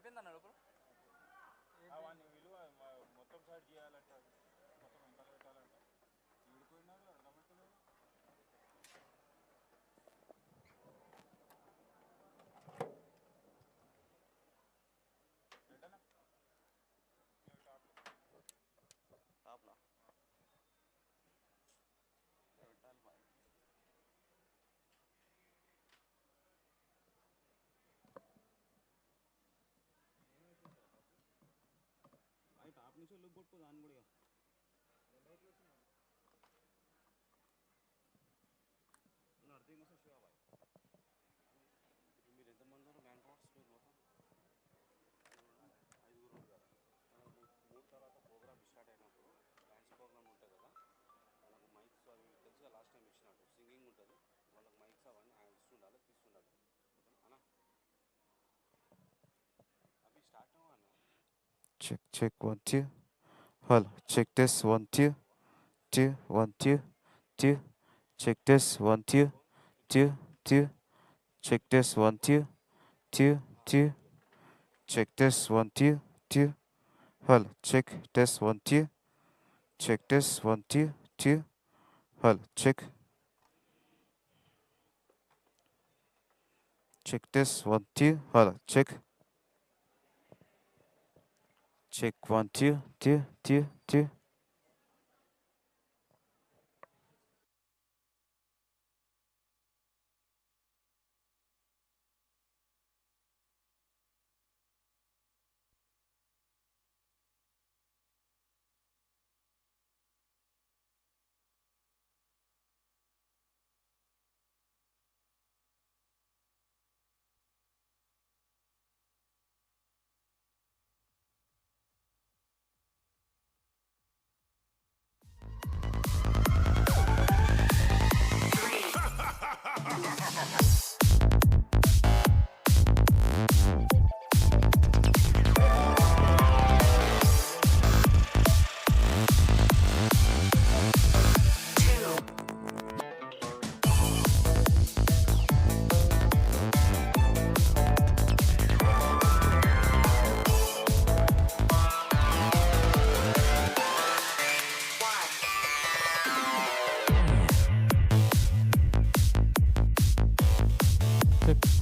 ఎట్టిందన్న లోపల అవన్నీ విలువ మొత్తం సైడ్ చేయాలంటే మొత్తం ఎంత పెట్టాలంటే ఈడిపోయినారు అర్థమవుతలేదు. ఏంటన్నా టాప్లా పెట్టాలి మరి. అది టాప్ నుంచి లుక్ కొట్టుకో దాన్ని కూడా అర్థం వస్తే షో అవ్వాలి. ఇప్పుడు మీరు ఎంతమంది ఉన్నారు మ్యాన్ పవర్స్ మీరు మొత్తం 5 కదా. మనకు 3 తర్వాత ప్రోగ్రామ్ స్టార్ట్ అయినప్పుడు డ్యాన్స్ ప్రోగ్రామ్ ఉంటుంది కదా, మనకు మైక్స్ అవి తెలుసుగా లాస్ట్ టైం ఇచ్చినట్టు సింగింగ్ ఉంటుంది, వాళ్ళకి మైక్స్ అవన్నీ ఆయన ఇస్తుండాలి తీస్తుండాలి అన్న. అవి start అవ్వన్న. Check, check, 1, 2. Hello, check this, 1, 2, 2, 1, 2, 2. Check this, 1, 2, 2, 2. Check this, 1, 2, 2, 2. Check this, 1, 2, 2. Hello, check this, 1, 2. Check this, 1, 2, 2. Hello, check. Check this, 1, 2. Hello, check. Check 1, 2, 2, 2, 2.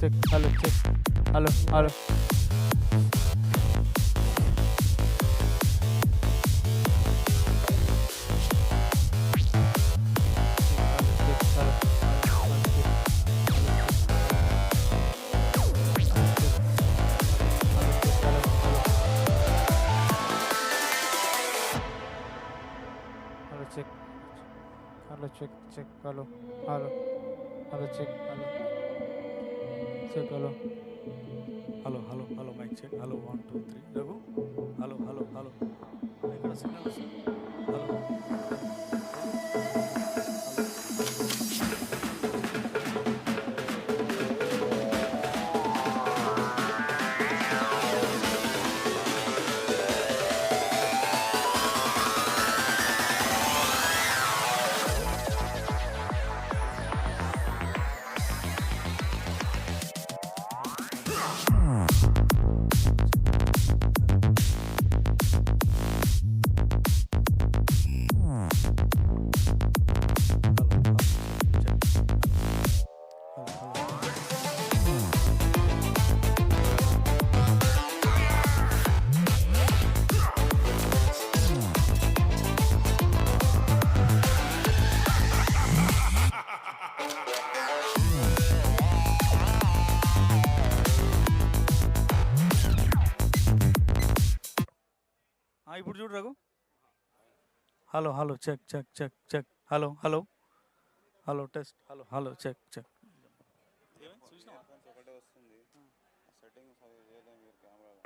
Check, hello, check, hello, hello. Check, hello, check, check, hello, hello, hello, check, hello, check, hello, hello hello hello mic check. Hello 1 2 3 Raghu. Hello hello hello ఇక్కడ signal వస్తుంది. Hello ఇప్పుడు చూడు Raghu. Hello hello check check check check. Hello hello hello test. Hello hello check check. ఒకటే వస్తుంది settings అది చేయలేము మీరు కెమెరాలో.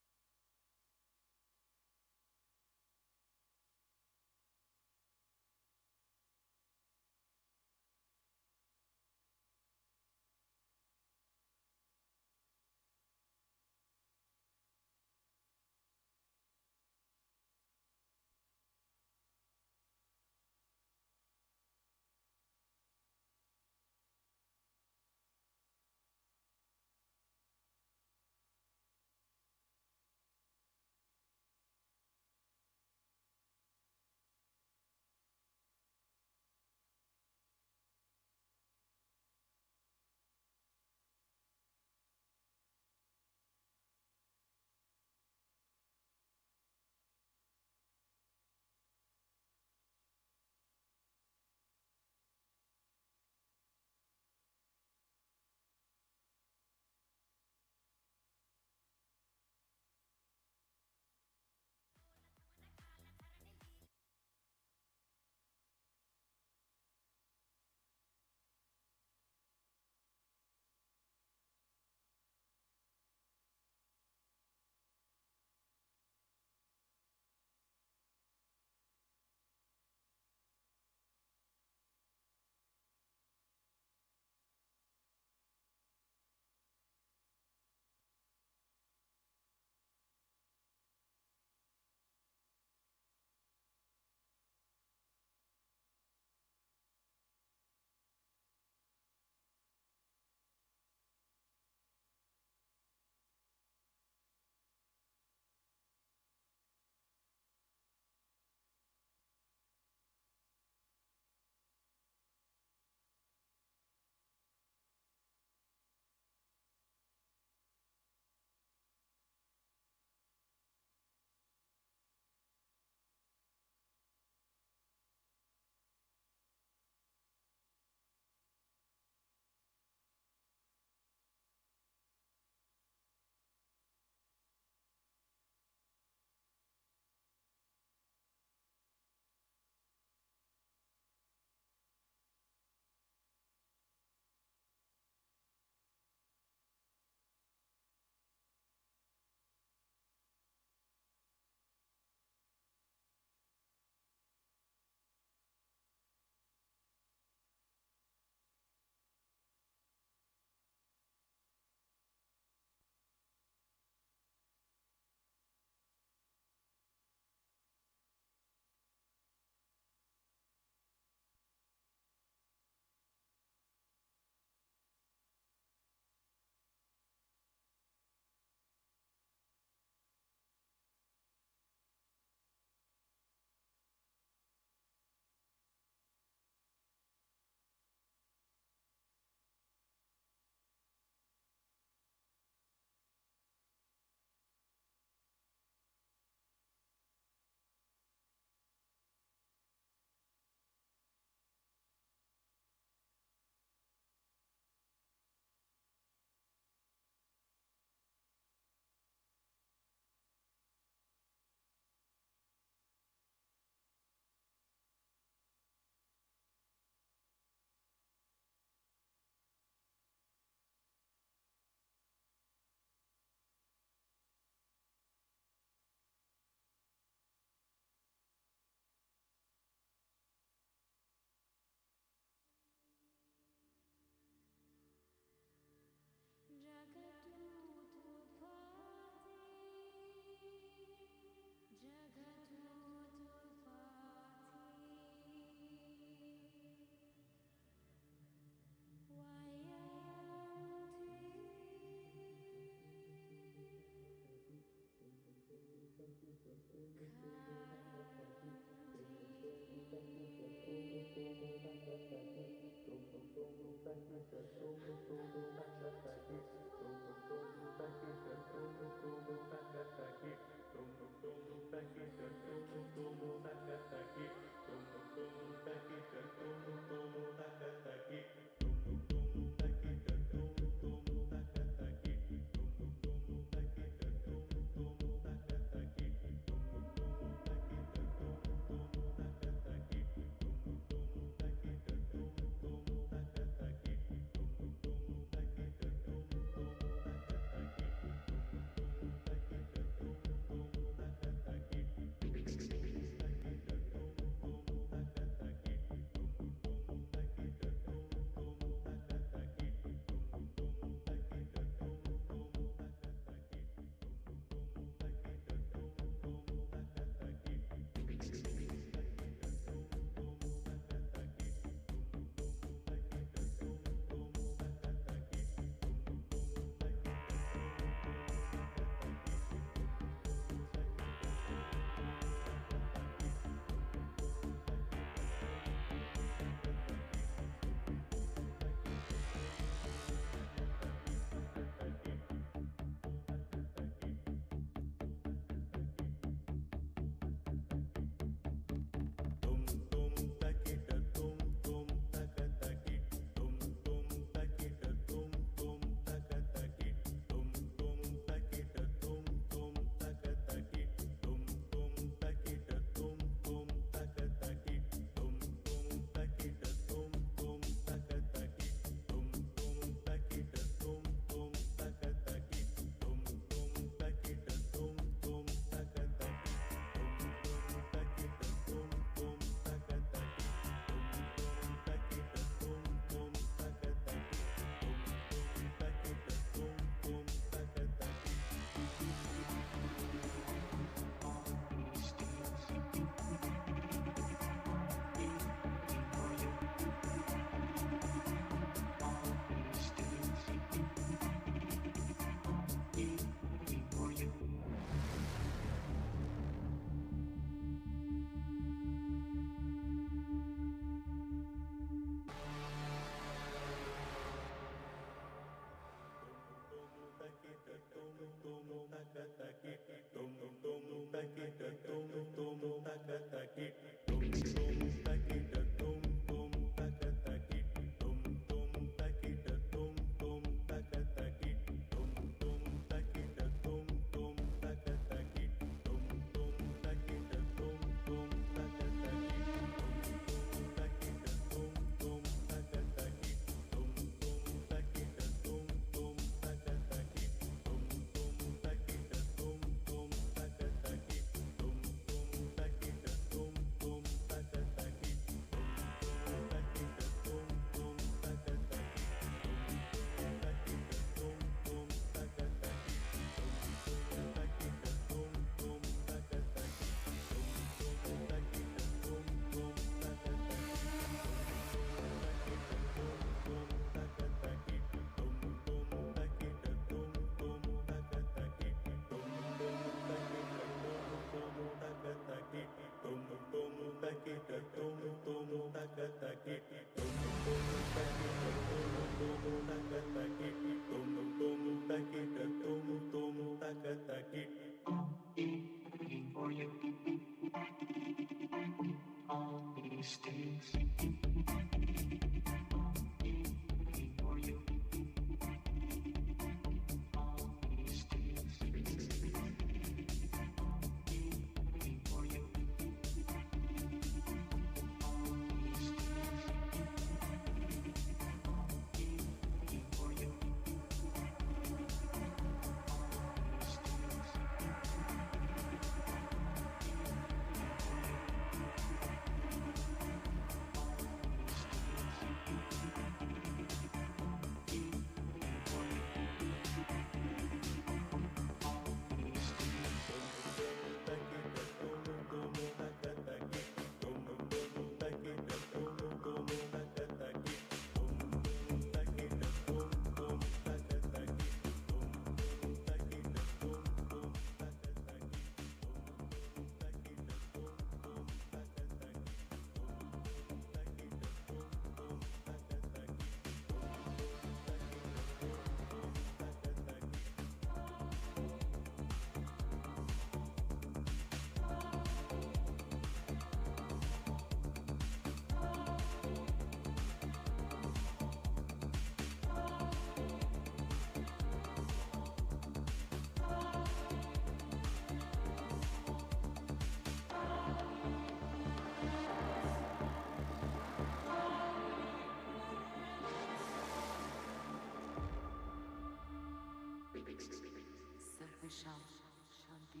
Shanti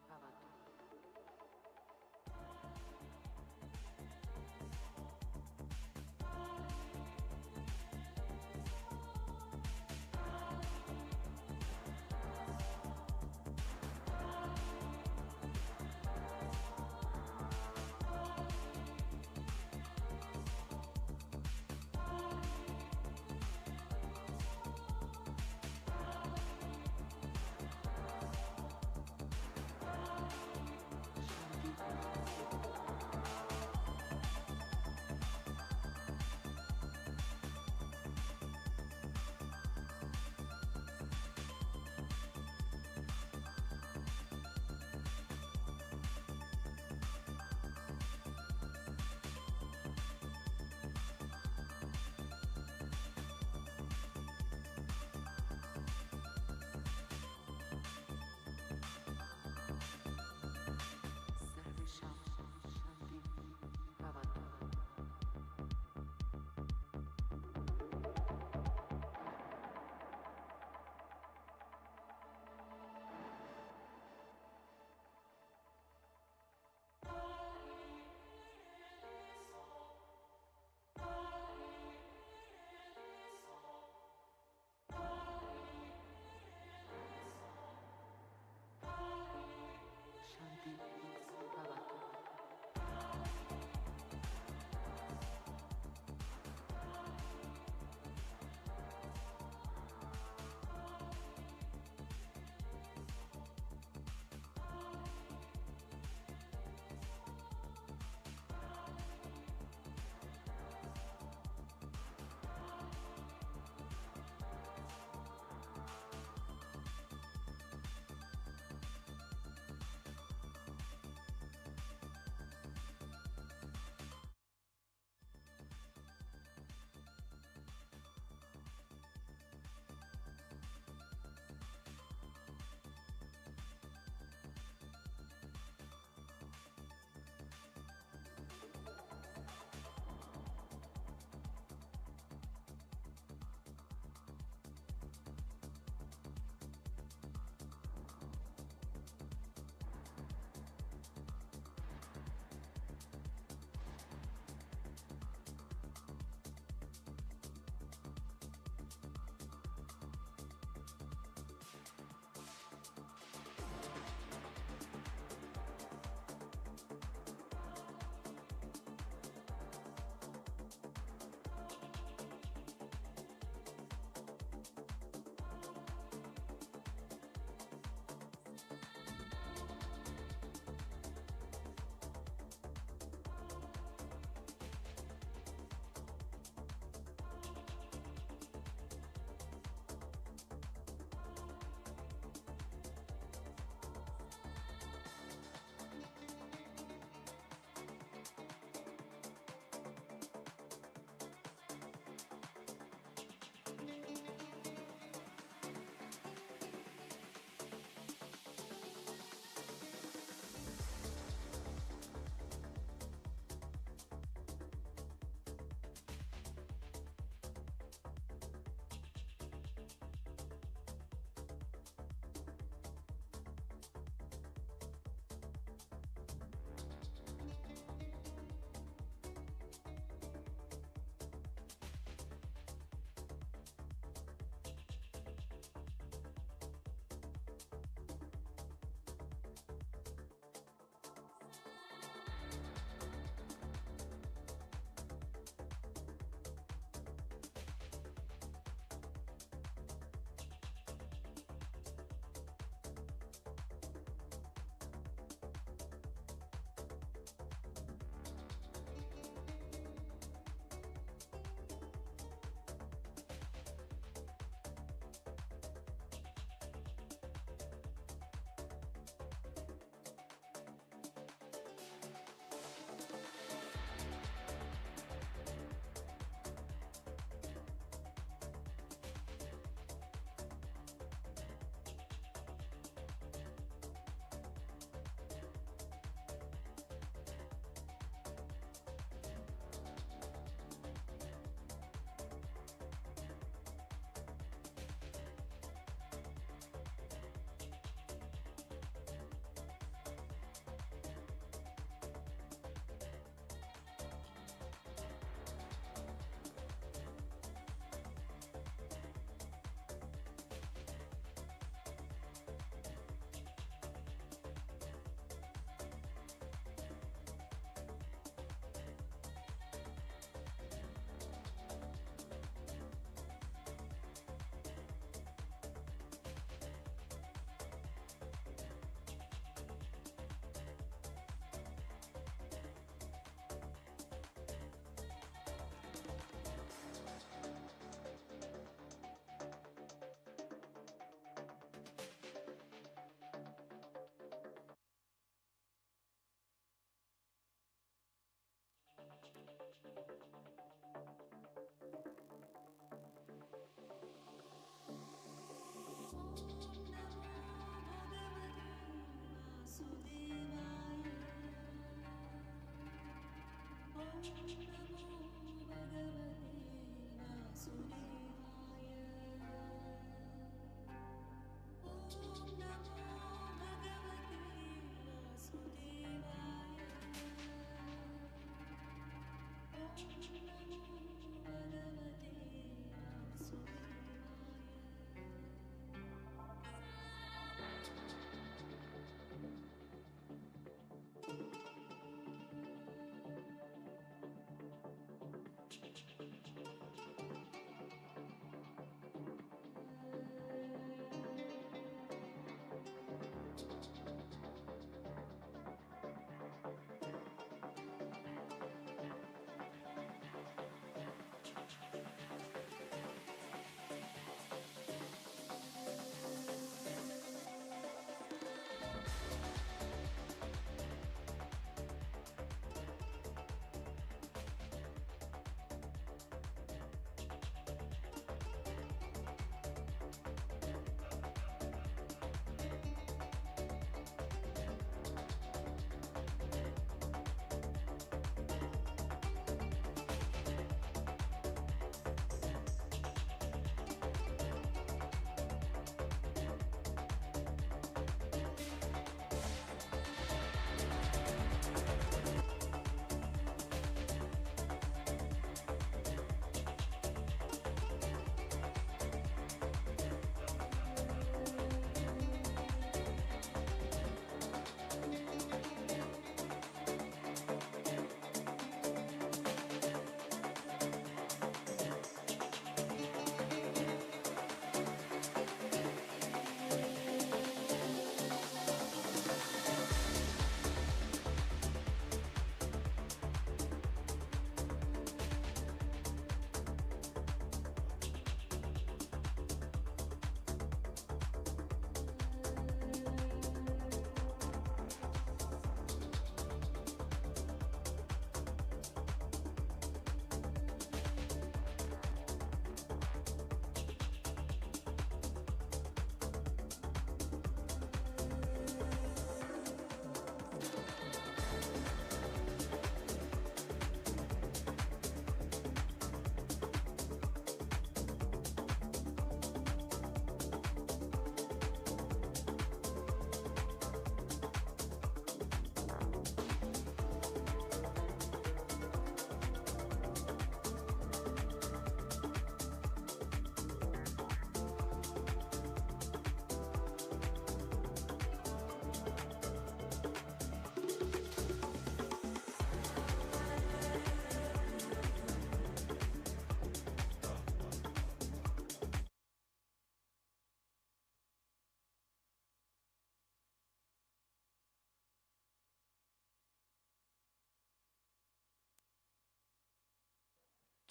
Bhavatu.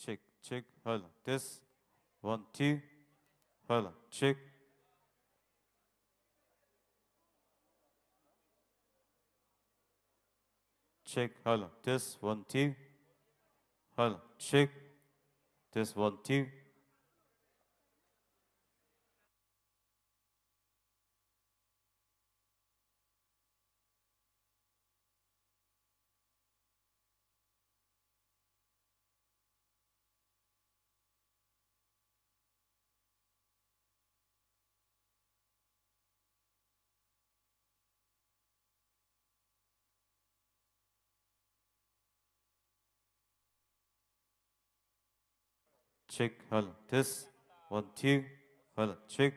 Check, check, hello. Test, 1, 2, hello. Check. Check, hello. Test, 1, 2, hello. Check. Test, 1, 2. Check, hello. Test, 1, 2, hello. Check.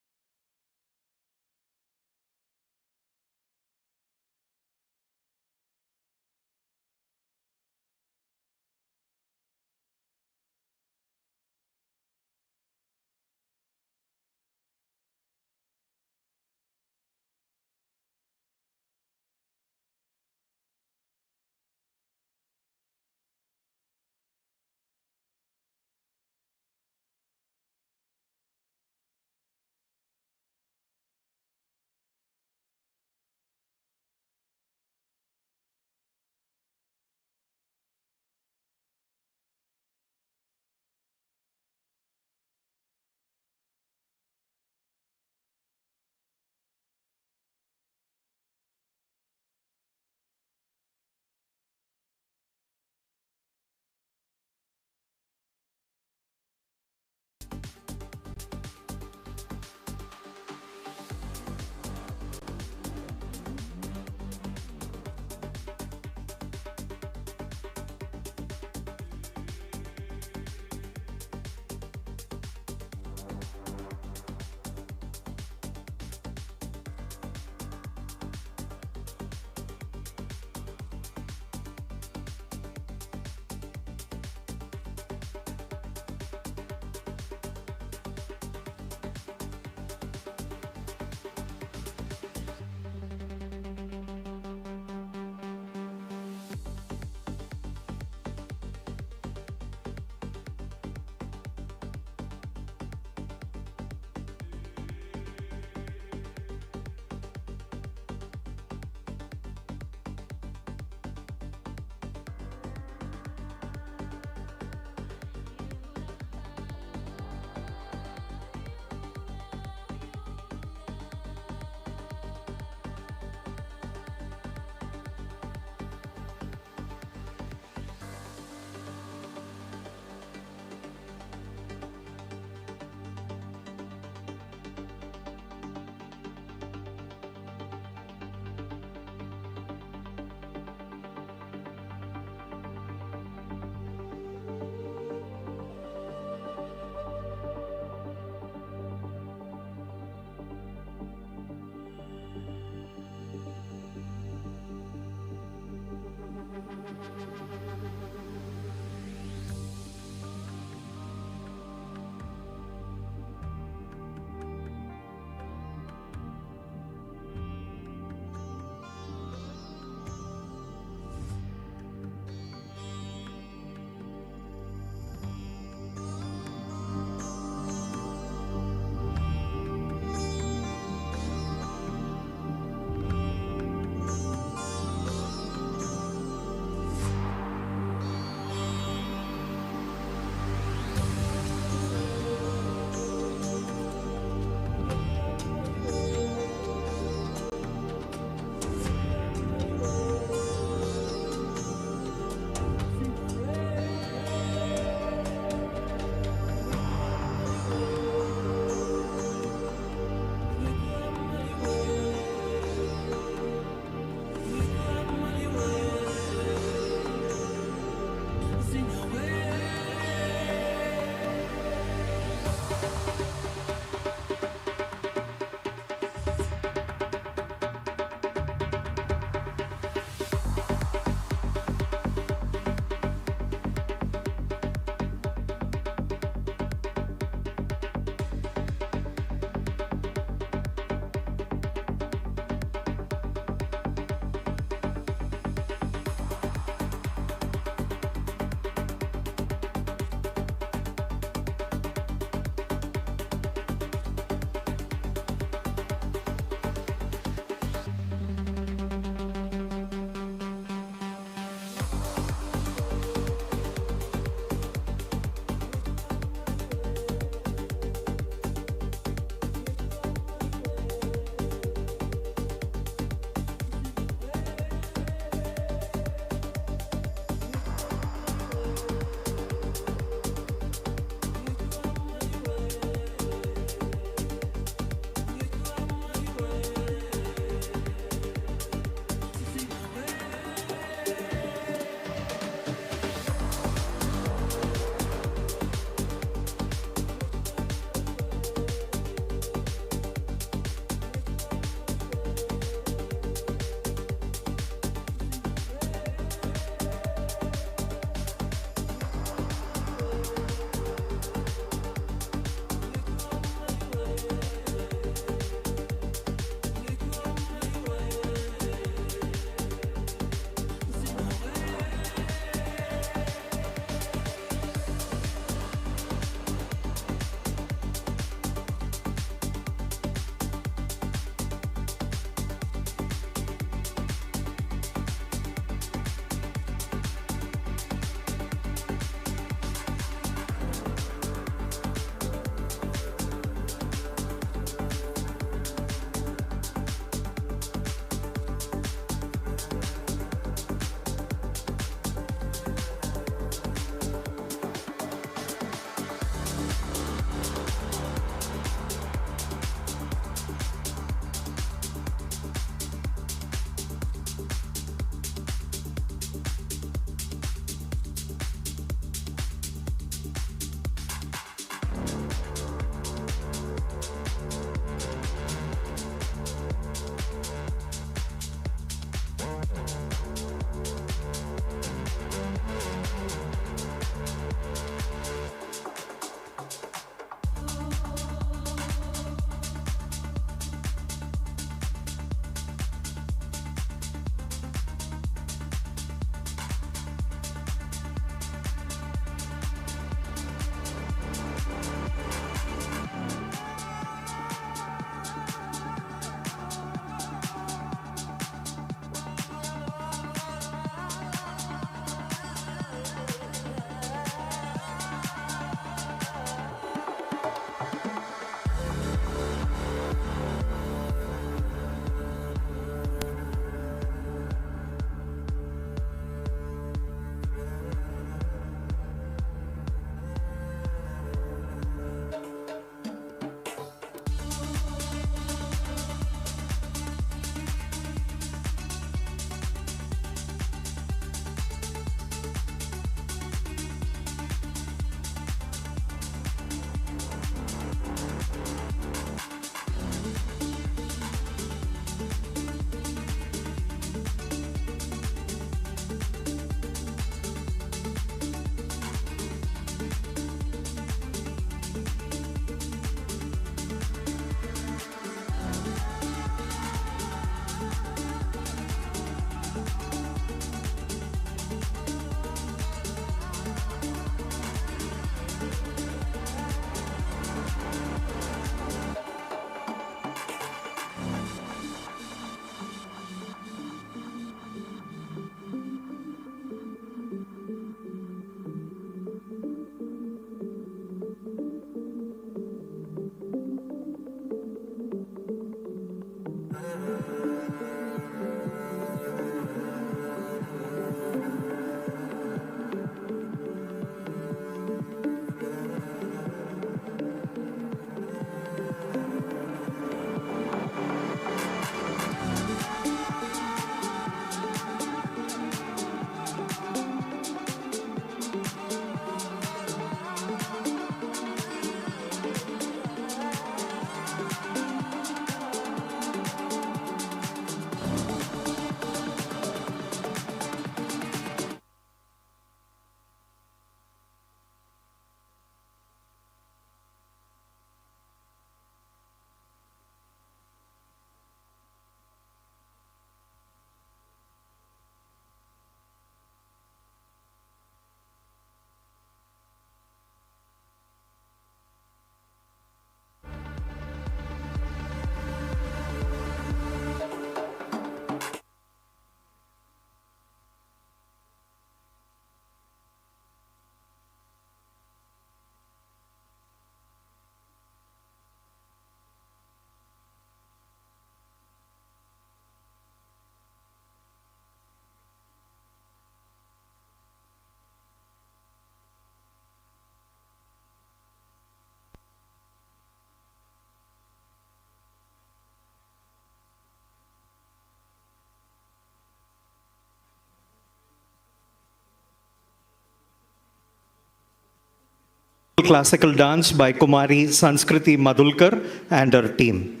classical dance by Kumari Sanskriti Madulkar and her team.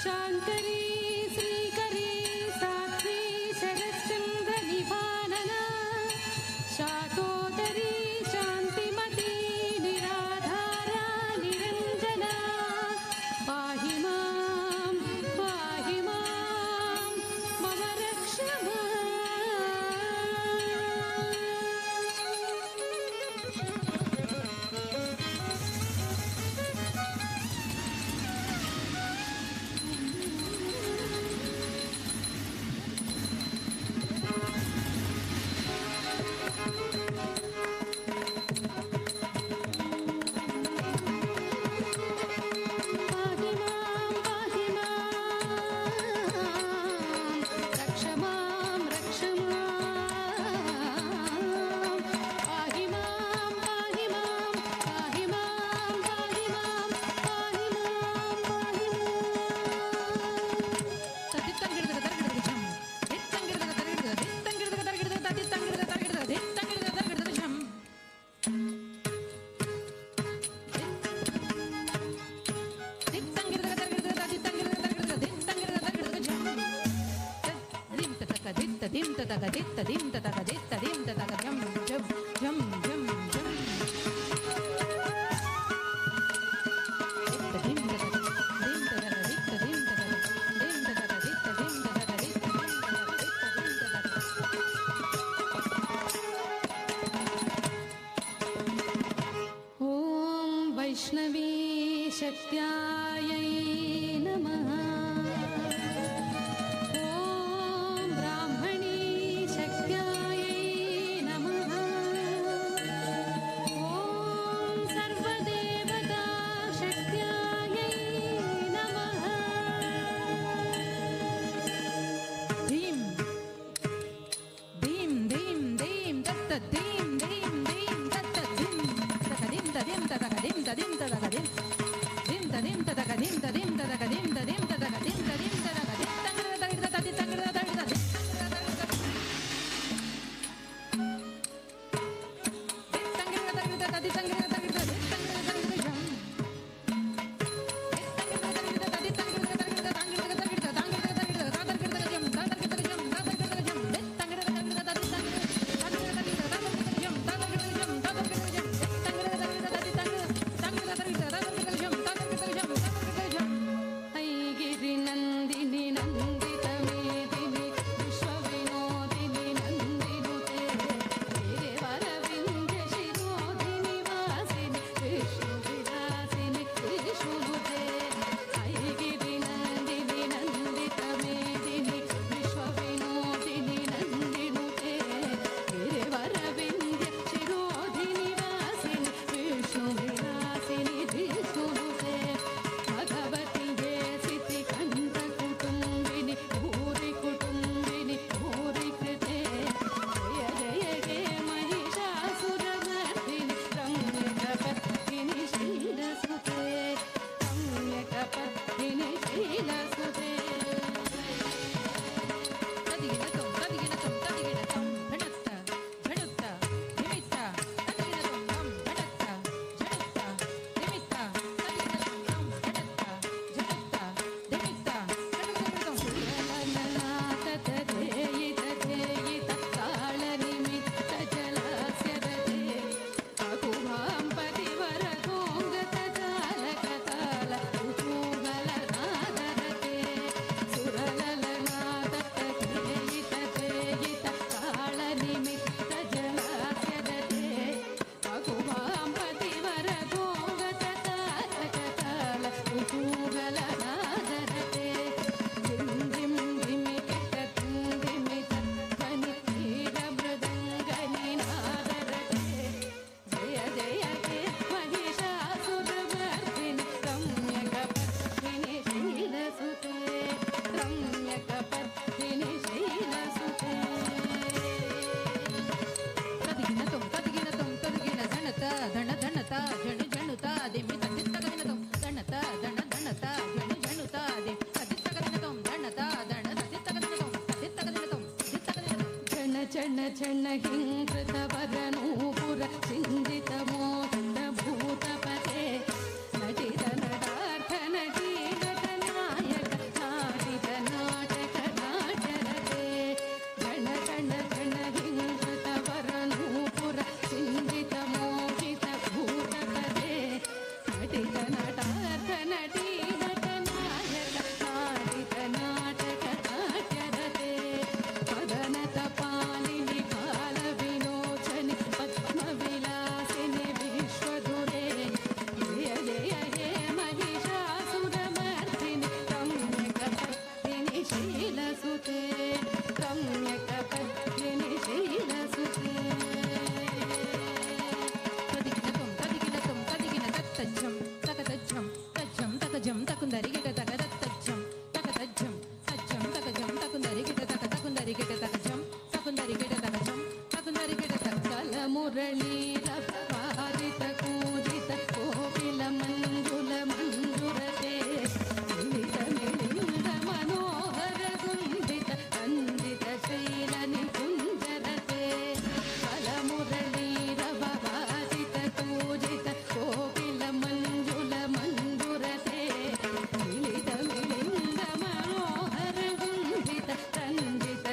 Shankari श्रीकरी Sadhvi शरण्ये తదిం తగది తదిం తగది తదిం తగజం జం జం జం జం తదిం తగది తదిం తగది తదిం తగది తదిం తగది తదిం తగది ఓం వైష్ణవీ శక్త్యాయై నమః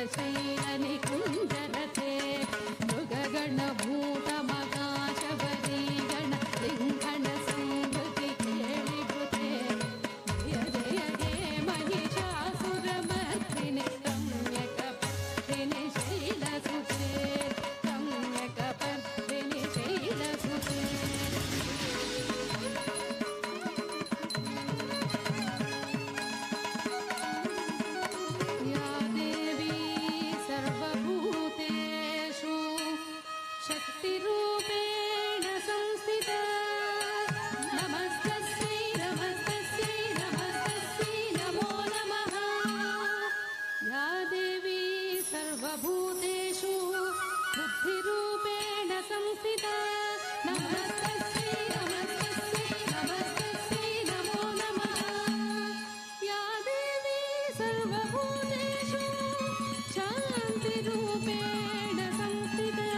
శైలని सर्वभूतेषु बुद्धिरूपेण संस्थिता नमस्तस्यै नमस्तस्यै नमस्तस्यै नमो नमः या देवी सर्वभूतेषु शान्तिरूपेण संस्थिता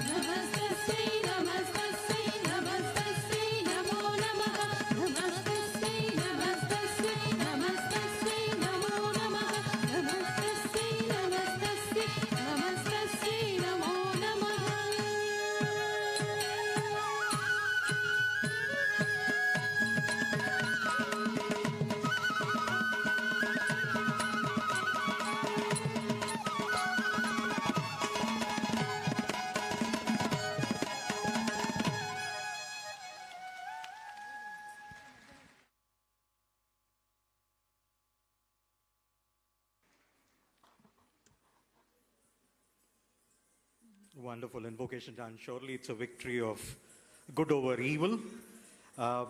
नमस्तस्यै नमस्तस्यै नमस्तस्यै नमो नमः नमस्तस्यै नमस्तस्यै नमस्तस्यै नमो नमः नमस्तस्यै नमस्तस्यै नमस्तस्यै नमो नमः Wonderful invocation done. Surely it's a victory of good over evil. Uh,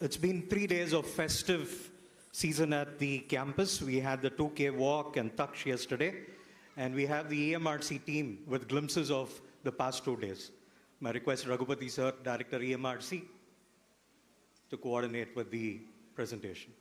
it's been 3 days of festive season at the campus. We had the 2K walk and Taksh yesterday, and we have the EMRC team with glimpses of the past 2 days. My request, Raghupati sir, Director EMRC, to coordinate with the presentation.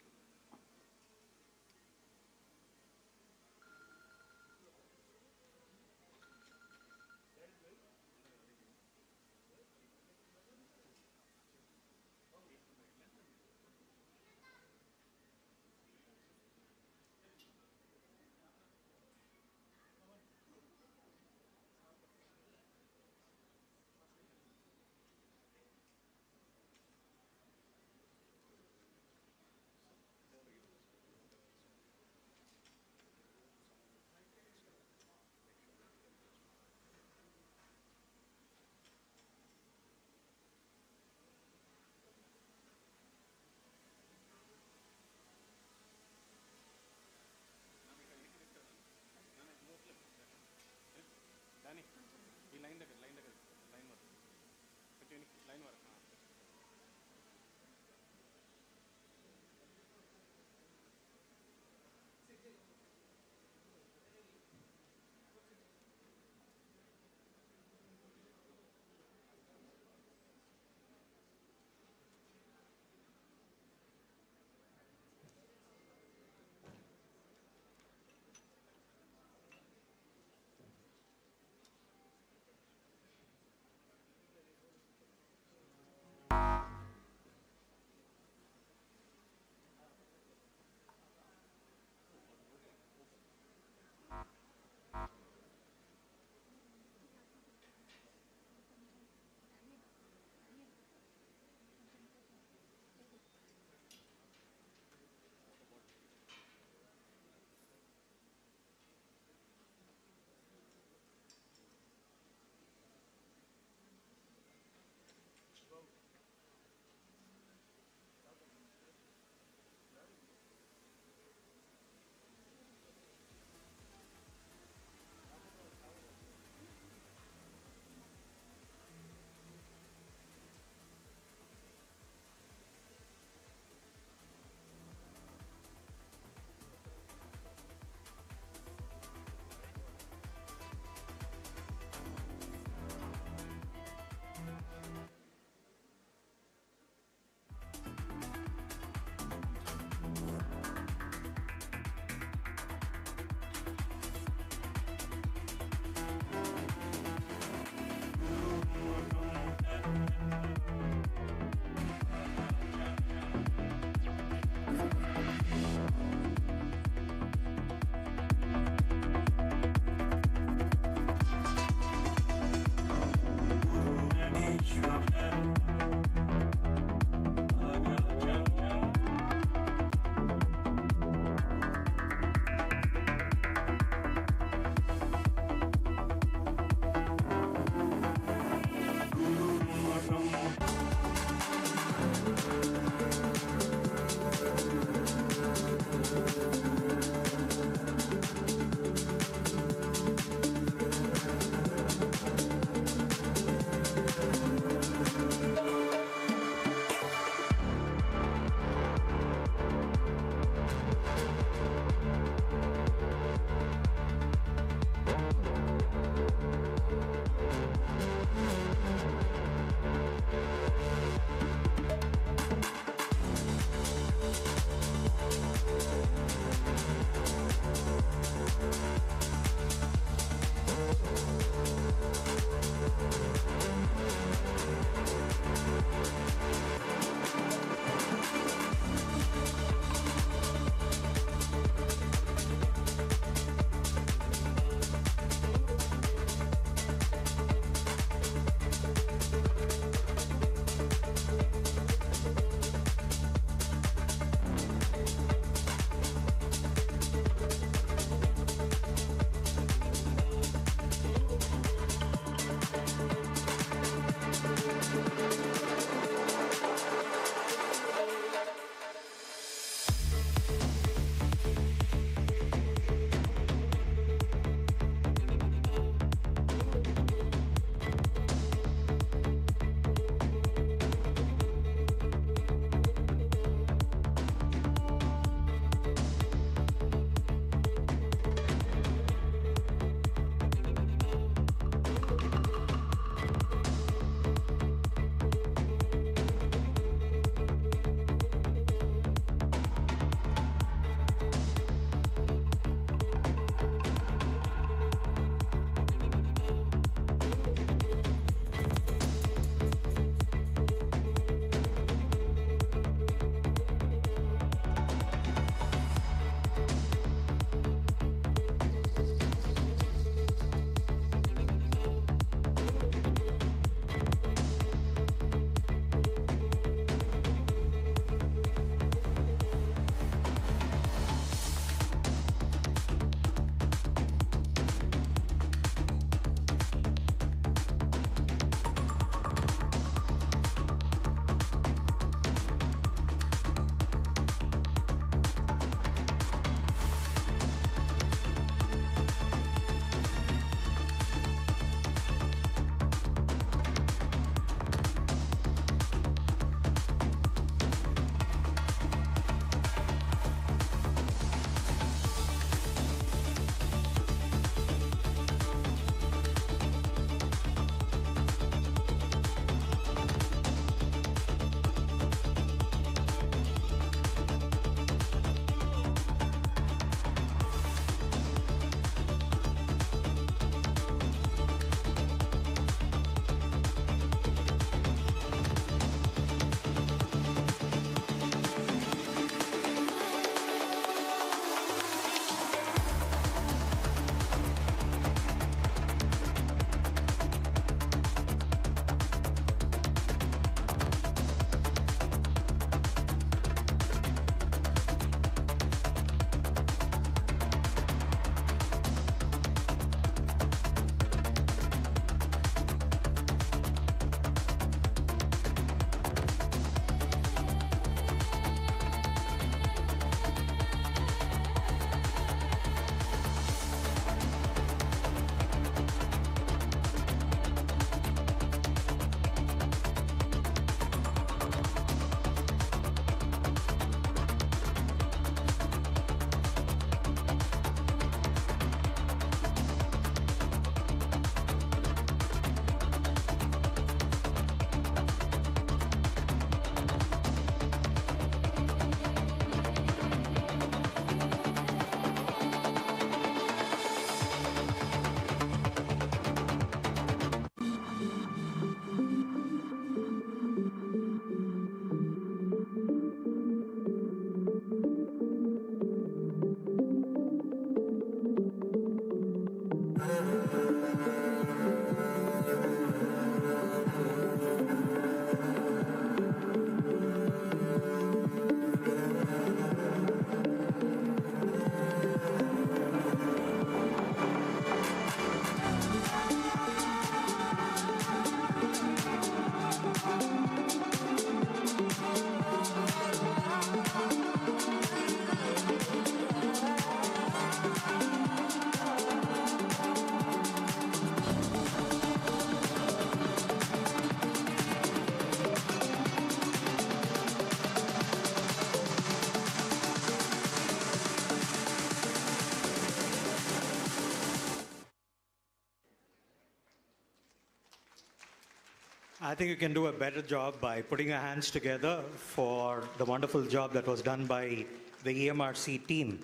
I think you can do a better job by putting your hands together for the wonderful job that was done by the EMRC team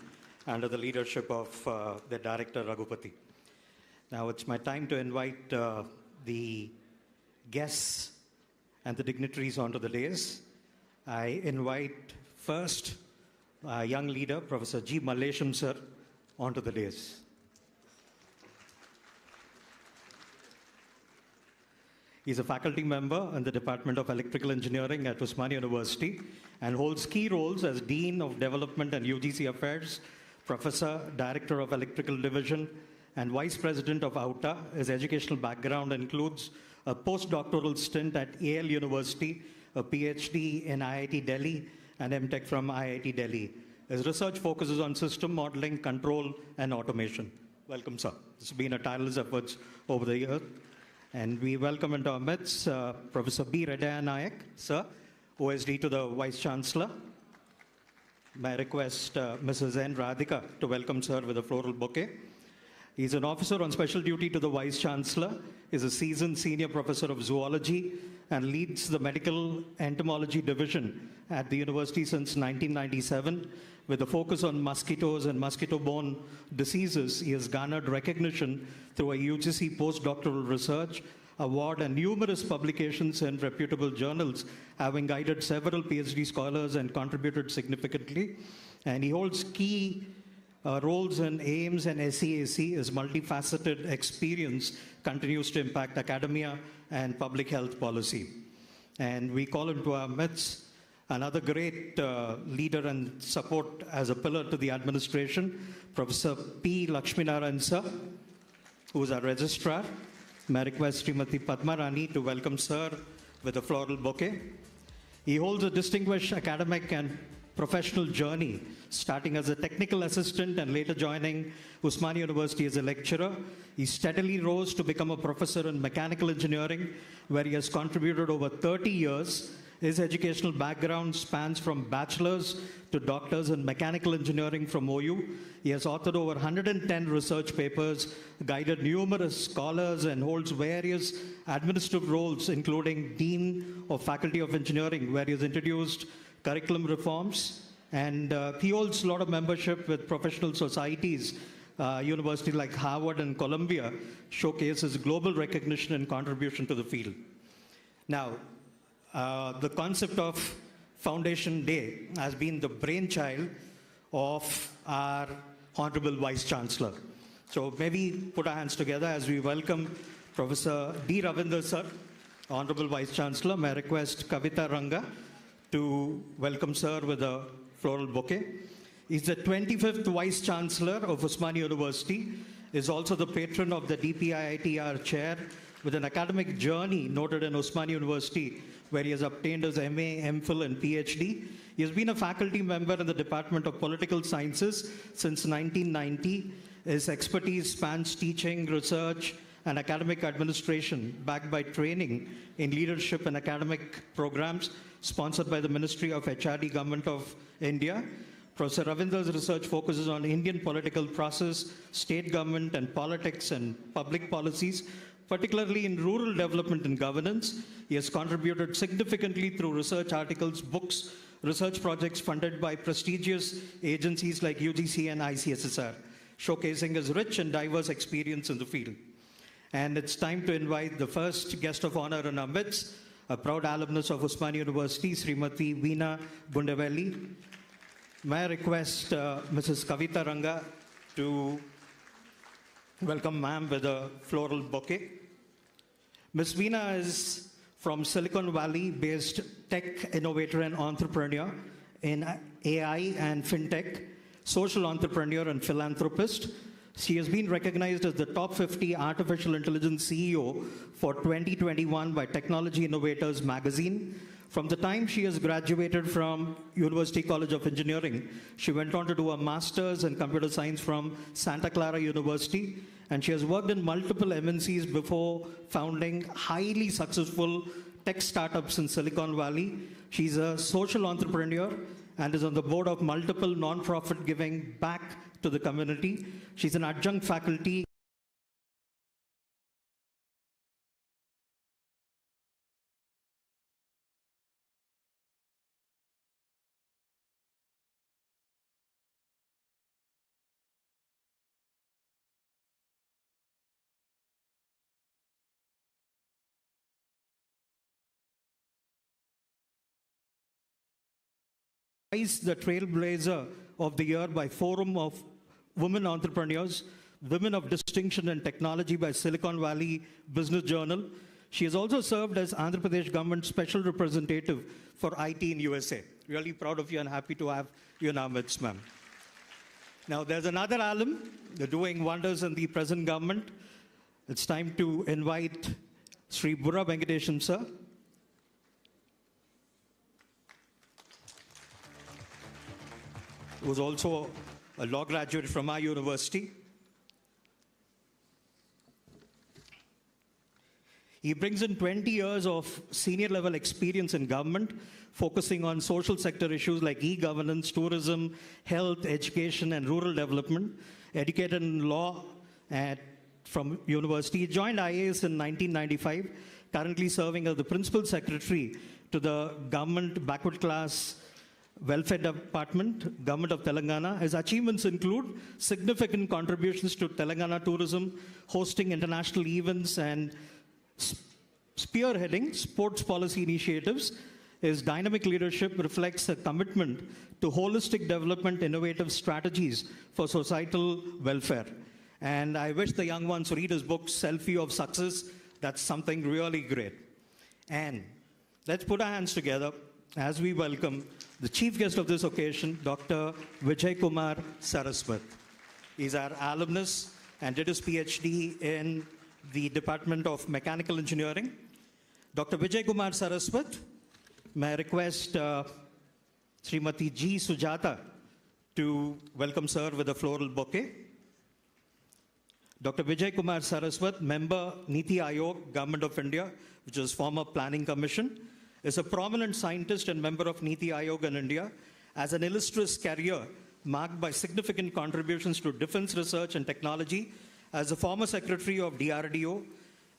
under the leadership of the director, Raghupati. Now it's my time to invite the guests and the dignitaries onto the dais. I invite first young leader, Professor G. Mallesham sir, onto the dais. He's a faculty member in the Department of Electrical Engineering at Osmania University and holds key roles as Dean of Development and UGC Affairs, Professor, Director of Electrical Division, and Vice President of AUTA. His educational background includes a postdoctoral stint at Yale University, a PhD in IIT Delhi, and MTech from IIT Delhi. His research focuses on system modeling, control, and automation. Welcome, sir. This has been a tireless effort over the years. And we welcome into our midst Professor B. Redaya Nayak, sir, OSD to the Vice Chancellor. May I request Mrs. N. Radhika to welcome sir with a floral bouquet. He's an officer on special duty to the Vice Chancellor, is a seasoned senior professor of zoology, and leads the medical entomology division at the university since 1997. With a focus on mosquitoes and mosquito-borne diseases, he has garnered recognition through a UGC postdoctoral research award and numerous publications in reputable journals, having guided several PhD scholars and contributed significantly. And he holds key roles in AIMS and SEAC. His multifaceted experience continues to impact academia and public health policy. And we call him to our midst another great leader and support as a pillar to the administration, Professor P. Lakshminarayan sir, who is our registrar. May I request Srimati Padma Rani to welcome sir with a floral bouquet. He holds a distinguished academic and professional journey, starting as a technical assistant and later joining Osmania University as a lecturer. He steadily rose to become a professor in mechanical engineering, where he has contributed over 30 years. His educational background spans from bachelor's to doctors in mechanical engineering from OU. He has authored over 110 research papers, guided numerous scholars, and holds various administrative roles, including Dean of Faculty of Engineering, where he has introduced curriculum reforms. And he holds a lot of membership with professional societies. Universities like Harvard and Columbia showcases global recognition and contribution to the field. Now, the concept of Foundation Day has been the brainchild of our Honorable Vice Chancellor. So maybe put our hands together as we welcome Professor D. Ravinder sir, Honorable Vice Chancellor. May I request Kavita Ranga to welcome sir with a floral bouquet. He's the 25th Vice Chancellor of Osmania University, is also the patron of the DPIITR chair, with an academic journey noted in Osmania University, where he has obtained his MA, MPhil, and PhD. He has been a faculty member in the Department of Political Sciences since 1990. His expertise spans teaching, research, and academic administration, backed by training in leadership and academic programs sponsored by the Ministry of HRD, Government of India. Professor Ravinder's research focuses on Indian political process, state government and politics and public policies, particularly in rural development and governance. He has contributed significantly through research articles, books, research projects funded by prestigious agencies like UGC and ICSSR, showcasing his rich and diverse experience in the field. And it's time to invite the first guest of honor in our midst, a proud alumnus of Osmania University, Srimati Veena Gundevelli. May I request Mrs. Kavita Ranga to welcome ma'am with a floral bouquet. Ms. Veena is from Silicon Valley-based tech innovator and entrepreneur in AI and fintech, social entrepreneur and philanthropist. She has been recognized as the top 50 artificial intelligence CEO for 2021 by Technology Innovators magazine. From the time she has graduated from University College of Engineering, she went on to do a master's in computer science from Santa Clara University, and she has worked in multiple MNCs before founding highly successful tech startups in Silicon Valley. She's a social entrepreneur and is on the board of multiple nonprofit giving back to the community. She's an adjunct faculty the Trailblazer of the Year by Forum of Women Entrepreneurs, Women of Distinction in Technology by Silicon Valley Business Journal. She has also served as Andhra Pradesh government special representative for IT in USA. Really proud of you and happy to have you in our midst, ma'am. Now, there's another alum. They're doing wonders in the present government. It's time to invite Sri Burra Venkateshan, sir. Who was also a law graduate from our university. He brings in 20 years of senior level experience in government, focusing on social sector issues like e-governance, tourism, health, education, and rural development. Educated in law from university. He joined IAS in 1995, currently serving as the principal secretary to the government backward class Welfare Department, Government of Telangana. His achievements include significant contributions to Telangana tourism, hosting international events, and spearheading sports policy initiatives. His dynamic leadership reflects a commitment to holistic development, innovative strategies for societal welfare. And I wish the young ones read his book, Selfie of Success. That's something really great. And let's put our hands together as we welcome the chief guest of this occasion, Dr. Vijay Kumar Saraswat. He's our alumnus and did his PhD in the Department of Mechanical Engineering. Dr. Vijay Kumar Saraswat, may I request Srimati G. Sujata to welcome sir with a floral bouquet. Dr. Vijay Kumar Saraswat, member Niti Aayog, Government of India, which is former Planning Commission, is a prominent scientist and member of Niti Aayog in India, has an illustrious career marked by significant contributions to defense research and technology. As a former secretary of DRDO,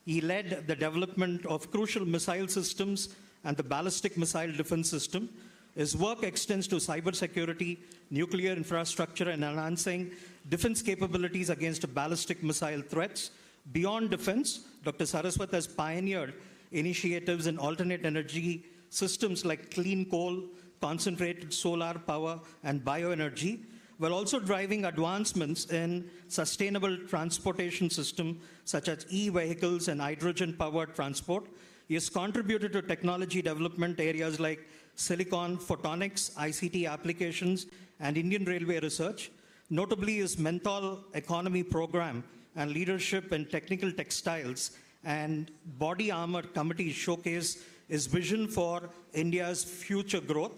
he led the development of crucial missile systems and the ballistic missile defense system. His work extends to cybersecurity, nuclear infrastructure, and enhancing defense capabilities against ballistic missile threats. Beyond defense, Dr. Saraswat has pioneered initiatives in alternate energy systems like clean coal, concentrated solar power, and bioenergy, while also driving advancements in sustainable transportation systems such as e-vehicles and hydrogen-powered transport. He has contributed to technology development areas like silicon, photonics, ICT applications, and Indian Railway research. Notably, his menthol economy program and leadership in technical textiles and body armor committees showcase his vision for India's future growth.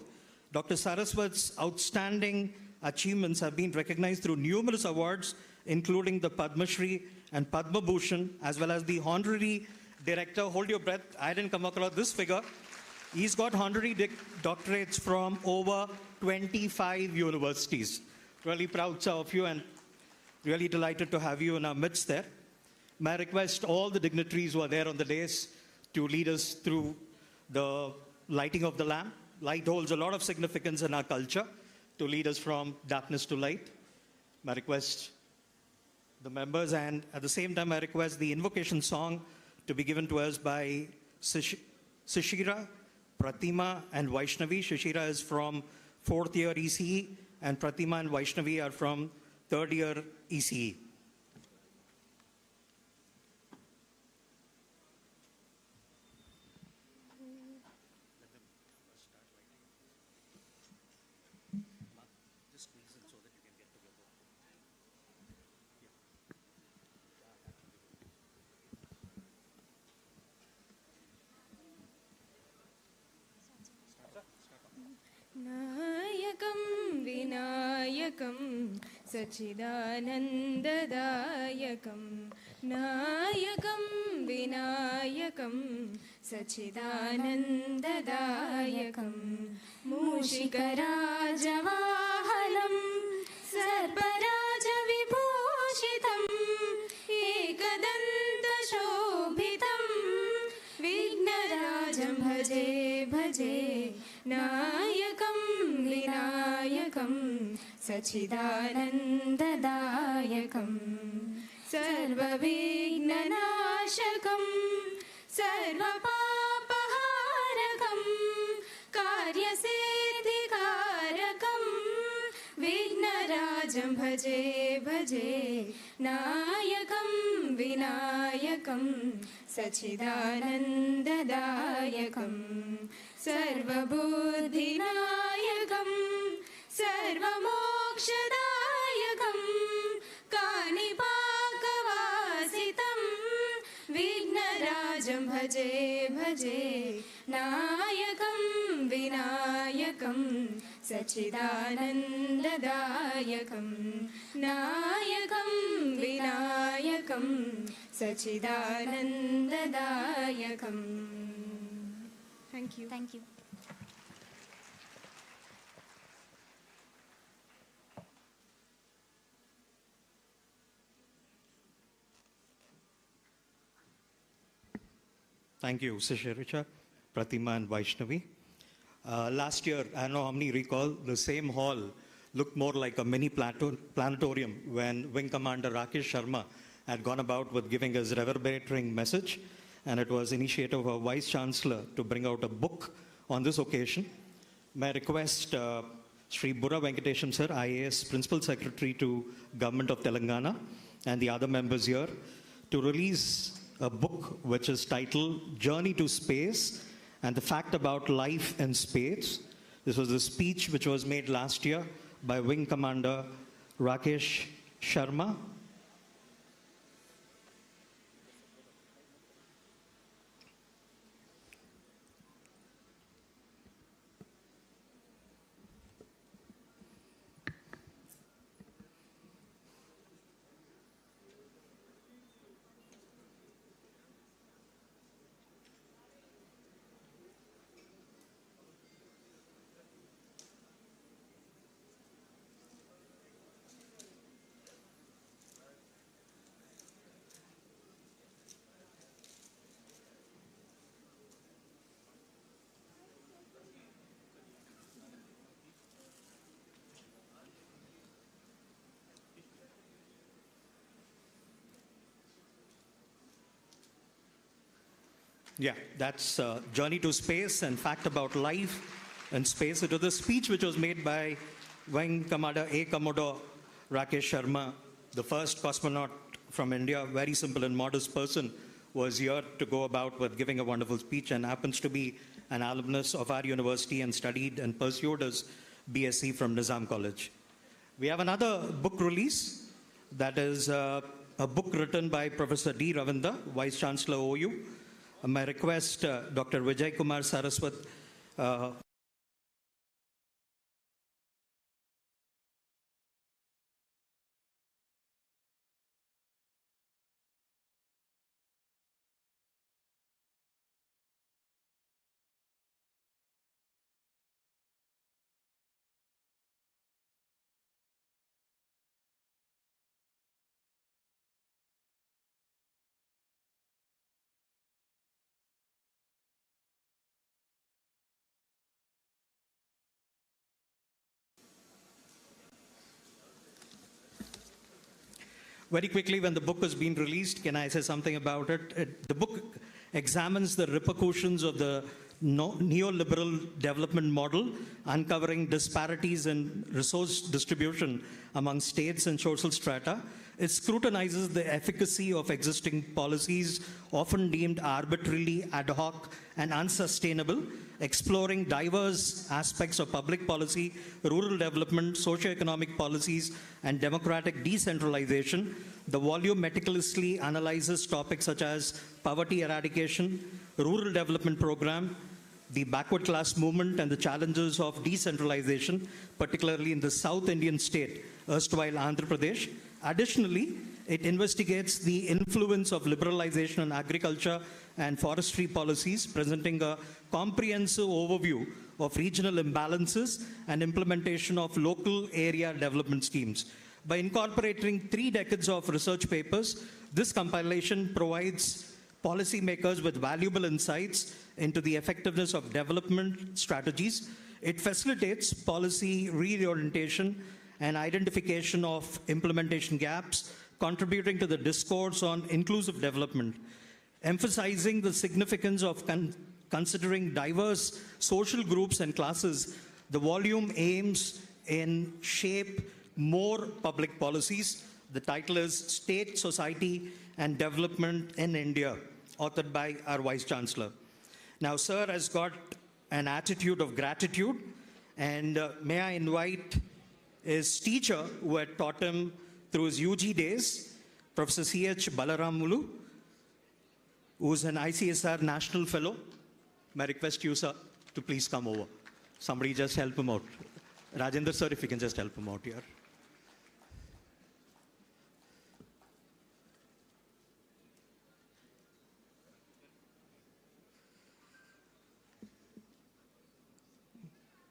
Dr. Saraswat's outstanding achievements have been recognized through numerous awards, including the Padma Shri and Padma Bhushan, as well as the honorary director. Hold your breath, I didn't come across this figure. He's got honorary doctorates from over 25 universities. Really proud, sir, of you and really delighted to have you in our midst there. May I request all the dignitaries who are there on the dais to lead us through the lighting of the lamp. Light holds a lot of significance in our culture to lead us from darkness to light. May I request the members, and at the same time I request the invocation song to be given to us by Shishira, Pratima, and Vaishnavi. Shishira is from 4th year ECE, and Pratima and Vaishnavi are from 3rd year ECE. नायकं विनायकं सच्चिदानन्ददायकं नायकं विनायकं सच्चिदानन्ददायकं मूषिकराजवाहनं सर्पराजविभूषितम् एकदन्तशोभितं विघ्नराजं भजे भजे नायकं विनायकं सच्चिदानन्ददायकं सर्वविघ्ननाशकं सर्वपापहारकं कार्यसिद्धिकारकं भजे भजे नायकं विनायकं सच्चिदानन्ददायकं सर्वबुद्धिनायकं सर्वमोक्षदायकं काणिपाकवासितं विघ्नराजं भजे भजे नायकं विनायकं सच्चिदानन्ददायकं नायकं विनायकं सच्चिदानन्ददायकं Thank you. Thank you. Thank you, Sishiricha, Pratima, and Vaishnavi. Last year, I don't know how many recall, the same hall looked more like a mini planetarium when Wing Commander Rakesh Sharma had gone about with giving his reverberating message. And it was initiative of Vice Chancellor to bring out a book on this occasion. May I request Sri Burra Venkatesham Sir, IAS Principal Secretary to Government of Telangana, and the other members here to release a book which is titled Journey to Space and the Fact About Life in Space. This was a speech which was made last year by Wing Commander Rakesh Sharma. Yeah, that's Journey to Space and Fact About Life in Space. It was a speech which was made by Wing Commander A. Commodore Rakesh Sharma, the first cosmonaut from India, very simple and modest person, was here to go about with giving a wonderful speech and happens to be an alumnus of our university and studied and pursued his BSc from Nizam College. We have another book release that is a book written by Professor D. Ravindra, Vice Chancellor OU. My request, Dr. Vijay Kumar Saraswat, very quickly, when the book has been released, can I say something about it? The book examines the repercussions of the neoliberal development model, uncovering disparities in resource distribution among states and social strata. It scrutinizes the efficacy of existing policies, often deemed arbitrarily ad hoc and unsustainable, exploring diverse aspects of public policy, rural development, socioeconomic policies, and democratic decentralization. The volume meticulously analyzes topics such as poverty eradication, rural development program, the backward class movement, and the challenges of decentralization, particularly in the South Indian state, erstwhile Andhra Pradesh. Additionally, it investigates the influence of liberalization on agriculture and forestry policies, presenting a comprehensive overview of regional imbalances and implementation of local area development schemes. By incorporating 3 decades of research papers, this compilation provides policymakers with valuable insights into the effectiveness of development strategies. It facilitates policy reorientation and identification of implementation gaps, contributing to the discourse on inclusive development. Emphasizing the significance of considering diverse social groups and classes, the volume aims in shape more public policies. The title is State, Society and Development in India, authored by our Vice Chancellor. Now, sir has got an attitude of gratitude, and may I invite his teacher who had taught him through his UG days, Professor C.H. Balaramulu, who is an ICSR National Fellow. May I request you, sir, to please come over. Somebody just help him out. Rajendra, sir, if you can just help him out here.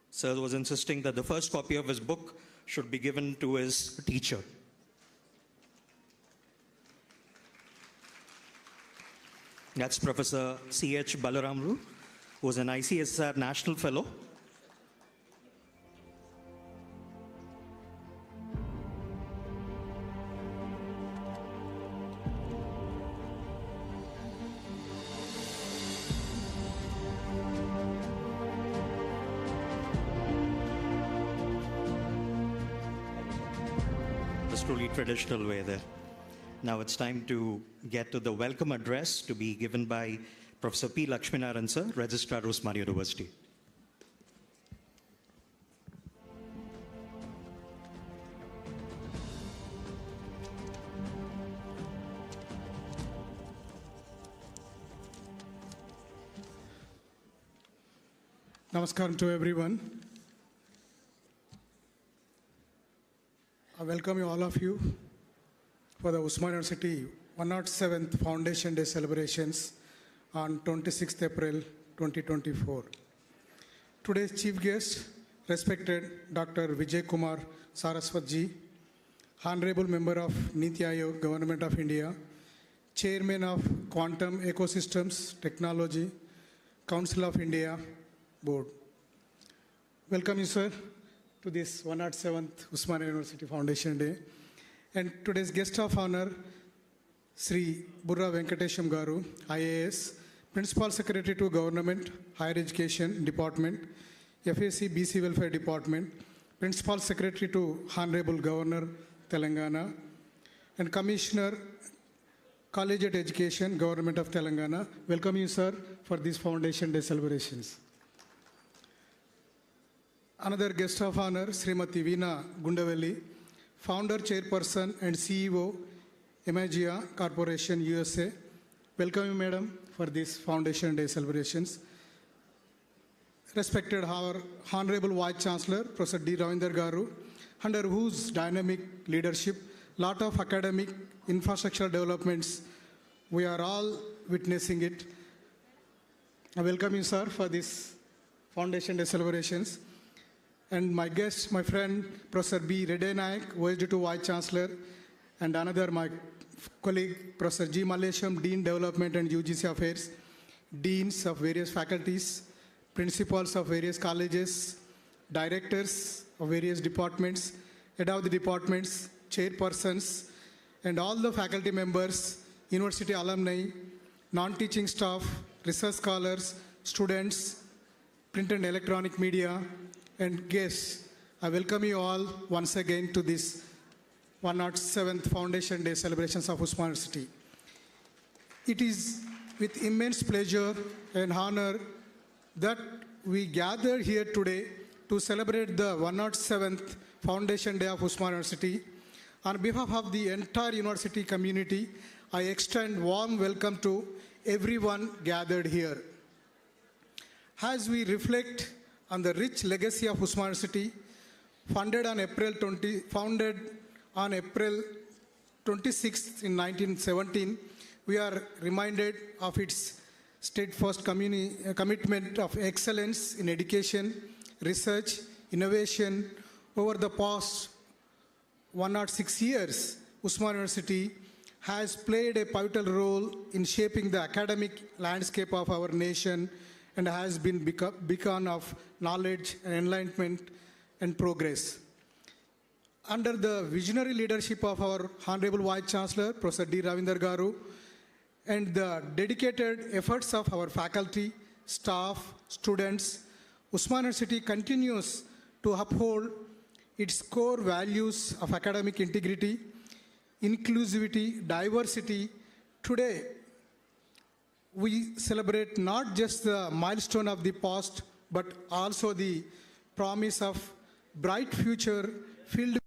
Sir was insisting that the first copy of his book should be given to his teacher. That's Professor C.H. Balaramulu, who is an ICSR National Fellow. The truly traditional way there. Now it's time to get to the welcome address to be given by Professor P. Lakshminaran, sir, Registrar, Usmania University. Namaskaram to everyone. I welcome you, all of you, for the Usmania University 107th Foundation Day celebrations on 26th April 2024. Today's chief guest, respected Dr. Vijay Kumar Saraswat ji, Honorable Member of Niti Aayog, Government of India, Chairman of Quantum Ecosystems Technology, Council of India Board. Welcome you, sir, to this 107th Usmania University Foundation Day. And today's guest of honor, Sri Burra Venkatesham Garu, IAS, Principal Secretary to Government, Higher Education Department, FAC BC Welfare Department, Principal Secretary to Honorable Governor, Telangana, and Commissioner, Collegiate Education, Government of Telangana. Welcome you, sir, for these Foundation Day celebrations. Another guest of honor, Srimati Veena Gundavelli, Founder, Chairperson, and CEO, Imagia Corporation, USA. Welcome you, madam, for this Foundation Day celebrations. Respected our Honorable Vice Chancellor, Professor D. Ravinder Garu, under whose dynamic leadership, lot of academic infrastructure developments, we are all witnessing it. I welcome you, sir, for this Foundation Day celebrations. And my guest, my friend, Professor B. Reddy Nayak, OSD2 Vice Chancellor, and another my colleague, Professor G. Mallesham, Dean Development and UGC Affairs, Deans of various faculties, Principals of various colleges, Directors of various departments, Head of the departments, Chairpersons, and all the faculty members, University alumni, non-teaching staff, research scholars, students, print and electronic media, and guests. I welcome you all once again to this 107th Foundation Day celebrations of Usmania University. It is with immense pleasure and honor that we gather here today to celebrate the 107th Foundation Day of Usmania University. On behalf of the entire university community, I extend warm welcome to everyone gathered here. As we reflect on the rich legacy of Usmania University, founded on April 26th in 1917, we are reminded of its steadfast commitment of excellence in education, research, innovation. Over the past 106 years, Usmania University has played a pivotal role in shaping the academic landscape of our nation and has been beacon of knowledge and enlightenment and progress. Under the visionary leadership of our Honorable Vice Chancellor, Professor D. Ravinder Garu, and the dedicated efforts of our faculty, staff, students, Usmania University continues to uphold its core values of academic integrity, inclusivity, diversity. Today, we celebrate not just the milestone of the past, but also the promise of bright future filled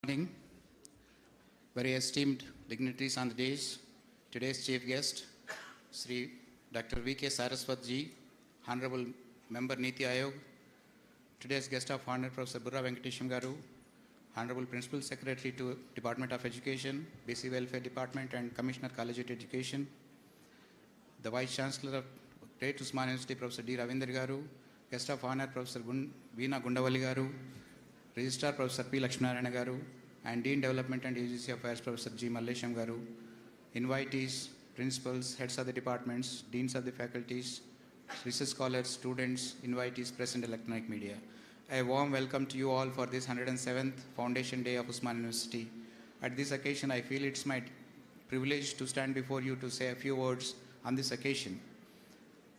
Morning. Very esteemed dignitaries on the days. Today's chief guest, Sri Dr. V.K. Saraswat ji, Honorable Member Niti Ayog. Today's guest of honor, Professor Burra Venkatesham Garu, Honorable Principal Secretary to Department of Education, BC Welfare Department and Commissioner Collegiate Education. The Vice Chancellor of Great Usman University, Professor D. Ravindra Garu, guest of honor, Professor Veena Gundawalli Garu, Registrar Professor P. Lakshminarayana Garu, and Dean Development and UGC Affairs Professor G. Mallesham Garu, invitees, principals, heads of the departments, deans of the faculties, research scholars, students, invitees, present electronic media. A warm welcome to you all for this 107th Foundation Day of Usman University. At this occasion, I feel it's my privilege to stand before you to say a few words on this occasion.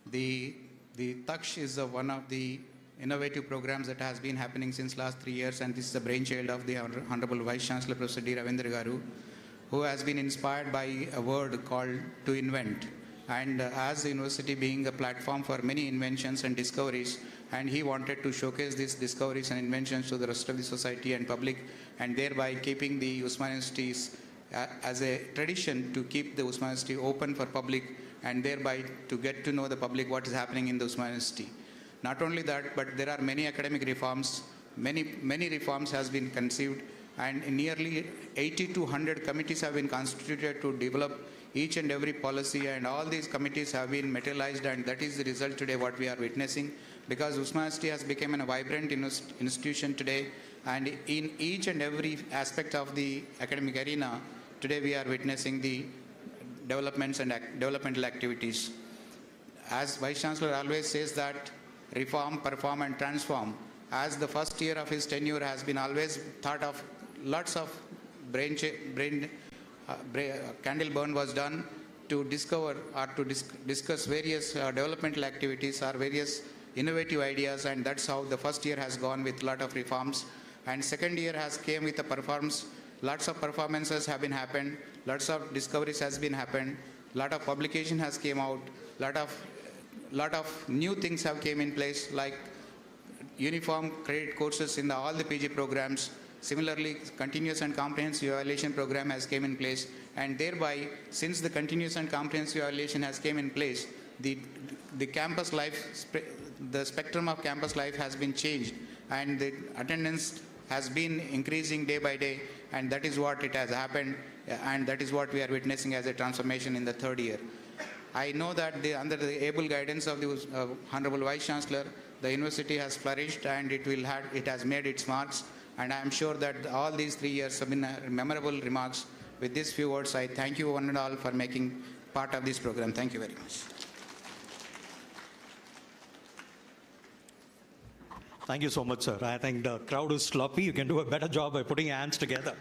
The Taksh is one of the innovative programs that has been happening since last 3 years, and this is the brainchild of the Honorable Vice Chancellor Professor D. Ravindra Garu, who has been inspired by a word called to invent. And as the university being a platform for many inventions and discoveries, and he wanted to showcase these discoveries and inventions to the rest of the society and public, and thereby keeping the Usman Universities as a tradition to keep the Usman University open for public, and thereby to get to know the public what is happening in the Usman University. Not only that, but there are many academic reforms, many reforms has been conceived, and nearly 80 to 100 committees have been constituted to develop each and every policy, and all these committees have been materialized, and that is the result today what we are witnessing, because Usman University has become a vibrant institution today, and in each and every aspect of the academic arena, today we are witnessing the developments and developmental activities. As Vice Chancellor always says that reform, perform and transform. As the first year of his tenure has been always thought of, lots of candle burn was done to discover or to discuss various developmental activities or various innovative ideas, and that's how the first year has gone with lot of reforms. And second year has came with a performance. Lots of performances have been happened, lots of discoveries has been happened, lot of publication has came out, lot of new things have came in place, like uniform credit courses in all the PG programs. Similarly, continuous and comprehensive evaluation program has came in place, and thereby, since the continuous and comprehensive evaluation has came in place, the campus life, the spectrum of campus life has been changed, and the attendance has been increasing day by day, and that is what it has happened, and that is what we are witnessing as a transformation in the third year. I know that under the able guidance of the Honorable Vice Chancellor, the university has flourished, and it has made its marks, and I am sure that all these 3 years have been memorable remarks With these few words, I thank you one and all for making part of this program. Thank you very much. Thank you so much, sir. I think the crowd is sloppy. You can do a better job by putting your hands together.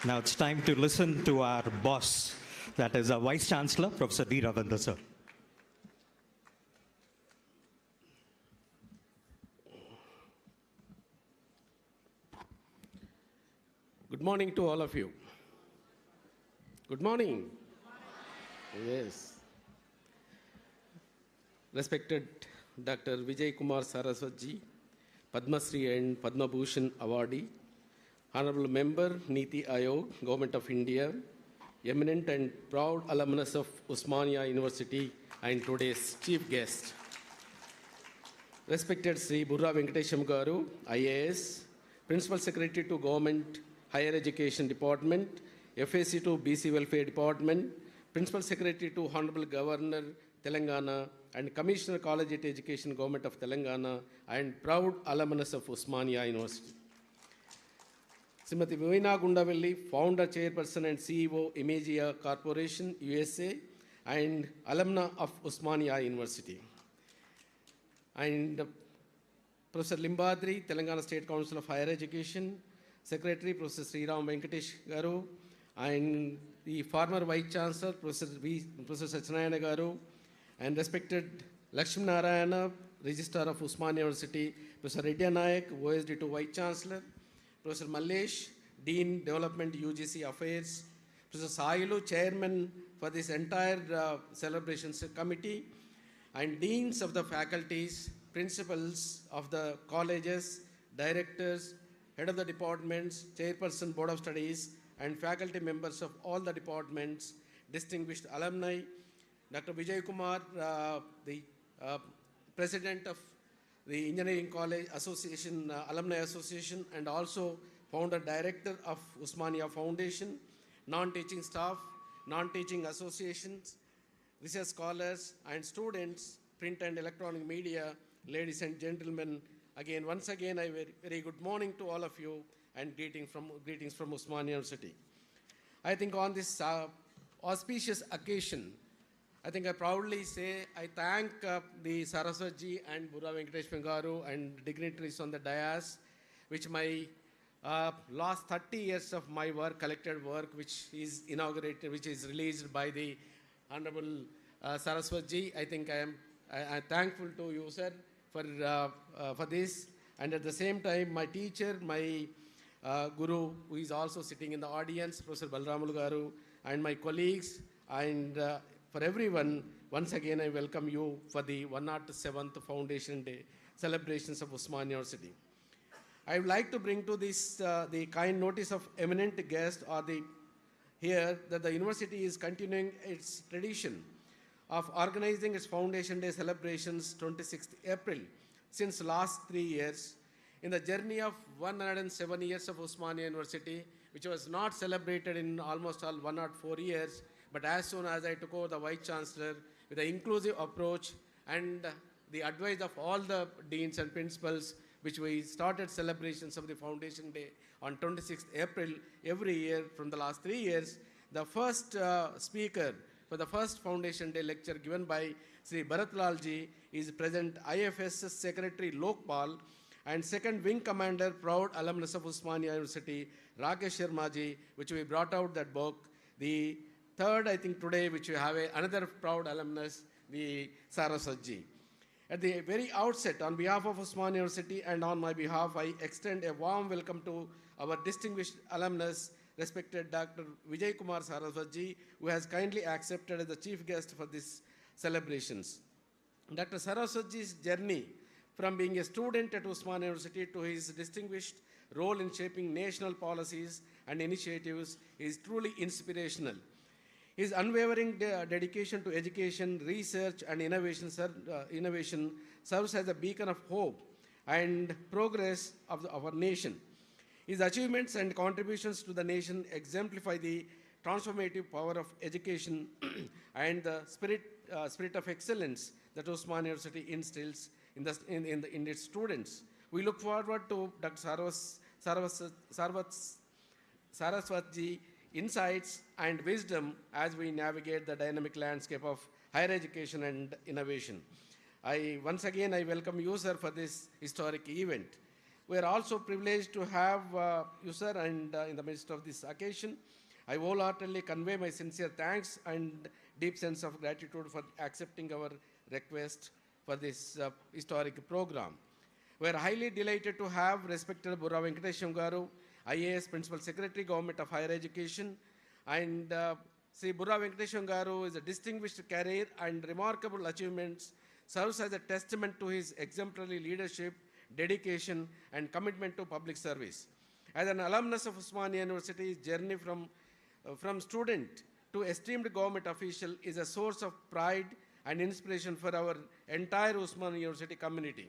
Now it's time to listen to our boss, that is our Vice Chancellor, Professor D. Ravindra, sir. Good morning to all of you. Good morning. Yes. Respected Dr. Vijay Kumar Saraswat, Padma Shri and Padma Bhushan awardee, Honorable Member, Niti Aayog, Government of India, eminent and proud alumnus of Osmania University, and today's chief guest. Respected Sri Burra Venkatesham Garu, IAS, Principal Secretary to Government Higher Education Department, FAC to BC Welfare Department, Principal Secretary to Honorable Governor, Telangana, and Commissioner College Education, Government of Telangana, and proud alumnus of Osmania University. Srimati Vivina Gundavelli, Founder, Chairperson, and CEO, Imagia Corporation, USA, and alumna of Osmania University. And Professor Limbadri, Telangana State Council of Higher Education, Secretary, Professor Sriram Venkatesh Garu, and the former Vice Chancellor, Professor Satyanarayana Garu, and respected Lakshmi Narayana, Registrar of Usmania University, Professor Reddy Nayak, OSD to Vice Chancellor, Professor Mallesh, Dean, Development UGC Affairs, Professor Sailu, Chairman for this entire celebrations committee, and Deans of the faculties, principals of the colleges, directors, head of the departments, chairperson, board of studies, and faculty members of all the departments, distinguished alumni, Dr. Vijay Kumar, the president of the Engineering College Association, Alumni Association, and also founder director of Usmania Foundation, non-teaching staff, non-teaching associations, research scholars, and students, print and electronic media, ladies and gentlemen, once again, a very good morning to all of you, and greetings from Osmania University. I think on this auspicious occasion, I think I proudly say I thank the Saraswatji and Burra Venkatesh Garu and dignitaries on the dais, which my last 30 years of my work, collected work, which is inaugurated, which is released by the Honorable Saraswatji. I think I'm thankful to you, sir, for this. And at the same time, my teacher, my guru, who is also sitting in the audience, Professor Balramulu Garu, and my colleagues, and for everyone, once again, I welcome you for the 107th Foundation Day celebrations of Osmania University. I would like to bring to this the kind notice of eminent guest here that the university is continuing its tradition of organizing its Foundation Day celebrations 26th April since last 3 years in the journey of 107 years of Osmania University, which was not celebrated in almost all 104 years, but as soon as I took over the Vice Chancellor with an inclusive approach and the advice of all the deans and principals, which we started celebrations of the Foundation Day on 26th April every year from the last 3 years. The first speaker for the first Foundation Day lecture given by Sri Bharat Lalji is present IFS Secretary Lokpal, and second Wing Commander, proud alumnus of Osmania University, Rakesh Sharmaji, which we brought out that book. The third, I think today, which we have another proud alumnus, the Saraswatji. At the very outset, on behalf of Osmania University and on my behalf, I extend a warm welcome to our distinguished alumnus, respected Dr. Vijay Kumar Saraswatji, who has kindly accepted as the chief guest for these celebrations. Dr. Saraswatji's journey from being a student at Osmania University to his distinguished role in shaping national policies and initiatives is truly inspirational. His unwavering dedication to education, research, and innovation serves as a beacon of hope and progress of our nation. His achievements and contributions to the nation exemplify the transformative power of education and the spirit of excellence that Osmania University instills in its students. We look forward to Dr. Saraswatji insights and wisdom as we navigate the dynamic landscape of higher education and innovation. Once again, I welcome you, sir, for this historic event. We are also privileged to have you, sir, and in the midst of this occasion, I wholeheartedly convey my sincere thanks and deep sense of gratitude for accepting our request for this historic program. We are highly delighted to have respected Burra Venkatesham Garu, IAS Principal Secretary, Government of Higher Education, and Sri Burra Venkatesham Garu is a distinguished career and remarkable achievements, serves as a testament to his exemplary leadership, dedication, and commitment to public service. As an alumnus of Osmania University, his journey from student to esteemed government official is a source of pride and inspiration for our entire Osmania University community.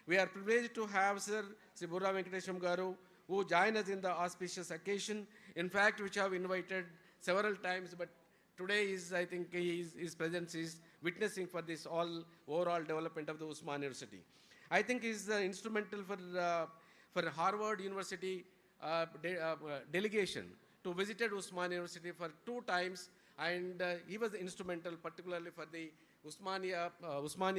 We are privileged to have Sir Burra Venkatesham Garu, who join us in the auspicious occasion, in fact, which I have invited several times, but today is, I think, his presence is witnessing for this overall development of the Osmania University. I think he is instrumental for Harvard University delegation to visited Osmania University for 2 times, and he was instrumental particularly for the Osmania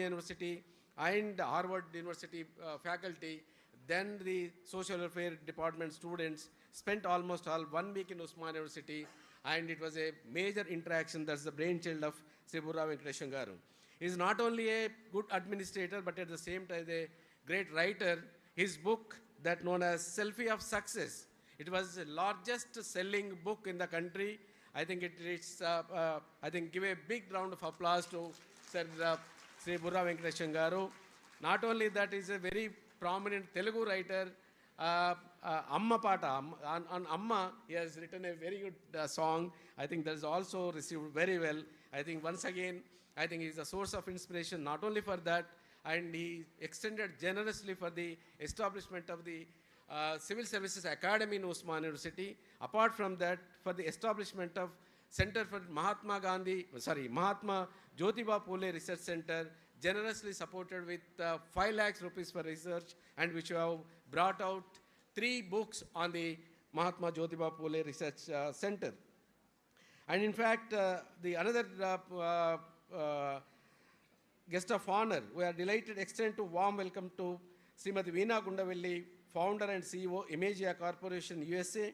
University and Harvard University faculty. Then the social welfare department students spent almost 1 week in Osmania University, and it was a major interaction. That's the brainchild of Sri Burra Venkatesham Garu. He is not only a good administrator, but at the same time a great writer. His book that known as Selfie of Success, it was the largest selling book in the country. I think give a big round of applause to Sir Sri Burra Venkatesham Garu. Not only that, is a very prominent Telugu writer. Amma Pata, on Amma, he has written a very good song. I think that is also received very well. I think once again, I think he is a source of inspiration not only for that, and he extended generously for the establishment of the Civil Services Academy in Osmania University. Apart from that, for the establishment of Center for Mahatma Jyotiba Phule Research Center, generously supported with 5 lakhs rupees for research, and which have brought out 3 books on the Mahatma Jyotiba Phule Research Center. And in fact, the another guest of honor, we are delighted to extend a warm welcome to Srimati Veena Gundavelli, founder and CEO, Imagia Corporation, USA,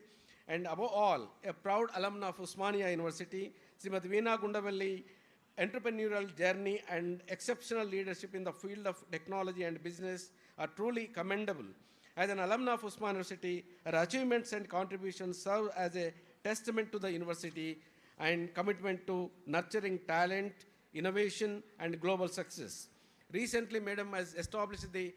and above all, a proud alumna of Osmania University. Srimati Veena Gundavelli entrepreneurial journey and exceptional leadership in the field of technology and business are truly commendable. As an alumna of Osmania University, her achievements and contributions serve as a testament to the university and commitment to nurturing talent, innovation, and global success. Recently, Madam has established the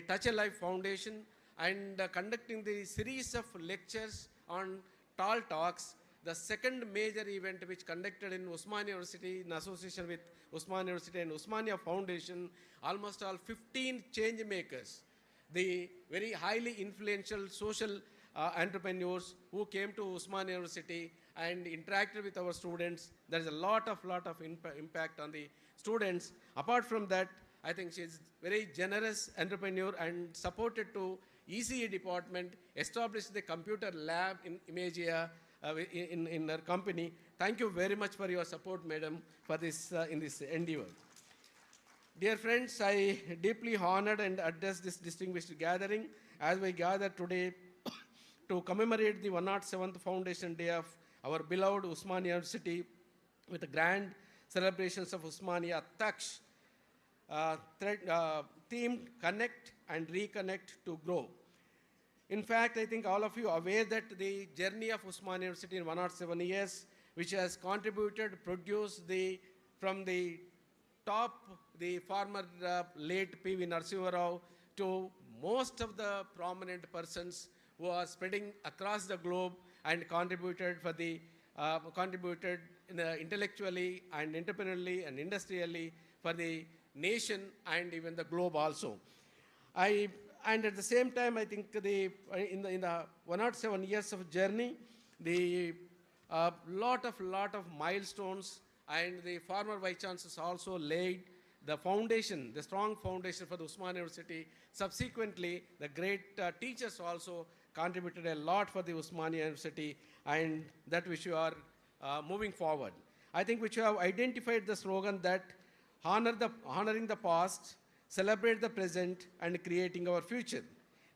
Touch a Life Foundation and conducting the series of lectures on tall talks, the second major event which conducted in Osmania University in association with Osmania University and Osmania Foundation, almost all 15 change makers, the very highly influential social entrepreneurs who came to Osmania University and interacted with our students. There is a lot of impact on the students. Apart from that, I think she is very generous entrepreneur and supported to ECE department, established the computer lab in Imagia in her company. Thank you very much for your support, madam, for this in this endeavor. Dear friends, I deeply honored and address this distinguished gathering as we gather today to commemorate the 107th Foundation Day of our beloved Osmania University with the grand celebrations of Osmania Taksh, themed Connect and Reconnect to Grow. In fact, I think all of you are aware that the journey of Osmania University in 107 years, which has contributed, produced from the top, the former late P.V. Narasimha Rao, to most of the prominent persons who are spreading across the globe and contributed intellectually and entrepreneurially and industrially for the nation and even the globe also. And at the same time, I think in the 107 years of journey, the lot of milestones, and the former Vice Chancellors also laid the foundation, the strong foundation for the Osmania University. Subsequently, the great teachers also contributed a lot for the Osmania University, and that which you are moving forward. I think which you have identified the slogan that honoring the past, celebrate the present, and creating our future.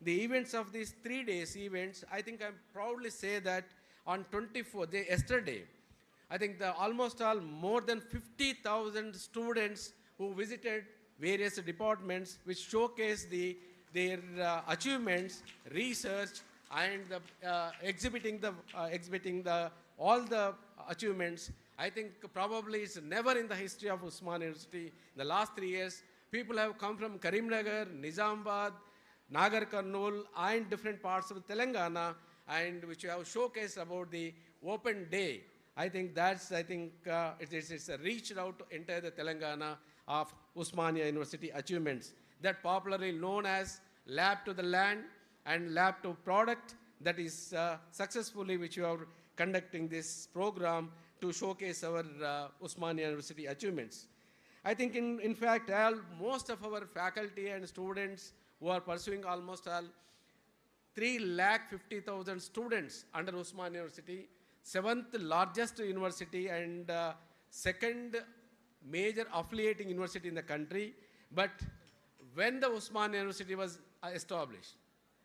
The events of these 3 days events, I think I proudly say that on 24th, yesterday, I think almost all more than 50,000 students who visited various departments, which showcase their achievements, research, and exhibiting all the achievements. I think probably it's never in the history of Usman University. In the last 3 years, people have come from Karimnagar, Nizamabad, Nagar Karnool, and different parts of Telangana, and which have showcased about the open day. I think it's reached out to entire the Telangana of Osmania University achievements, that popularly known as lab to the land and lab to product, that is successfully which you are conducting this program to showcase our Osmania University achievements. I think in fact most of our faculty and students who are pursuing almost all 350,000 students under Osmania University, 7th largest university and second major affiliating university in the country. But when the Osmania University was established,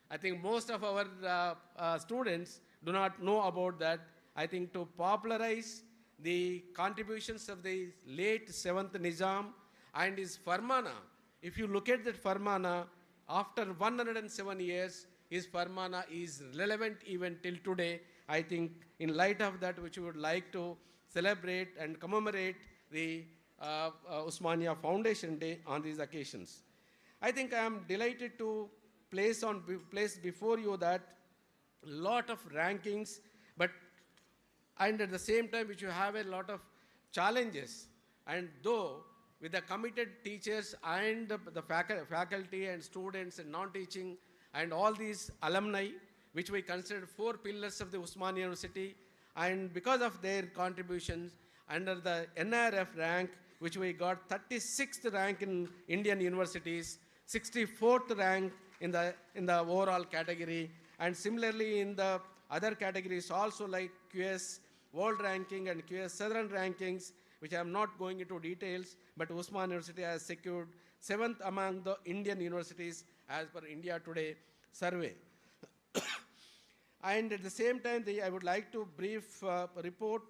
I think most of our students do not know about that. I think to popularize the contributions of the late 7th Nizam and his Farmana, if you look at that Farmana, after 107 years, his Farmana is relevant even till today. I think in light of that, which we would like to celebrate and commemorate the Osmania Foundation Day on these occasions. I think I am delighted to place before you that lot of rankings, and at the same time which you have a lot of challenges, and though with the committed teachers and the faculty and students and non-teaching and all these alumni, which we consider 4 pillars of the Osmania University, and because of their contributions under the NRF rank, which we got 36th rank in Indian universities, 64th rank in the overall category, and similarly in the other categories also like QS World Ranking and QS Southern Rankings, which I am not going into details, but Osmania University has secured 7th among the Indian universities as per India Today survey. And at the same time, I would like to brief report,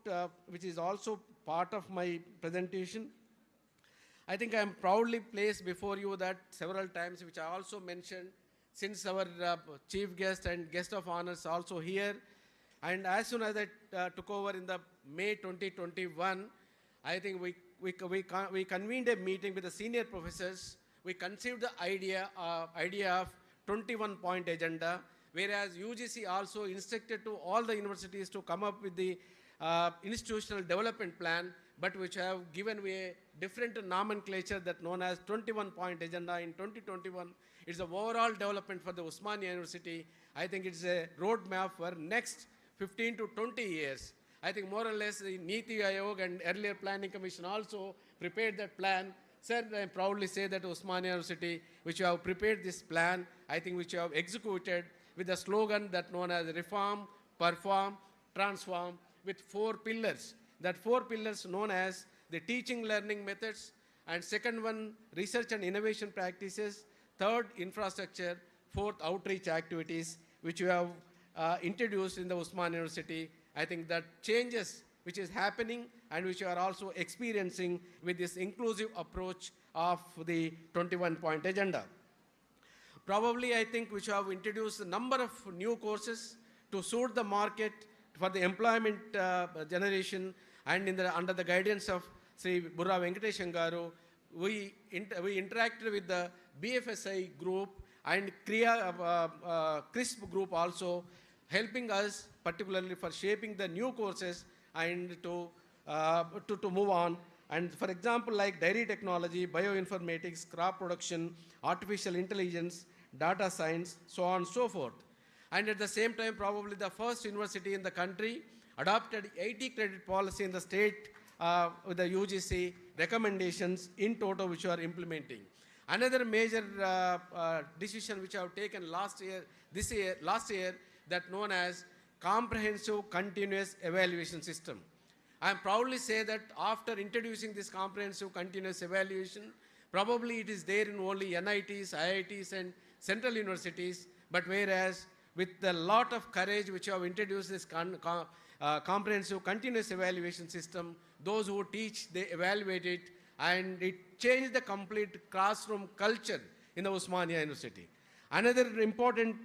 which is also part of my presentation. I think I am proudly placed before you that several times, which I also mentioned, since our chief guest and guest of honors also here. And as soon as I took over in the May 2021, I think we convened a meeting with the senior professors. We conceived the idea of 21-point agenda, whereas UGC also instructed to all the universities to come up with the institutional development plan, but which have given a different nomenclature that known as 21-point agenda in 2021. It's the overall development for the Osmania University. I think it's a roadmap for next 15 to 20 years. I think more or less the Niti Aayog and earlier Planning Commission also prepared that plan. Sir, I proudly say that Osmania University, which you have prepared this plan, I think which you have executed with the slogan that known as reform, perform, transform, with 4 pillars. That 4 pillars known as the teaching learning methods, and second one, research and innovation practices, third, infrastructure, fourth, outreach activities, which you have introduced in the Osmania University. I think that changes which is happening and which you are also experiencing with this inclusive approach of the 21-point agenda. Probably I think which have introduced a number of new courses to suit the market for the employment generation, and under the guidance of Sri Burra Venkateshan Garu, we interacted with the BFSI group and CRISP group also, helping us particularly for shaping the new courses and to move on. And for example, like dairy technology, bioinformatics, crop production, artificial intelligence, data science, so on and so forth. And at the same time, probably the first university in the country adopted 80 credit policy in the state with the UGC recommendations in total which we are implementing. Another major decision which I have taken last year, that known as comprehensive continuous evaluation system. I am proudly say that after introducing this comprehensive continuous evaluation, probably it is there in only NITs, IITs and central universities, but whereas with a lot of courage which have introduced this comprehensive continuous evaluation system, those who teach, they evaluate it, and it changed the complete classroom culture in the Osmania University. Another important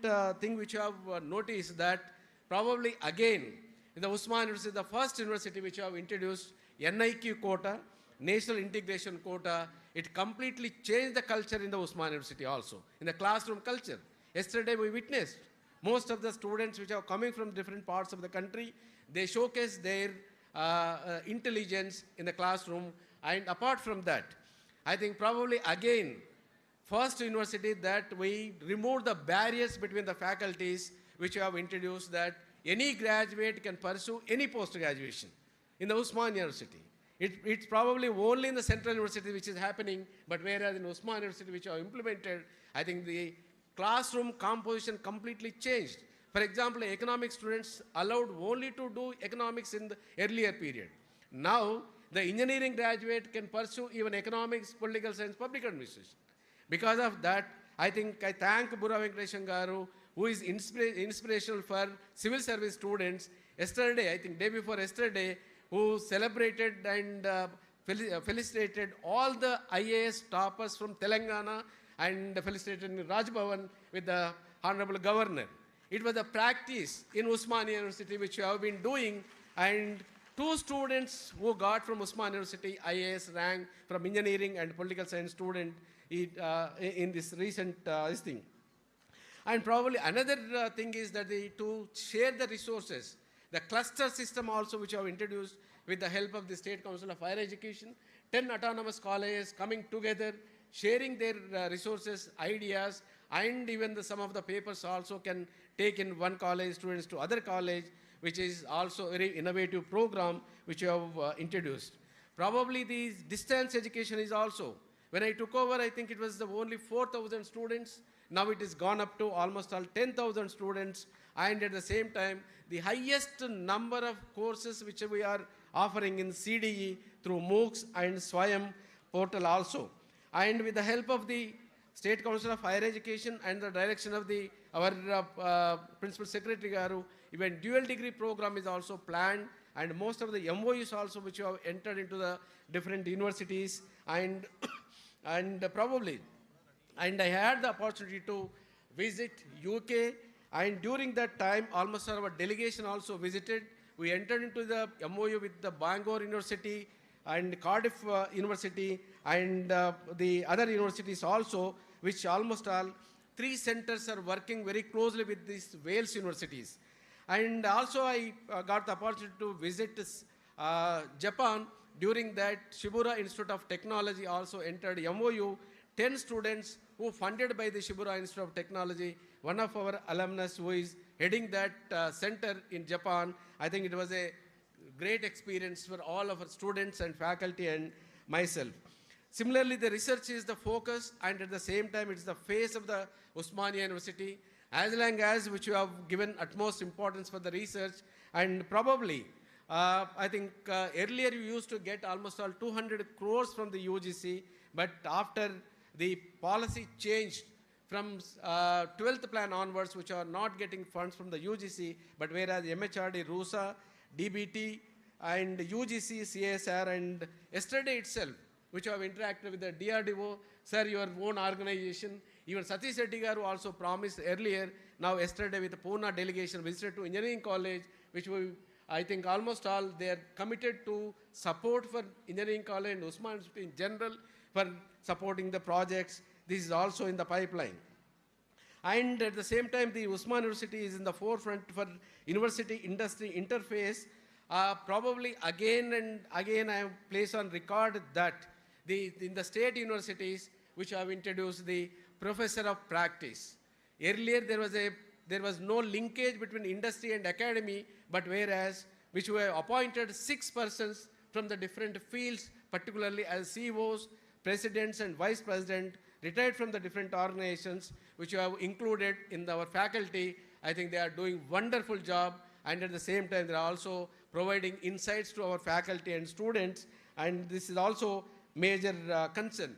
thing which I have noticed that probably again, in the Osmania University, the first university which have introduced NIQ quota, National Integration quota, it completely changed the culture in the Osmania University also, in the classroom culture. Yesterday we witnessed most of the students which are coming from different parts of the country, they showcase their intelligence in the classroom. And apart from that, I think probably again, first university that we remove the barriers between the faculties which have introduced that any graduate can pursue any post-graduation in the Osmania University. It's probably only in the central university which is happening, but whereas in Osmania University which are implemented, I think the classroom composition completely changed. For example, economic students allowed only to do economics in the earlier period. Now, the engineering graduate can pursue even economics, political science, public administration. Because of that, I think I thank Burra Venkateshan Garu, who is inspirational for civil service students. Yesterday, I think day before yesterday, who celebrated and felicitated all the IAS toppers from Telangana and felicitated in Raj Bhavan with the Honorable Governor. It was a practice in Osmania University which we have been doing, and 2 students who got from Osmania University IAS rank from engineering and political science student in this recent thing. And probably another thing is that to share the resources, the cluster system also which I have introduced with the help of the State Council of Higher Education, 10 autonomous colleges coming together, sharing their resources, ideas, and even some of the papers also can take in one college students to other college, which is also a very innovative program which you have introduced. Probably the distance education is also, when I took over, I think it was only 4,000 students. Now it is gone up to almost all 10,000 students, and at the same time, the highest number of courses which we are offering in CDE through MOOCs and Swayam portal also. And with the help of the State Council of Higher Education and the direction of our Principal Secretary Garu, even dual degree program is also planned, and most of the MOUs also which have entered into the different universities, and probably, and I had the opportunity to visit UK, and during that time almost our delegation also visited. We entered into the MOU with the Bangor University and Cardiff University and the other universities also, which almost all 3 centers are working very closely with these Wales universities. And also I got the opportunity to visit Japan. During that, Shibura Institute of Technology also entered MOU, 10 students who funded by the Shibura Institute of Technology. One of our alumnus who is heading that center in Japan. I think it was a great experience for all of our students and faculty and myself. Similarly, the research is the focus, and at the same time, it's the face of the Osmania University. As long as which you have given utmost importance for the research, and probably, I think earlier you used to get almost all 200 crores from the UGC, but after the policy changed from 12th plan onwards, which are not getting funds from the UGC, but whereas MHRD, RUSA, DBT, and UGC, CSR, and yesterday itself, which have interacted with the DRDO, sir, your own organization, even Satish Reddy Garu also promised earlier, now yesterday with the Pune delegation visited to Engineering College, which I think almost all, they are committed to support for Engineering College and Osmania University in general for supporting the projects. This is also in the pipeline. And at the same time, the Osmania University is in the forefront for university-industry interface. Probably again and again, I place on record that in the state universities, which have introduced the professor of practice. Earlier, there was no linkage between industry and academy, but whereas, which were appointed 6 persons from the different fields, particularly as CEOs, presidents, and vice president, retired from the different organizations, which you have included in our faculty. I think they are doing wonderful job, and at the same time they are also providing insights to our faculty and students, and this is also major concern.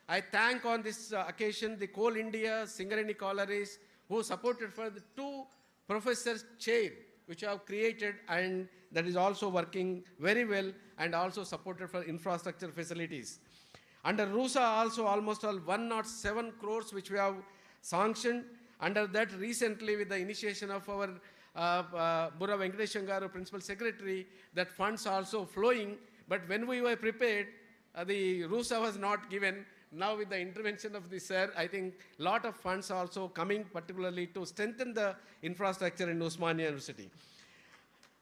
I thank on this occasion the Coal India Singareni Collieries who supported for the 2 professors' chair which have created, and that is also working very well, and also supported for infrastructure facilities. Under RUSA also almost all 107 crores which we have sanctioned. Under that recently with the initiation of our Burra Venkateshan Garu, Principal Secretary, that funds also flowing. But when we were prepared, the RUSA was not given. Now with the intervention of the sir, I think a lot of funds also coming particularly to strengthen the infrastructure in Osmania University.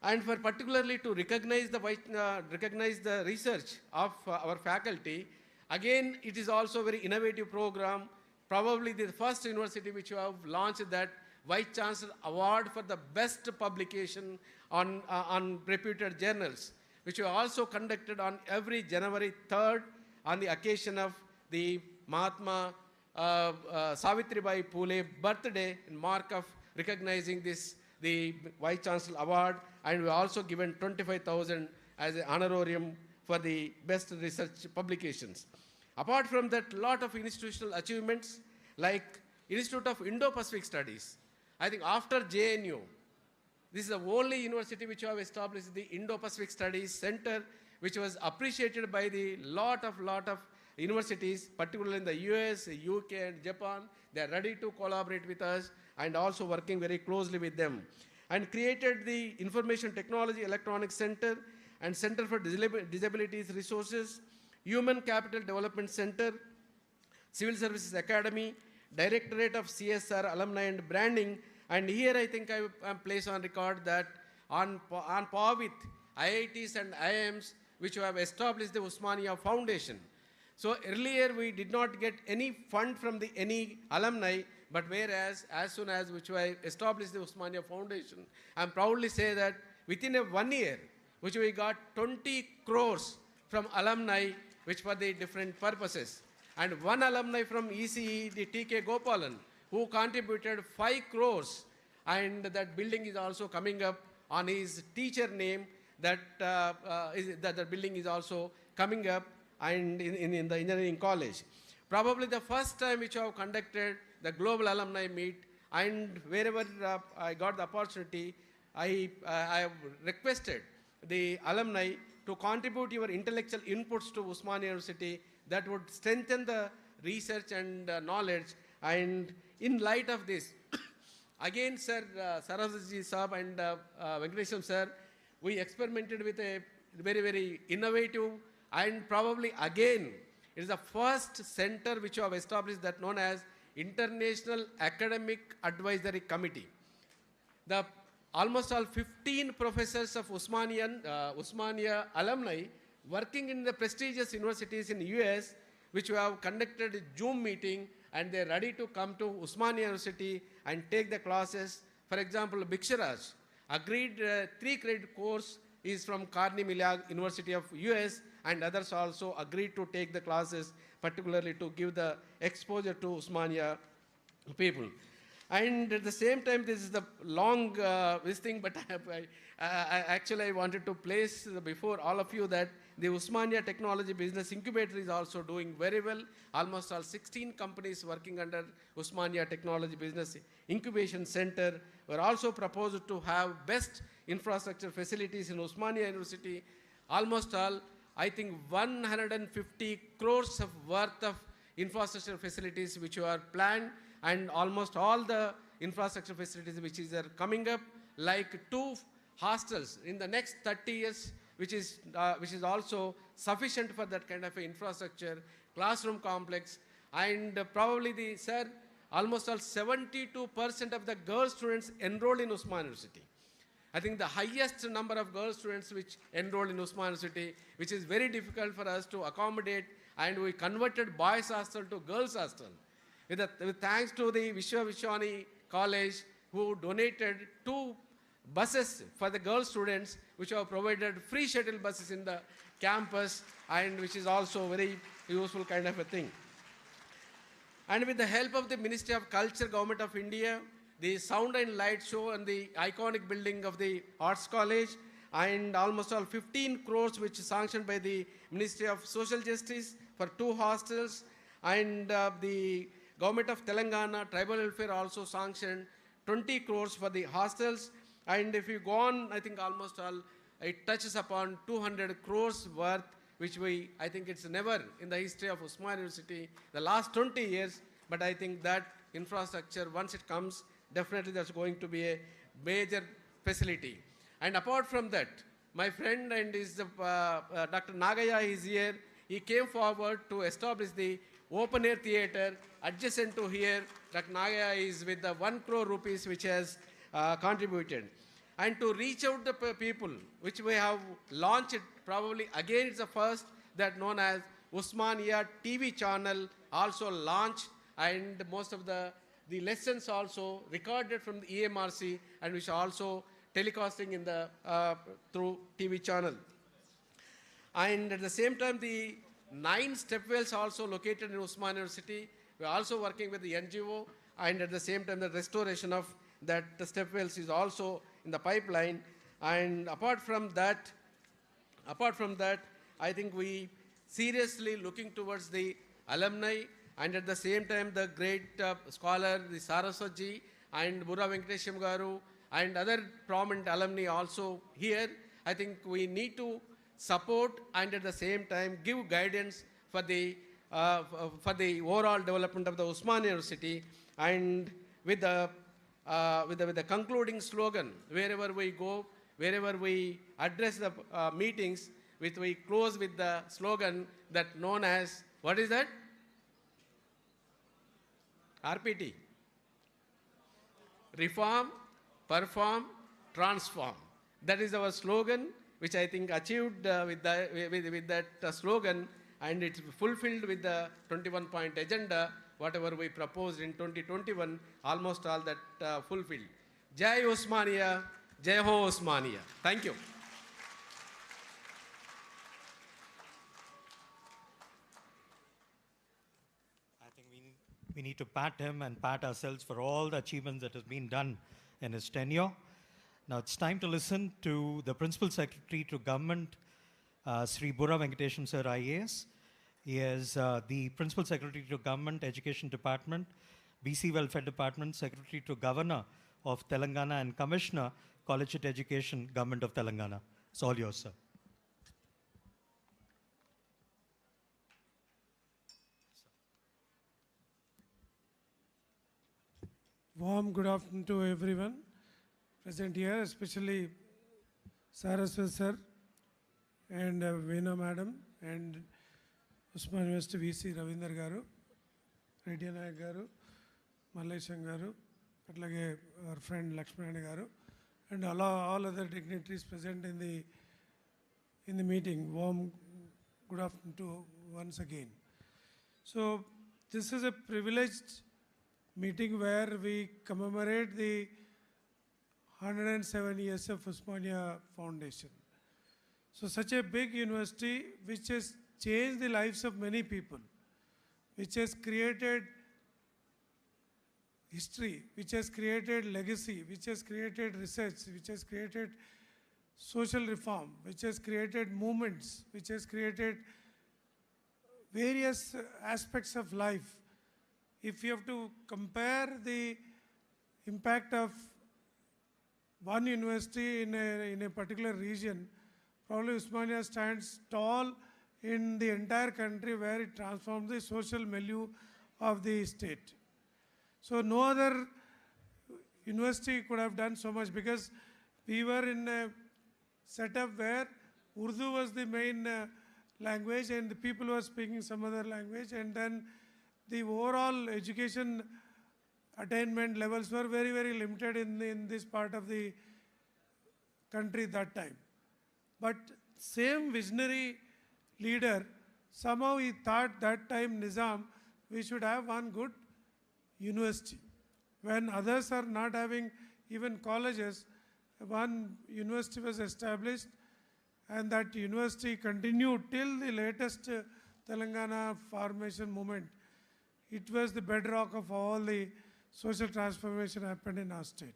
And for particularly to recognize the research of our faculty, again it is also a very innovative program. Probably the first university which you have launched that Vice Chancellor Award for the best publication on reputed journals, which we also conducted on every January 3rd on the occasion of the Mahatma Savitribai Phule birthday, in mark of recognizing this, the Vice Chancellor Award, and we also given 25,000 as an honorarium for the best research publications. Apart from that, lot of institutional achievements like Institute of Indo-Pacific Studies. I think after JNU, this is the only university which have established the Indo-Pacific Studies Center, which was appreciated by the lot of universities, particularly in the US, UK, and Japan. They are ready to collaborate with us and also working very closely with them. And created the Information Technology Electronics Center and Center for Disabilities Resources, Human Capital Development Center, Civil Services Academy, Directorate of CSR, Alumni and Branding. And here I think I place on record that on par with IITs and IIMs, which have established the Osmania Foundation. So earlier we did not get any fund from any alumni, but whereas as soon as which I established the Osmania Foundation, I am proudly say that within 1 year, which we got 20 crores from alumni, which for the different purposes. And one alumni from ECE, the TK Gopalan, who contributed 5 crores, and that building is also coming up on his teacher name, that the building is also coming up and in the engineering college. Probably the first time which I have conducted the global alumni meet, and wherever I got the opportunity, I have requested the alumni to contribute your intellectual inputs to Osmania University that would strengthen the research and knowledge. And in light of this, again, sir, Saraswati Saab and Venkateshan sir, we experimented with a very, very innovative, and probably again, it is the first center which we have established that known as International Academic Advisory Committee. The almost all 15 professors of Osmania alumni working in the prestigious universities in US, which we have conducted a Zoom meeting, and they are ready to come to Osmania University and take the classes. For example, Biksharaj agreed 3-credit course is from Carnegie Mellon University of US, and others also agreed to take the classes, particularly to give the exposure to Osmania people. And at the same time, this is the long this thing, but I wanted to place before all of you that the Osmania Technology Business Incubator is also doing very well. Almost all 16 companies working under Osmania Technology Business Incubation Center were also proposed to have best infrastructure facilities in Osmania University. Almost all, I think 150 crores of worth of infrastructure facilities which are planned, and almost all the infrastructure facilities which are coming up, like 2 hostels in the next 30 years, which is also sufficient for that kind of infrastructure, classroom complex, and probably almost all 72% of the girl students enrolled in Osmania University. I think the highest number of girl students which enrolled in Osmania University, which is very difficult for us to accommodate, and we converted boys hostel to girls hostel. With thanks to the Vishwani College, who donated 2 buses for the girl students, which have provided free shuttle buses in the campus, and which is also very useful kind of a thing. And with the help of the Ministry of Culture, Government of India, the sound and light show and the iconic building of the Arts College, and almost all 15 crores which is sanctioned by the Ministry of Social Justice for 2 hostels, and the Government of Telangana Tribal Welfare also sanctioned 20 crores for the hostels. And if you go on, I think almost all, it touches upon 200 crores worth, which I think it's never in the history of Osmania University, the last 20 years, but I think that infrastructure, once it comes, definitely that's going to be a major facility. And apart from that, my friend and Dr. Nagaya is here. He came forward to establish the open air theatre adjacent to here. Dr. Nagaya is with the 1 crore rupees which has contributed. And to reach out the people, which we have launched, probably again it's the first, that known as Osmania TV channel also launched, and most of the lessons also recorded from the EMRC, and which are also telecasting in the through TV channel. And at the same time, the 9 stepwells also located in Osmania University. We are also working with the NGO, and at the same time, the restoration of that the stepwells is also in the pipeline. And apart from that, I think we seriously looking towards the alumni, and at the same time, the great scholar, the Saraswati and Burra Venkatesham Garu, and other prominent alumni also here. I think we need to support and at the same time give guidance for the overall development of the Osmania University. And with the concluding slogan, wherever we go, wherever we address the meetings, we close with the slogan that known as, what is that? RPT. Reform, perform, transform. That is our slogan, which I think achieved with that slogan, and it's fulfilled with the 21-point agenda, whatever we proposed in 2021, almost all that fulfilled. Jai Osmania, Jai Ho Osmania. Thank you. I think we need to pat him and pat ourselves for all the achievements that has been done in his tenure. Now it's time to listen to the Principal Secretary to Government, Sri Burra Venkatesham Sir IAS. He is the Principal Secretary to Government Education Department, BC Welfare Department, Secretary to Governor of Telangana, and Commissioner, Collegiate Education, Government of Telangana. It's all yours, sir. Warm good afternoon to everyone present here, especially Saraswat sir and Veena madam and Osmania University VC Ravinder garu, Reddy Nayak garu, Mallesham garu, atlage our friend Lakshmana garu, and all other dignitaries present in the meeting. Warm good afternoon to once again. So this is a privileged meeting where we commemorate the 107 years of Osmania Foundation. So such a big university which has changed the lives of many people, which has created history, which has created legacy, which has created research, which has created social reform, which has created movements, which has created various aspects of life. If you have to compare the impact of one university in a particular region, probably Osmania stands tall in the entire country where it transformed the social milieu of the state. So no other university could have done so much, because we were in a setup where Urdu was the main language and the people were speaking some other language, and then the overall education attainment levels were very, very limited in this part of the country that time. But same visionary leader, somehow he thought that time Nizam, we should have one good university. When others are not having even colleges, one university was established, and that university continued till the latest Telangana formation movement. It was the bedrock of all the social transformation happened in our state,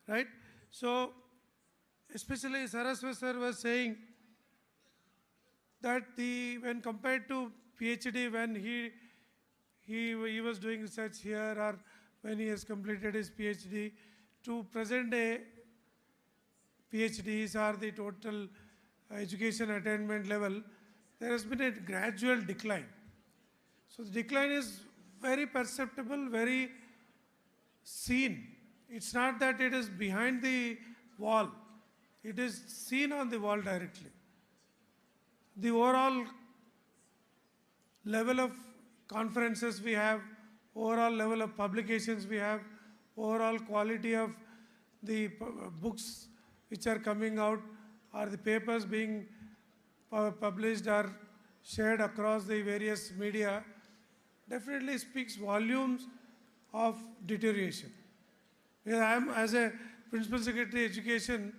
right? So, especially Saraswat sir was saying that when compared to PhD, when he was doing research here, or when he has completed his PhD, to present day PhDs or the total education attainment level, there has been a gradual decline. So the decline is very perceptible, very seen. It's not that it is behind the wall. It is seen on the wall directly. The overall level of conferences we have, overall level of publications we have, overall quality of the books which are coming out, or the papers being published or shared across the various media, definitely speaks volumes of deterioration. Because I am, as a Principal Secretary Education,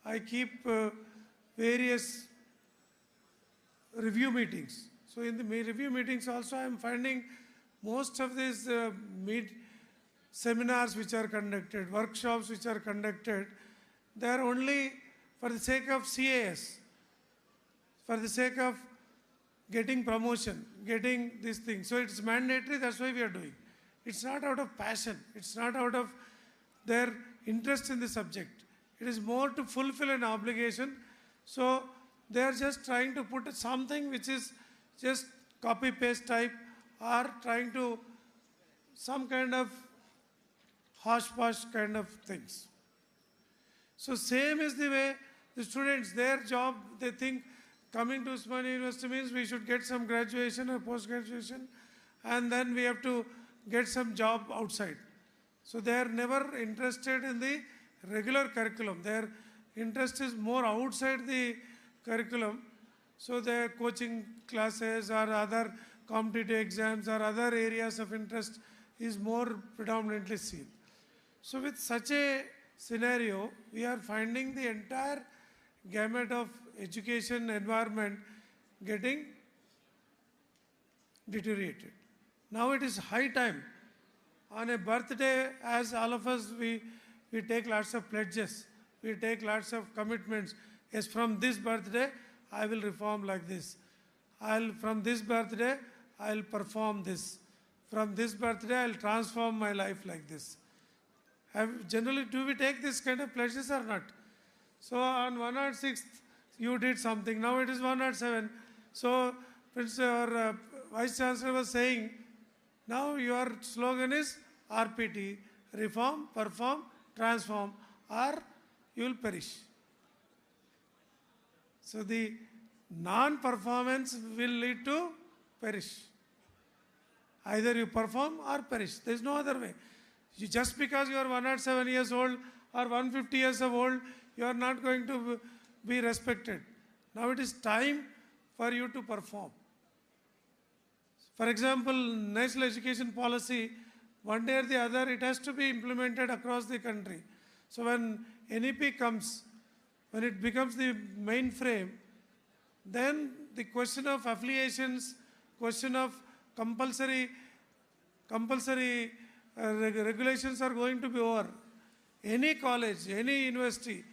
I keep various review meetings. So in the review meetings also I am finding most of these seminars which are conducted, workshops which are conducted, they are only for the sake of CAS, for the sake of getting promotion, getting this thing. So it's mandatory, that's why we are doing. It's not out of passion, it's not out of their interest in the subject. It is more to fulfill an obligation. So they are just trying to put something which is just copy-paste type, or trying to some kind of hodgepodge kind of things. So same is the way the students, their job, they think coming to Usmania University means we should get some graduation or post-graduation, and then we have to get some job outside. So they are never interested in the regular curriculum. Their interest is more outside the curriculum. So their coaching classes or other competitive exams or other areas of interest is more predominantly seen. So with such a scenario, we are finding the entire gamut of education environment getting deteriorated. Now it is high time. On a birthday, as all of us, we take lots of pledges, we take lots of commitments. Yes, from this birthday, I will reform like this. From this birthday, I'll perform this. From this birthday, I'll transform my life like this. Generally, do we take this kind of pledges or not? So on 106th, you did something. Now it is 107. So our Vice Chancellor was saying, now your slogan is RPT, reform, perform, transform, or you will perish. So the non-performance will lead to perish. Either you perform or perish. There is no other way. Just because you are 107 years old or 150 years old, you are not going to be respected. Now it is time for you to perform. For example, national education policy, one day or the other, it has to be implemented across the country. So when NEP comes, when it becomes the mainframe, then the question of affiliations, question of compulsory regulations are going to be over. Any college, any university,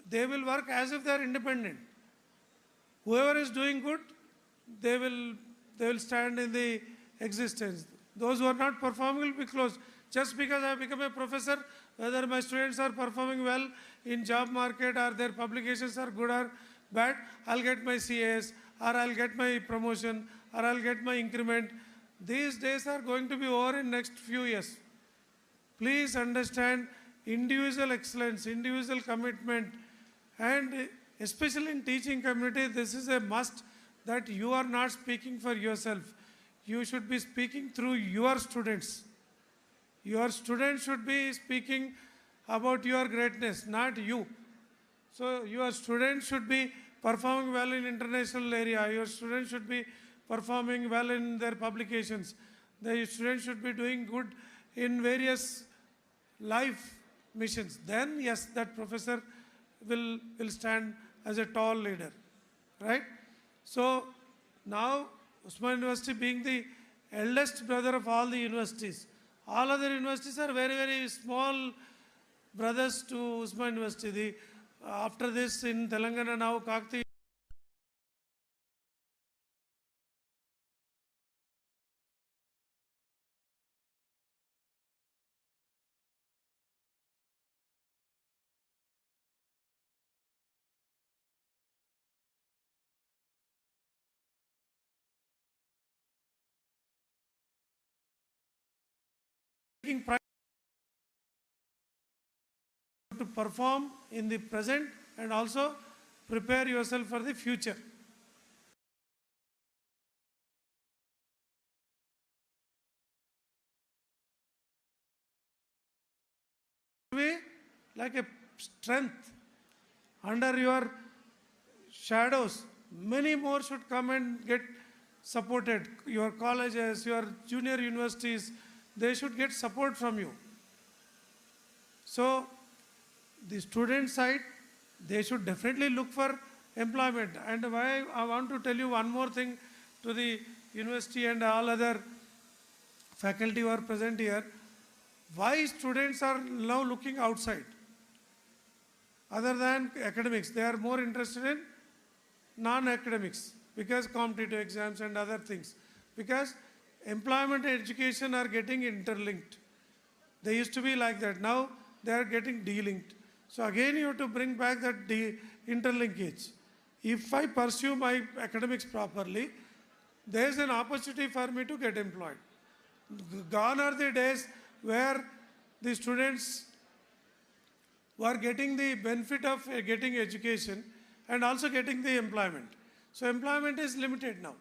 they will work as if they are independent. Whoever is doing good, they will stand in the existence. Those who are not performing will be closed. Just because I have become a professor, whether my students are performing well in job market or their publications are good or bad, I'll get my CAS, or I'll get my promotion, or I'll get my increment. These days are going to be over in next few years. Please understand individual excellence, individual commitment, and especially in teaching community, this is a must, that you are not speaking for yourself. You should be speaking through your students. Your students should be speaking about your greatness, not you. So your students should be performing well in international area. Your students should be performing well in their publications. The students should be doing good in various life missions. Then yes, that professor will stand as a tall leader, right? So now Usmania University, being the eldest brother of all the universities, All other universities are very, very small brothers to Usman University. After this in Telangana now, Kakti taking pride to perform in the present and also prepare yourself for the future. Like a strength under your shadows, many more should come and get supported. Your colleges, your junior universities, they should get support from you. So the student side, they should definitely look for employment. And why I want to tell you one more thing to the university and all other faculty who are present here. Why students are now looking outside? Other than academics, they are more interested in non-academics because competitive exams and other things. Because employment and education are getting interlinked. They used to be like that. Now they are getting delinked. So again you have to bring back that interlinkage. If I pursue my academics properly, there is an opportunity for me to get employed. Gone are the days where the students were getting the benefit of getting education and also getting the employment. So employment is limited now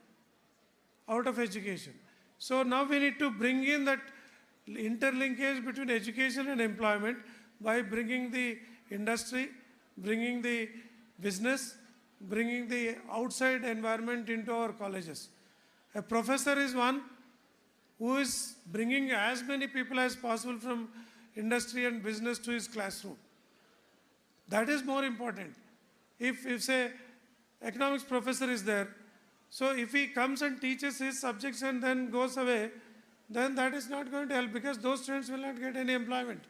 out of education. So now we need to bring in that interlinkage between education and employment by bringing the industry, bringing the business, bringing the outside environment into our colleges. A professor is one who is bringing as many people as possible from industry and business to his classroom. That is more important. If say, economics professor is there, so if he comes and teaches his subjects and then goes away, then that is not going to help because those students will not get any employment.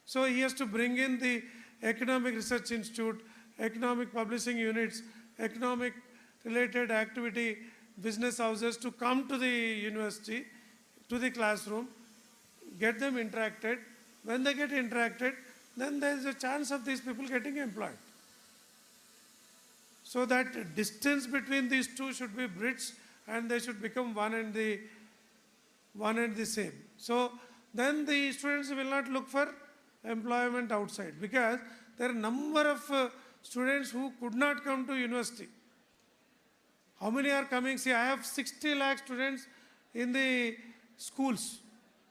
So he has to bring in the economic research institute, economic publishing units, economic related activity, business houses to come to the university, to the classroom, get them interacted. When they get interacted, then there is a chance of these people getting employed. So that distance between these two should be bridged and they should become one and the same. So then the students will not look for employment outside because there are a number of students who could not come to university. How many are coming? See, I have 60 lakh students in the schools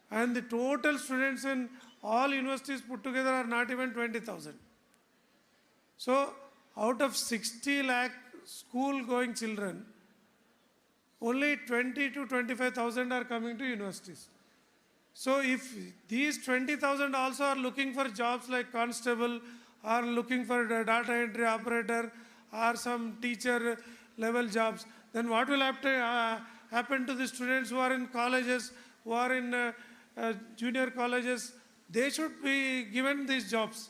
and the total students in all universities put together are not even 20,000. So out of 60 lakh school going children, only 20 to 25,000 are coming to universities. So if these 20,000 also are looking for jobs like constable, are looking for data entry operator, or some teacher level jobs, then what will have to happen to the students who are in colleges, who are in junior colleges? They should be given these jobs.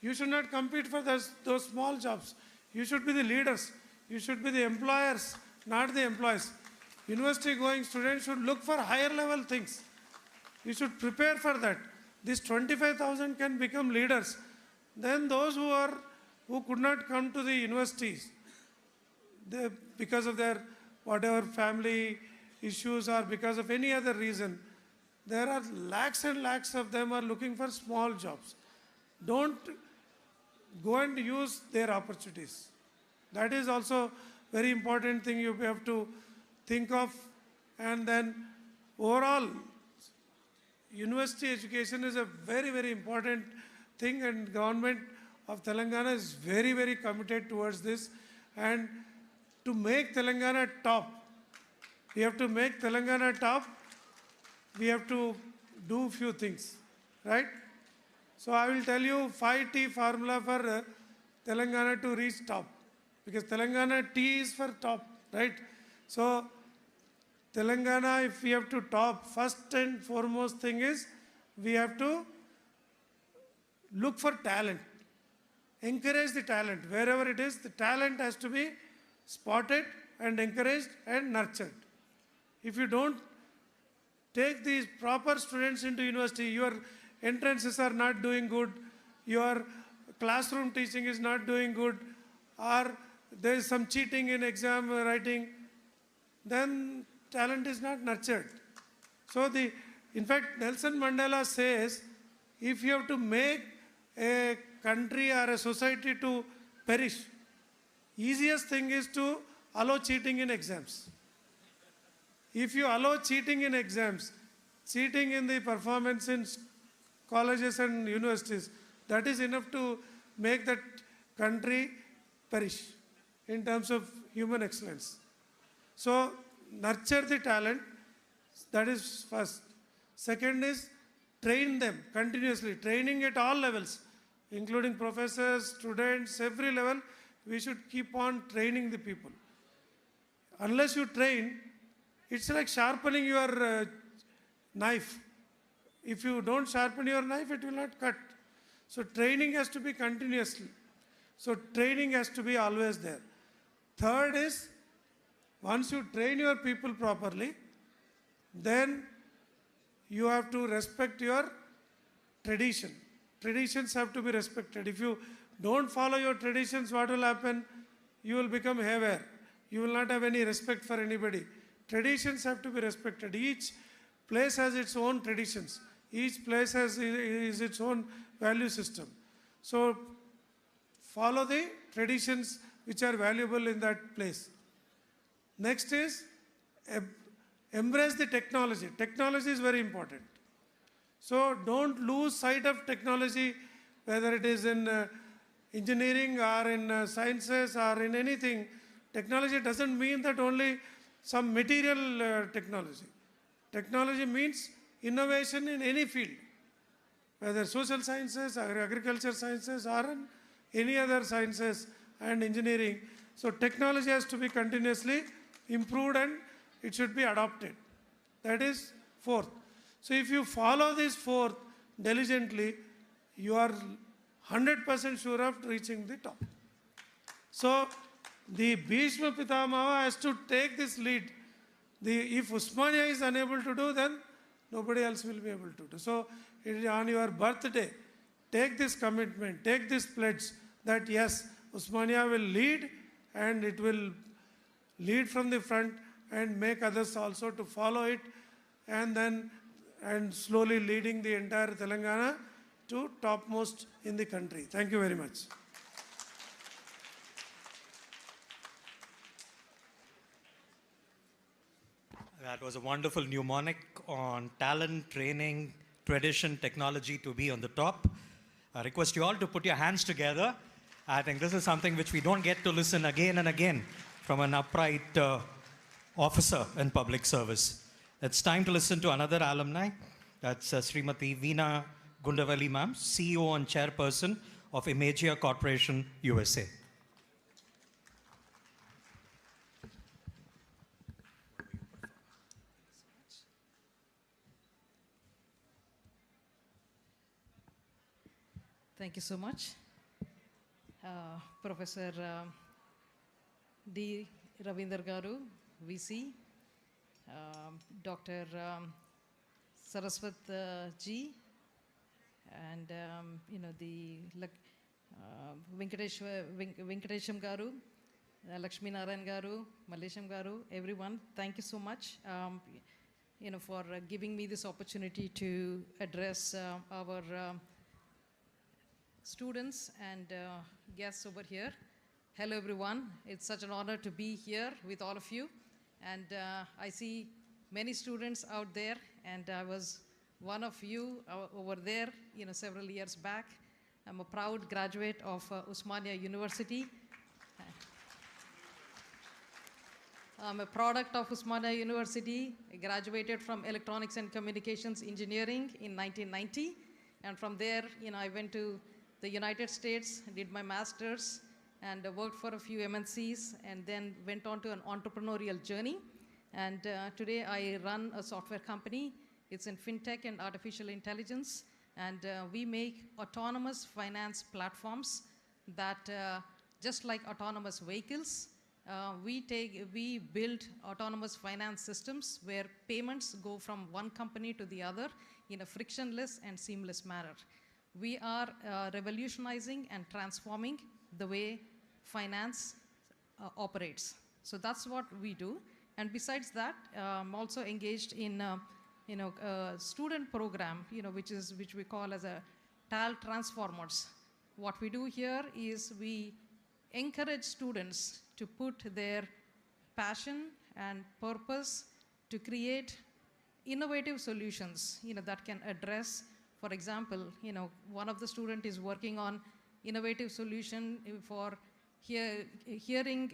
You should not compete for those small jobs. You should be the leaders. You should be the employers, not the employees. University going students should look for higher level things. You should prepare for that. These 25,000 can become leaders. Then those who could not come to the universities because of their whatever family issues or because of any other reason, there are lakhs and lakhs of them are looking for small jobs. Don't go and use their opportunities. That is also very important thing you have to think of. And then overall, university education is a very, very important thing and government of Telangana is very, very committed towards this. And to make Telangana top, we have to make Telangana top, we have to do few things, right? So I will tell you 5T formula for Telangana to reach top. Because Telangana T is for top, right? So Telangana, if we have to top, first and foremost thing is we have to look for talent. Encourage the talent. Wherever it is, the talent has to be spotted and encouraged and nurtured. If you don't take these proper students into university, your entrances are not doing good, your classroom teaching is not doing good, or there is some cheating in exam writing, then talent is not nurtured. So in fact, Nelson Mandela says, if you have to make a country or a society to perish, easiest thing is to allow cheating in exams. If you allow cheating in exams, cheating in the performance in colleges and universities, that is enough to make that country perish in terms of human excellence. So nurture the talent, that is first. Second is train them continuously, training at all levels, including professors, students, every level. We should keep on training the people. Unless you train, it's like sharpening your knife. If you don't sharpen your knife, it will not cut. So training has to be continuously. So training has to be always there. Third is, once you train your people properly, then you have to respect your tradition. Traditions have to be respected. If you don't follow your traditions, what will happen? You will become haywire. You will not have any respect for anybody. Traditions have to be respected. Each place has its own traditions. Each place has its own value system. So follow the traditions which are valuable in that place. Next is embrace the technology. Technology is very important. So don't lose sight of technology, whether it is in engineering or in sciences or in anything. Technology doesn't mean that only some material technology. Technology means innovation in any field, whether social sciences or agriculture sciences or in any other sciences and engineering. So technology has to be continuously improved and it should be adopted. That is fourth. So if you follow this fourth diligently, you are 100% sure of reaching the top. So the Bhishma Pitamaha has to take this lead. If Usmania is unable to do, then nobody else will be able to do. So on your birthday, take this commitment, take this pledge that yes, Usmania will lead and it will lead from the front and make others also to follow it, and slowly leading the entire Telangana to topmost in the country. Thank you very much. That was a wonderful mnemonic on talent, training, tradition, technology to be on the top. I request you all to put your hands together. I think this is something which we don't get to listen again and again from an upright officer in public service. It's time to listen to another alumni. That's Srimati Veena Gundavalli ma'am, CEO and chairperson of Imagia Corporation, USA. Thank you so much. Professor D. Ravinder Garu, VC, Dr. Saraswat G, and the Venkatesham Garu, Lakshmi Narayan Garu, Mallesham Garu, everyone, thank you so much for giving me this opportunity to address our students and guests over here. Hello everyone, it's such an honor to be here with all of you, and I see many students out there, and I was one of you over there several years back. I'm a proud graduate of Usmania University. I'm a product of Usmania University. I graduated from Electronics and Communications Engineering in 1990, and from there I went to the United States, did my master's, and worked for a few MNCs, and then went on to an entrepreneurial journey. And today I run a software company. It's in fintech and artificial intelligence. And we make autonomous finance platforms that, just like autonomous vehicles, we build autonomous finance systems where payments go from one company to the other in a frictionless and seamless manner. We are revolutionizing and transforming the way finance operates. So that's what we do. And besides that, I'm also engaged in a student program, which we call as a TAL Transformers. What we do here is we encourage students to put their passion and purpose to create innovative solutions, that can address, for example, one of the student is working on innovative solution for hearing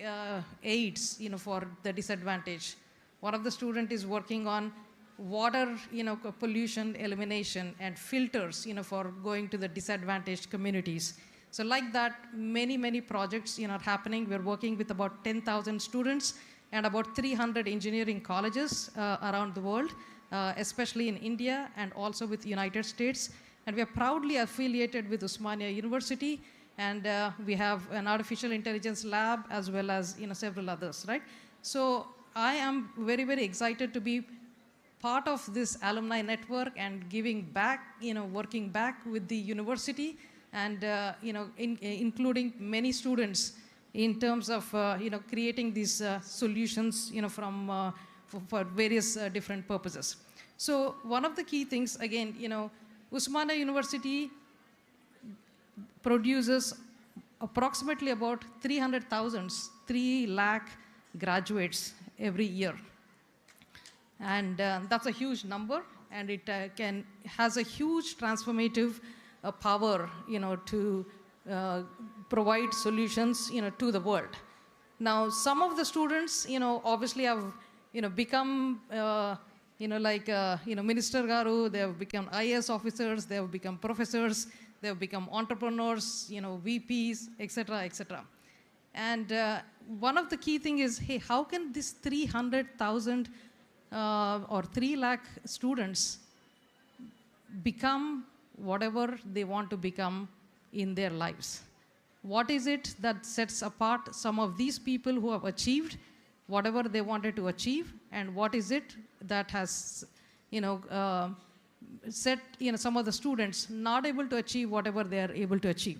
aids, for the disadvantaged. One of the student is working on water, pollution elimination and filters, for going to the disadvantaged communities. So like that, many projects, are happening. We're working with about 10,000 students and about 300 engineering colleges around the world, especially in India and also with United States. And we are proudly affiliated with Osmania University, and we have an artificial intelligence lab as well as, several others, right? So I am very excited to be part of this alumni network and giving back, working back with the university and, including many students in terms of, creating these solutions, for various different purposes. So one of the key things, again, Osmania University produces approximately about 3 lakh graduates every year. And that's a huge number, and it has a huge transformative power, to provide solutions, to the world. Now, some of the students, obviously have, become, Minister Garu, they have become IAS officers, they have become professors, they have become entrepreneurs, VPs, etc., etc. And one of the key things is, hey, how can this 300,000 or 3 lakh students become whatever they want to become in their lives? What is it that sets apart some of these people who have achieved whatever they wanted to achieve, and what is it that has, set, some of the students not able to achieve whatever they are able to achieve?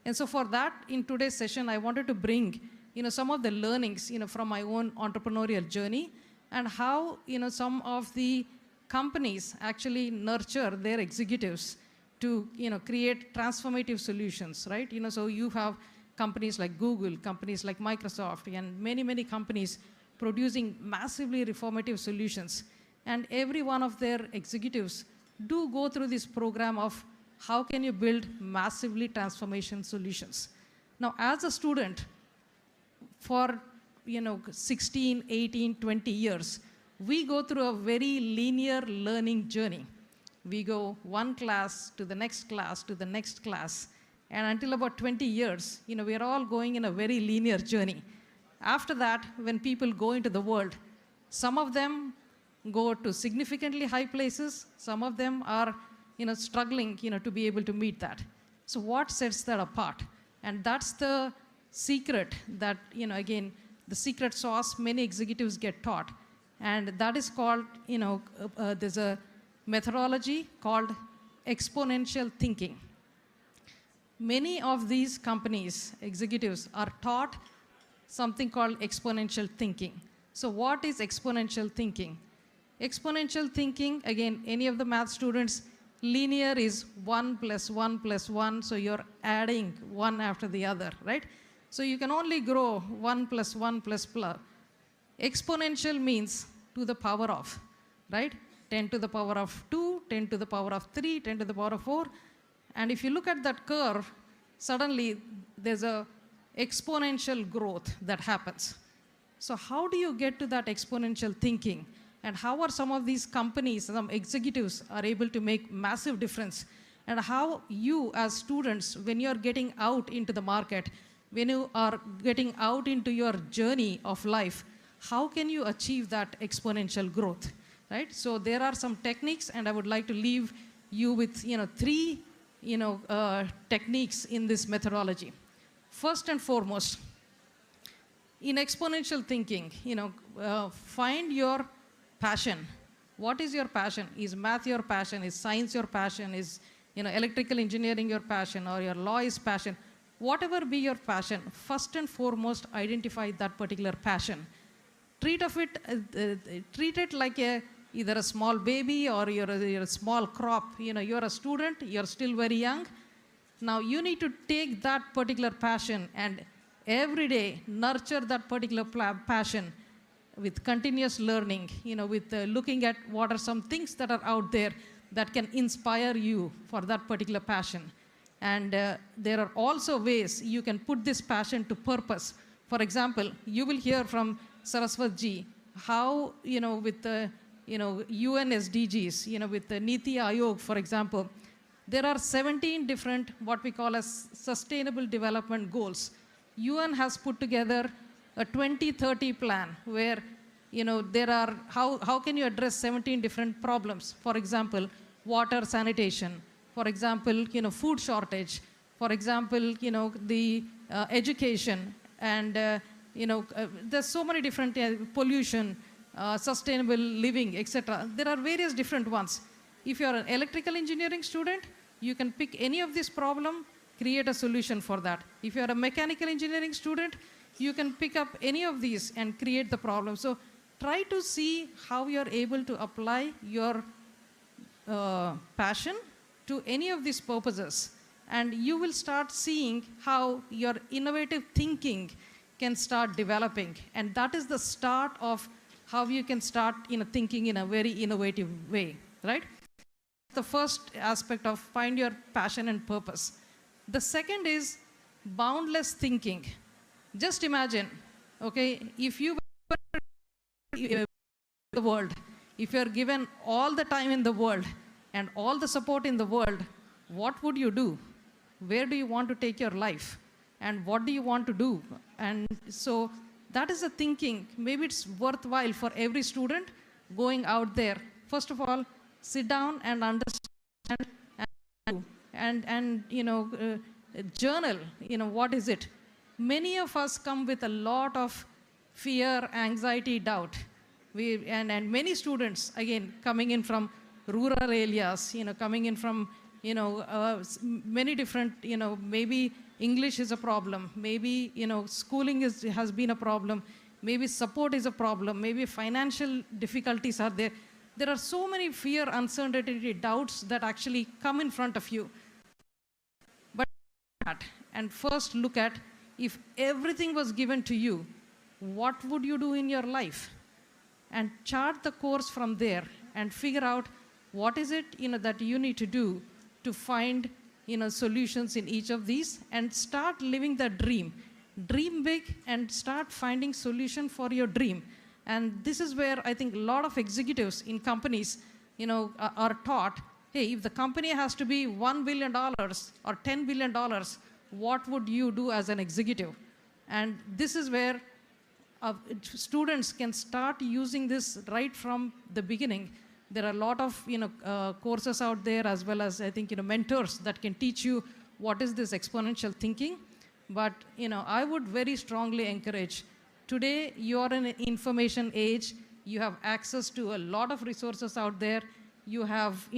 And so for that, in today's session, I wanted to bring, some of the learnings, from my own entrepreneurial journey, and how, some of the companies actually nurture their executives to, create transformative solutions, right? So you have companies like Google, companies like Microsoft, and many companies producing massively reformative solutions. And every one of their executives do go through this program of how can you build massively transformation solutions. Now, as a student, for 16, 18, 20 years, we go through a very linear learning journey. We go one class to the next class to the next class. And until about 20 years, we are all going in a very linear journey. After that, when people go into the world, some of them go to significantly high places. Some of them are, struggling, to be able to meet that. So what sets that apart? And that's the secret that, again, the secret sauce many executives get taught. And that is called, there's a methodology called exponential thinking. Many of these companies, executives, are taught something called exponential thinking. So what is exponential thinking? Exponential thinking, again, any of the math students, linear is 1 + 1 + 1, so you're adding one after the other, right? So you can only grow 1 + 1 +. Exponential means to the power of, right? 10 to the power of 2, 10 to the power of 3, 10 to the power of 4. And if you look at that curve, suddenly there's a exponential growth that happens. So how do you get to that exponential thinking? And how are some of these companies, some executives are able to make massive difference? And how you as students, when you're getting out into the market, when you are getting out into your journey of life, how can you achieve that exponential growth, right? So there are some techniques, and I would like to leave you with, three, techniques in this methodology. First and foremost, in exponential thinking, find your passion. What is your passion? Is math your passion? Is science your passion? Is electrical engineering your passion, or your law is passion? Whatever be your passion, first and foremost, identify that particular passion. Treat it like either a small baby or you're a small crop. You're a student, you're still very young. Now you need to take that particular passion and every day nurture that particular passion with continuous learning, with looking at what are some things that are out there that can inspire you for that particular passion. And there are also ways you can put this passion to purpose. For example, you will hear from Saraswat ji how, with the UN SDGs, with the Niti Aayog, for example, there are 17 different what we call as sustainable development goals. UN has put together a 2030 plan where there are how can you address 17 different problems. For example, water sanitation. For example, food shortage. For example, the education, and there's so many different pollution, sustainable living, etc. There are various different ones. If you're an electrical engineering student, you can pick any of this problem, create a solution for that. If you're a mechanical engineering student, you can pick up any of these and create the problem. So try to see how you're able to apply your passion to any of these purposes, and you will start seeing how your innovative thinking can start developing. And that is the start of how you can start thinking in a very innovative way, right? The first aspect of find your passion and purpose. The second is boundless thinking. Just imagine, okay, if you were in the world, if you're given all the time in the world and all the support in the world, what would you do? Where do you want to take your life? And what do you want to do? And so that is the thinking. Maybe it's worthwhile for every student going out there. First of all, sit down and understand and journal. What is it? Many of us come with a lot of fear, anxiety, doubt. And many students, again, coming in from rural areas, coming in from, many different, maybe English is a problem, maybe, schooling has been a problem, maybe support is a problem, maybe financial difficulties are there. There are so many fear, uncertainty, doubts that actually come in front of you. But and first look at, if everything was given to you, what would you do in your life? And chart the course from there and figure out what is it that you need to do to find solutions in each of these, and start living the dream. Dream big and start finding solution for your dream. And this is where I think a lot of executives in companies are taught, hey, if the company has to be $1 billion or $10 billion, what would you do as an executive? And this is where students can start using this right from the beginning. There are a lot of courses out there, as well as I think mentors that can teach you what is this exponential thinking. But I would very strongly encourage. Today you are in an information age. You have access to a lot of resources out there. You have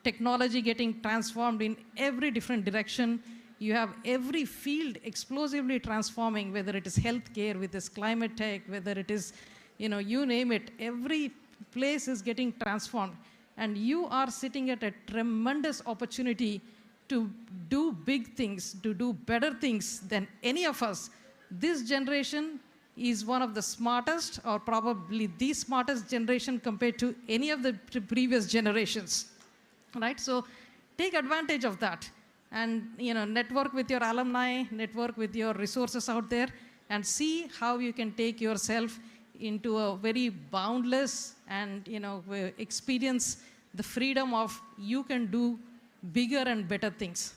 technology getting transformed in every different direction. You have every field explosively transforming, whether it is healthcare, with this climate tech, whether it is you name it. Every place is getting transformed, and you are sitting at a tremendous opportunity to do big things, to do better things than any of us. This generation is one of the smartest, or probably the smartest generation compared to any of the previous generations, right? So take advantage of that, and network with your alumni, network with your resources out there, and see how you can take yourself into a very boundless and experience the freedom of you can do bigger and better things.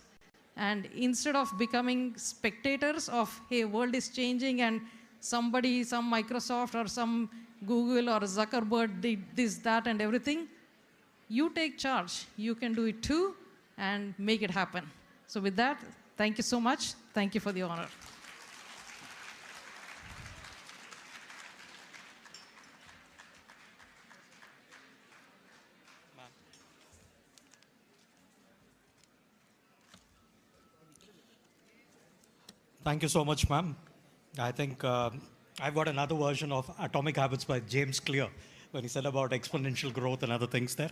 And instead of becoming spectators of, hey, world is changing and somebody, some Microsoft or some Google or Zuckerberg did this, that, and everything. You take charge. You can do it too and make it happen. So with that, thank you so much. Thank you for the honor. Thank you so much, ma'am. I think I've got another version of Atomic Habits by James Clear when he said about exponential growth and other things there.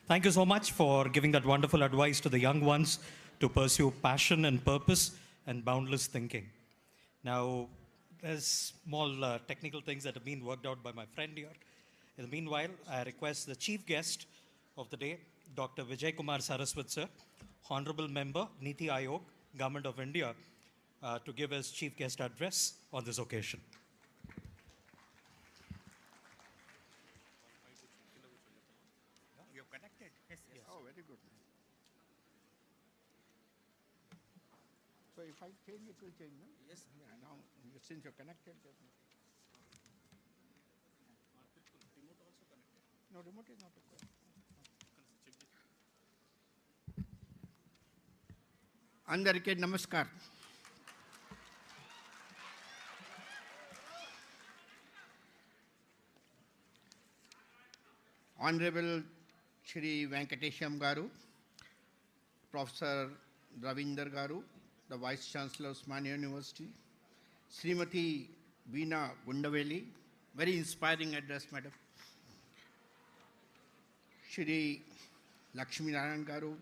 Thank you so much for giving that wonderful advice to the young ones to pursue passion and purpose and boundless thinking. Now, there's small technical things that have been worked out by my friend here. In the meanwhile, I request the chief guest of the day, Dr. Vijay Kumar Saraswat sir, Honorable Member, Niti Aayog, Government of India, to give his chief guest address on this occasion. You're connected? Yes. Oh, very good. So if I change, it will change, no? Yes. Yeah, now, since you're connected, remote also connected? No, remote is not required. అందరికీ నమస్కారం. Honorable Shri Venkatesham Garu, Professor Ravinder Garu, the Vice Chancellor of Osmania University, Srimati Veena Gundaveli, very inspiring address, madam. Shri Lakshmi Narayan Garu,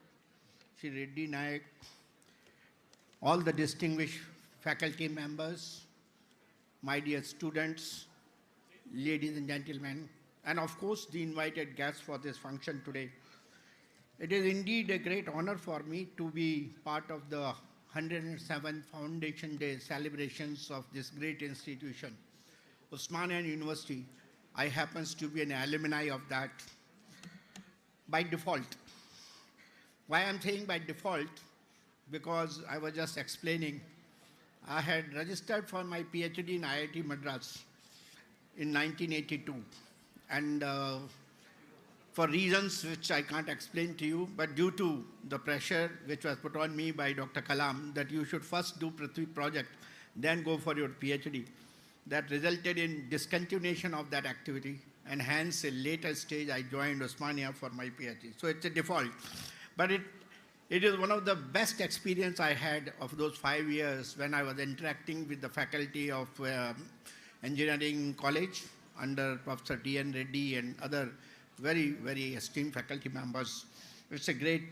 Shri Reddy Nayak, all the distinguished faculty members, my dear students, ladies and gentlemen, and of course the invited guests for this function today. It is indeed a great honor for me to be part of the 107th Foundation Day celebrations of this great institution, Osmania University. I happens to be an alumni of that by default. Why I'm saying by default? Because I was just explaining, I had registered for my PhD in IIT Madras in 1982. And for reasons which I can't explain to you, but due to the pressure which was put on me by Dr. Kalam, that you should first do Prithvi project, then go for your PhD, that resulted in discontinuation of that activity, and hence a later stage I joined Osmania for my PhD. So it's a default. But it is one of the best experience I had of those 5 years when I was interacting with the faculty of engineering college under Professor D.N. Reddy and other very, very esteemed faculty members. It's a great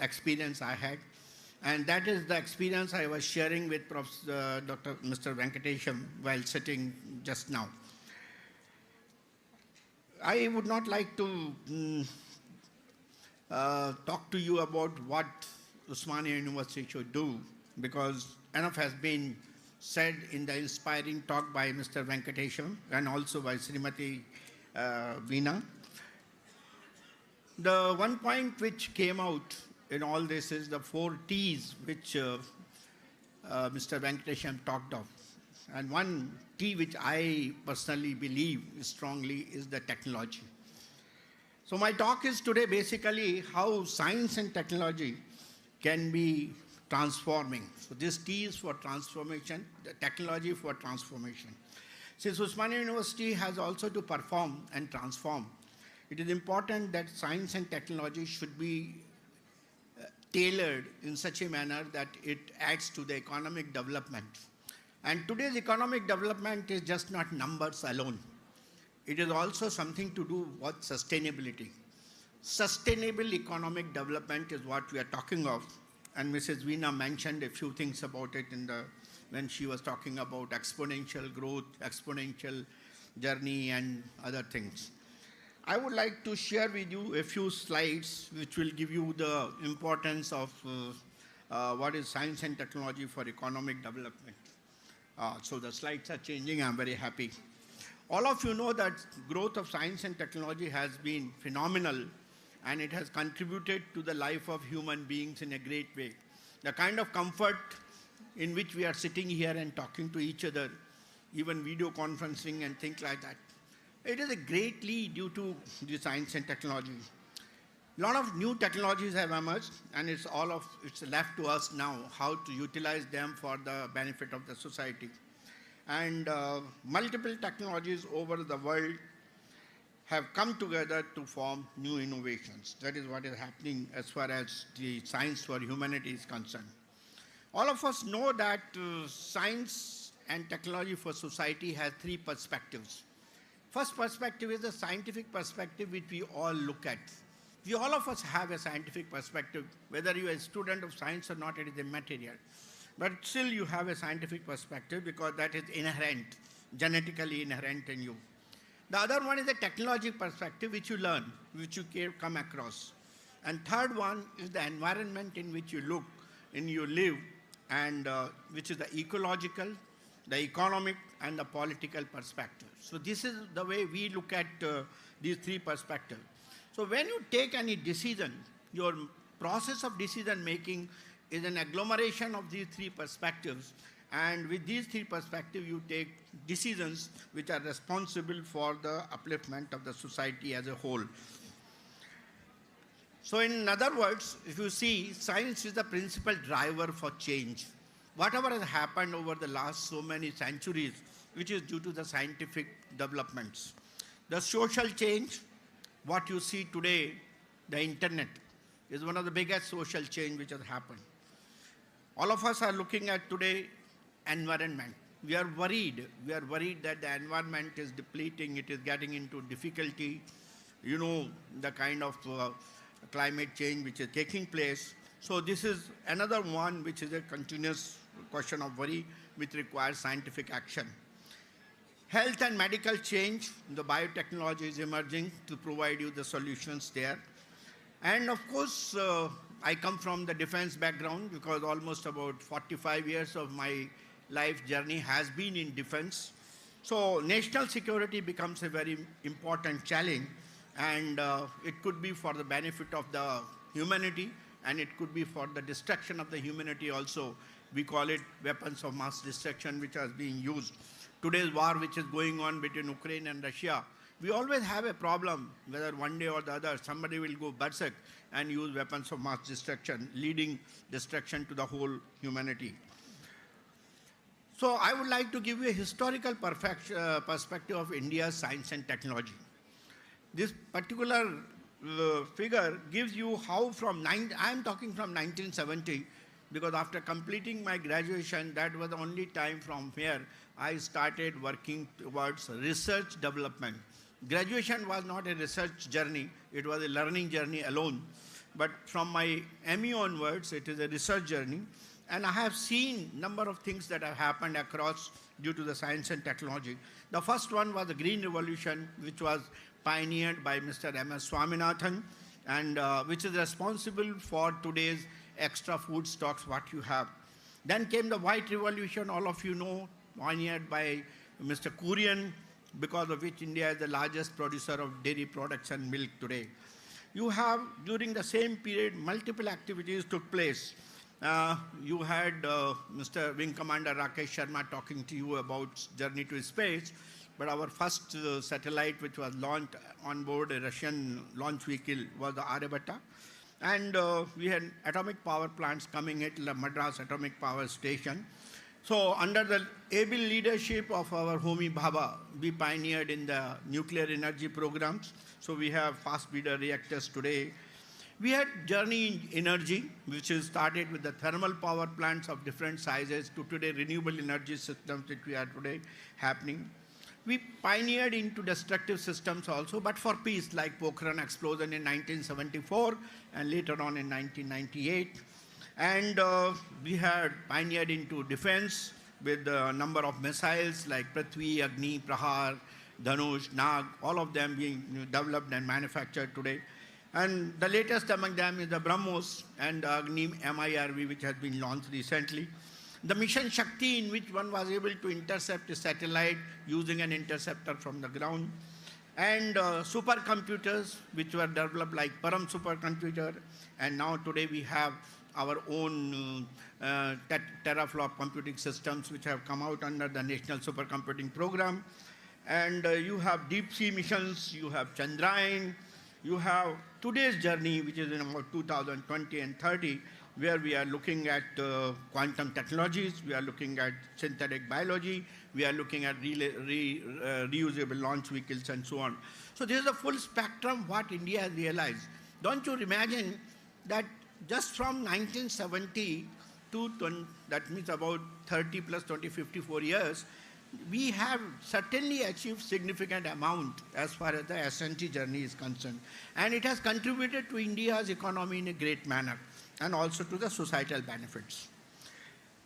experience I had. And that is the experience I was sharing with Mr. Venkatesham while sitting just now. I would not like to talk to you about what Osmania University should do, because enough has been said in the inspiring talk by Mr. Venkatesham and also by Srimati Veena. The one point which came out in all this is the 4 T's which Mr. Venkatesham talked of. And one T which I personally believe strongly is the technology. So my talk is today basically how science and technology can be transforming. So this T is for transformation, the technology for transformation. Since Osmania University has also to perform and transform, it is important that science and technology should be tailored in such a manner that it adds to the economic development. And today's economic development is just not numbers alone. It is also something to do with sustainability. Sustainable economic development is what we are talking of. And Mrs. Veena mentioned a few things about it when she was talking about exponential growth, exponential journey, and other things. I would like to share with you a few slides which will give you the importance of what is science and technology for economic development. So the slides are changing. I'm very happy. All of you know that growth of science and technology has been phenomenal, and it has contributed to the life of human beings in a great way. The kind of comfort in which we are sitting here and talking to each other even video conferencing and things like that. It is a greatly due to the science and technology. A lot of new technologies have emerged, and it's left to us now how to utilize them for the benefit of the society. And multiple technologies over the world have come together to form new innovations. That is what is happening as far as the science for humanity is concerned. All of us know that science and technology for society has three perspectives. First perspective is the scientific perspective which we all look at. All of us have a scientific perspective. Whether you are a student of science or not, it is immaterial. But still you have a scientific perspective because that is inherent, genetically inherent in you. The other one is a technology perspective which you learn, which you come across. And third one is the environment in which you live, and which is the ecological, the economic, and the political perspective. So this is the way we look at these three perspectives. So when you take any decision, your process of decision making is an agglomeration of these three perspectives. And with these three perspectives, you take decisions which are responsible for the upliftment of the society as a whole. So in other words, if you see, science is the principal driver for change. Whatever has happened over the last so many centuries, which is due to the scientific developments. The social change, what you see today, the internet, is one of the biggest social change which has happened. All of us are looking at today environment. We are worried that the environment is depleting, it is getting into difficulty. You know, the kind of climate change which is taking place. So this is another one which is a continuous question of worry which requires scientific action. Health and medical change, the biotechnology is emerging to provide you the solutions there. And of course, I come from the defense background because almost about 45 years of my life journey has been in defense. So national security becomes a very important challenge, and it could be for the benefit of the humanity, and it could be for the destruction of the humanity also. We call it weapons of mass destruction which are being used. Today's war which is going on between Ukraine and Russia, we always have a problem whether one day or the other somebody will go berserk and use weapons of mass destruction, leading destruction to the whole humanity. So I would like to give you a historical perspective of India's science and technology. This particular figure gives you how I am talking from 1970, because after completing my graduation, that was the only time from here I started working towards research development. Graduation was not a research journey, it was a learning journey alone. But from my ME onwards, it is a research journey. And I have seen a number of things that have happened across due to the science and technology. The first one was the Green Revolution, which was pioneered by Mr. M.S. Swaminathan, and which is responsible for today's extra food stocks what you have. Then came the White Revolution, all of you know, pioneered by Mr. Kurian, because of which India is the largest producer of dairy products and milk today. You have, during the same period, multiple activities took place. You had Mr. Wing Commander Rakesh Sharma talking to you about journey to space, but our first satellite which was launched on board a Russian launch vehicle was the Aryabhata. And we had atomic power plants coming at the Madras Atomic Power Station. So under the able leadership of our Homi Bhabha, we pioneered in the nuclear energy programs. So we have fast breeder reactors today. We had journey in energy, which is started with the thermal power plants of different sizes to today renewable energy systems that we are today happening. We pioneered into destructive systems also, but for peace, like Pokhran explosion in 1974 and later on in 1998. And we had pioneered into defense with a number of missiles like Prithvi, Agni, Prahar, Dhanush, Nag, all of them being developed and manufactured today. And the latest among them is the BrahMos and the Agni MIRV, which has been launched recently. The mission Shakti, in which one was able to intercept a satellite using an interceptor from the ground. and supercomputers, which were developed like Param supercomputer, and now today we have our own teraflop computing systems which have come out under the National Supercomputing Program. And you have deep sea missions, you have Chandrayaan, you have today's journey, which is in about 2020 and 30, where we are looking at quantum technologies, we are looking at synthetic biology, we are looking at reusable launch vehicles and so on. So this is a full spectrum what India has realized. Don't you imagine that just from 1970 to, that means about 30 plus 20, 54 years, we have certainly achieved significant amount as far as the S&T journey is concerned. And it has contributed to India's economy in a great manner and also to the societal benefits.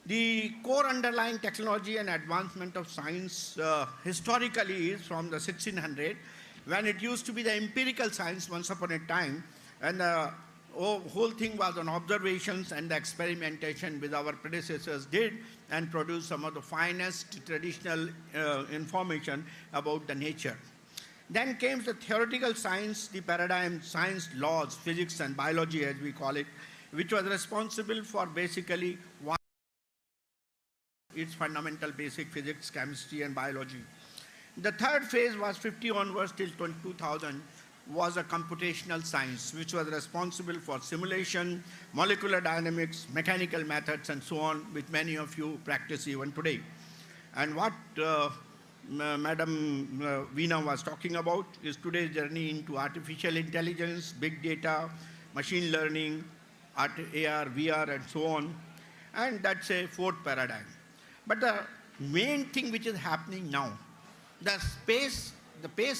The core underlying technology and advancement of science historically is from the 1600, when it used to be the empirical science once upon a time, and the whole thing was on observations and the experimentation which our predecessors did and produced some of the finest traditional information about the nature. Then came the theoretical science, the paradigm, science, laws, physics and biology as we call it, which was responsible for basically its fundamental basic physics, chemistry and biology. The third phase was 50 onwards till 2000 was a computational science, which was responsible for simulation, molecular dynamics, mechanical methods and so on, which many of you practice even today. And what Madam Veena was talking about is today's journey into artificial intelligence, big data, machine learning, AR, VR and so on, and that's a fourth paradigm. But the main thing which is happening now, the pace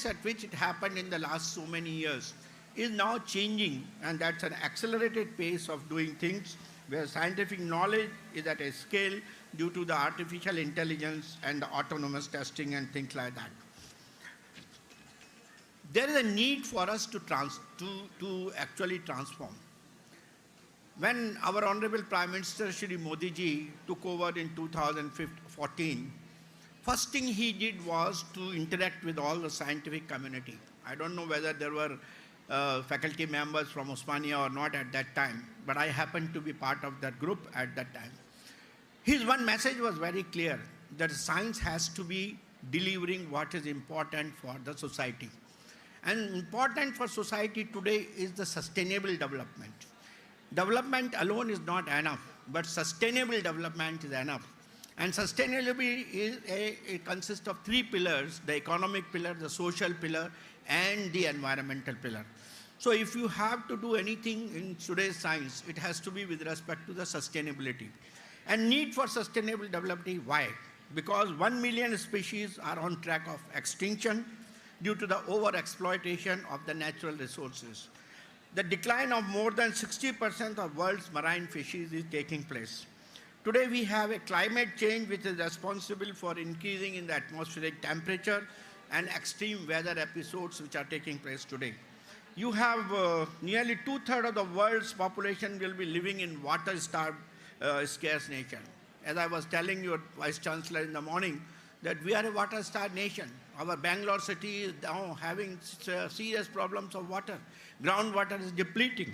at which it happened in the last so many years is now changing, and that's an accelerated pace of doing things where scientific knowledge is at a scale due to the artificial intelligence and the autonomous testing and things like that. There is a need for us to actually transform. When our Honorable Prime Minister Shri Modi ji took over in 2014, first thing he did was to interact with all the scientific community. I don't know whether there were faculty members from Osmania or not at that time, but I happened to be part of that group at that time. His one message was very clear, that science has to be delivering what is important for the society. And important for society today is the sustainable development. Development alone is not enough, but sustainable development is enough. And sustainability it consists of three pillars: the economic pillar, the social pillar, and the environmental pillar. So if you have to do anything in today's science, it has to be with respect to the sustainability. And need for sustainable development, why? Because 1 million species are on track of extinction due to the overexploitation of the natural resources. The decline of more than 60% of world's marine fishes is taking place. Today we have a climate change which is responsible for increasing in the atmospheric temperature and extreme weather episodes which are taking place today. You have nearly 2/3 of the world's population will be living in water-starved scarce nation. As I was telling your Vice Chancellor in the morning, that we are a water-starved nation. Our Bangalore city is now having serious problems of water. Groundwater is depleting.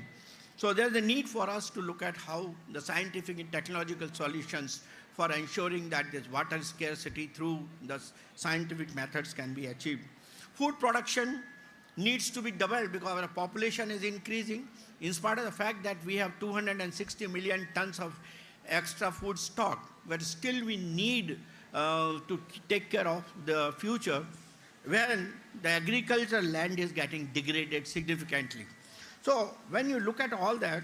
So there's a need for us to look at how the scientific and technological solutions for ensuring that this water scarcity through the scientific methods can be achieved. Food production needs to be doubled because our population is increasing, in spite of the fact that we have 260 million tons of extra food stock, but still we need to take care of the future when the agricultural land is getting degraded significantly. So when you look at all that,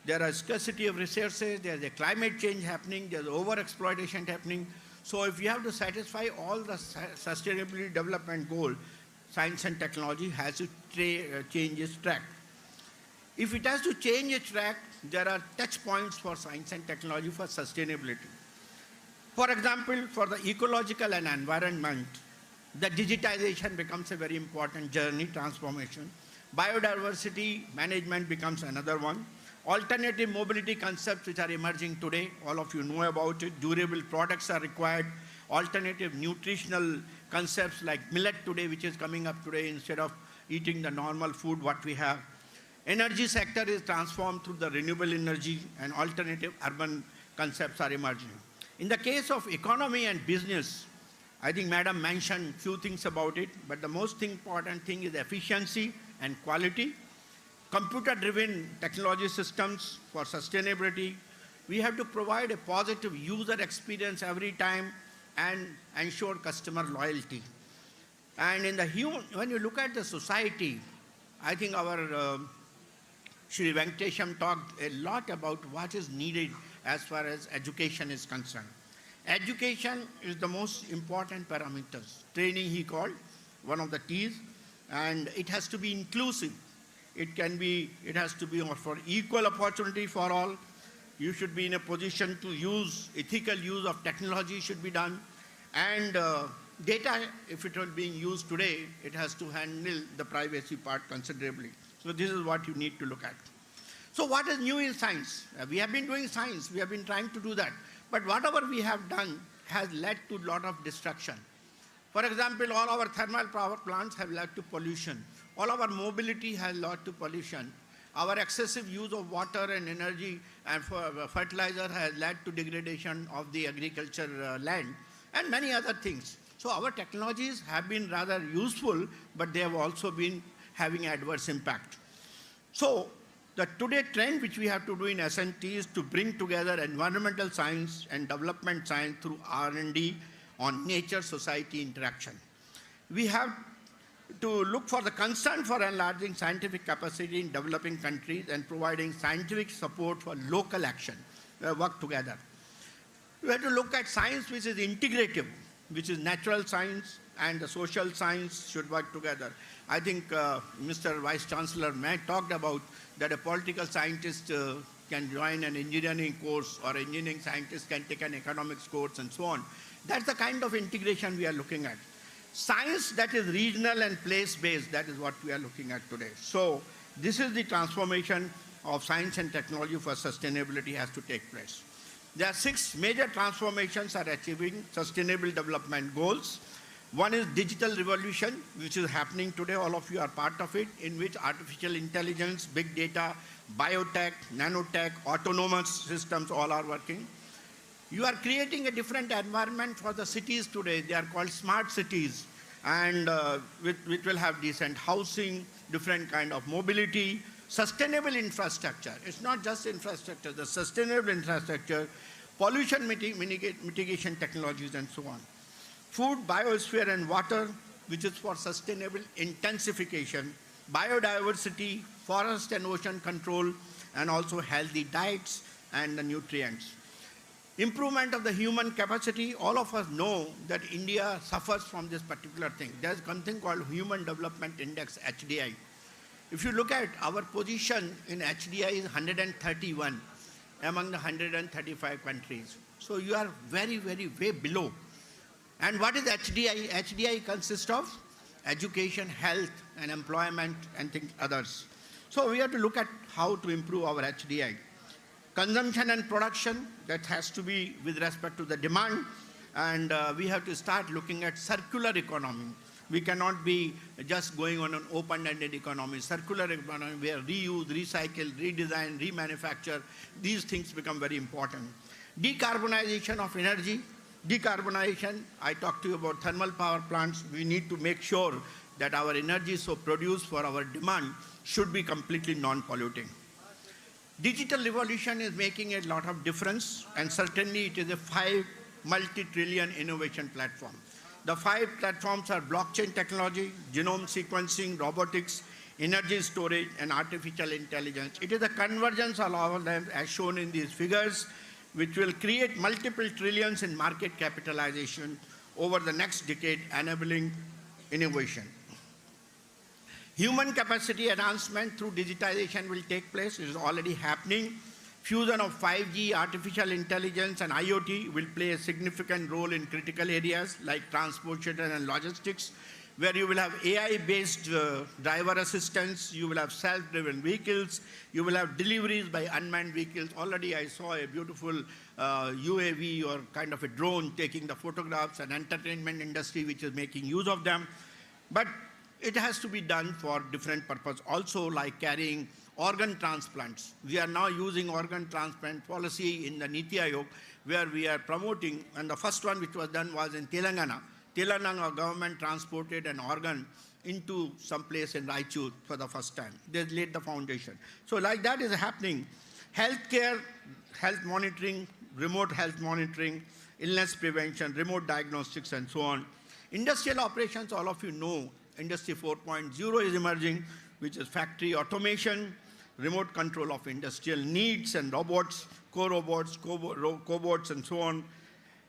there are scarcity of resources, there's a climate change happening, there's overexploitation happening. So if you have to satisfy all the sustainability development goal, science and technology has to change its track. If it has to change its track, there are touch points for science and technology for sustainability. For example, for the ecological and environment, the digitization becomes a very important journey, transformation. Biodiversity management becomes another one. Alternative mobility concepts which are emerging today, all of you know about it. Durable products are required. Alternative nutritional concepts like millet today, which is coming up today instead of eating the normal food what we have. Energy sector is transformed through the renewable energy and alternative urban concepts are emerging. In the case of economy and business, I think Madam mentioned few things about it, but the most important thing is efficiency and quality. Computer-driven technology systems for sustainability. We have to provide a positive user experience every time and ensure customer loyalty. And in the when you look at the society, I think our Shri Venkatesham talked a lot about what is needed as far as education is concerned. Education is the most important parameters. Training, he called, one of the T's, and it has to be inclusive. It has to be for equal opportunity for all. You should be in a position to use, ethical use of technology should be done. And data, if it is being used today, it has to handle the privacy part considerably. So this is what you need to look at. So what is new in science? We have been doing science, we have been trying to do that. But whatever we have done has led to a lot of destruction. For example, all our thermal power plants have led to pollution. All our mobility has led to pollution. Our excessive use of water and energy and fertilizer has led to degradation of the agriculture land and many other things. So our technologies have been rather useful, but they have also been having adverse impact. So the today trend which we have to do in SNT is to bring together environmental science and development science through R&D on nature-society interaction. We have to look for the concern for enlarging scientific capacity in developing countries and providing scientific support for local action. Work together. We have to look at science which is integrative, which is natural science and the social science should work together. I think Mr. Vice Chancellor May talked about that a political scientist can join an engineering course or engineering scientist can take an economics course and so on. That's the kind of integration we are looking at. Science that is regional and place-based, that is what we are looking at today. So this is the transformation of science and technology for sustainability has to take place. There are 6 major transformations are achieving sustainable development goals. One is digital revolution, which is happening today. All of you are part of it, in which artificial intelligence, big data, biotech, nanotech, autonomous systems all are working. You are creating a different environment for the cities today. They are called smart cities, and which will have decent housing, different kind of mobility, sustainable infrastructure. It's not just infrastructure, the sustainable infrastructure, pollution mitigation technologies, and so on. Food, biosphere, and water, which is for sustainable intensification, biodiversity, forest and ocean control, and also healthy diets and the nutrients. Improvement of the human capacity, all of us know that India suffers from this particular thing. There's something called Human Development Index, HDI. If you look at our position in HDI is 131 among the 135 countries. So you are very, very way below. And what is HDI? HDI consists of education, health, and employment, and others. So we have to look at how to improve our HDI. Consumption and production, that has to be with respect to the demand, and we have to start looking at circular economy. We cannot be just going on an open-ended economy. Circular economy where reuse, recycle, redesign, remanufacture, these things become very important. Decarbonization of energy. Decarbonization, I talked to you about thermal power plants. We need to make sure that our energy so produced for our demand should be completely non-polluting. Digital revolution is making a lot of difference, and certainly it is a 5 multi-trillion innovation platform. The 5 platforms are blockchain technology, genome sequencing, robotics, energy storage, and artificial intelligence. It is a convergence of all of them as shown in these figures, which will create multiple trillions in market capitalization over the next decade, enabling innovation. Human capacity enhancement through digitization will take place. It is already happening. Fusion of 5G, artificial intelligence, and IoT will play a significant role in critical areas like transportation and logistics. where you will have AI-based driver assistance, you will have self-driven vehicles, you will have deliveries by unmanned vehicles. Already I saw a beautiful UAV or kind of a drone taking the photographs, and entertainment industry which is making use of them. But it has to be done for different purpose. Also, like carrying organ transplants. We are now using organ transplant policy in the Niti Aayog, where we are promoting, and the first one which was done was in Telangana. Telangana government transported an organ into some place in Raichur for the first time. They laid the foundation. So like that is happening. Healthcare, health monitoring, remote health monitoring, illness prevention, remote diagnostics, and so on. Industrial operations, all of you know, Industry 4.0 is emerging, which is factory automation, remote control of industrial needs and robots, co-robots, cobots, and so on.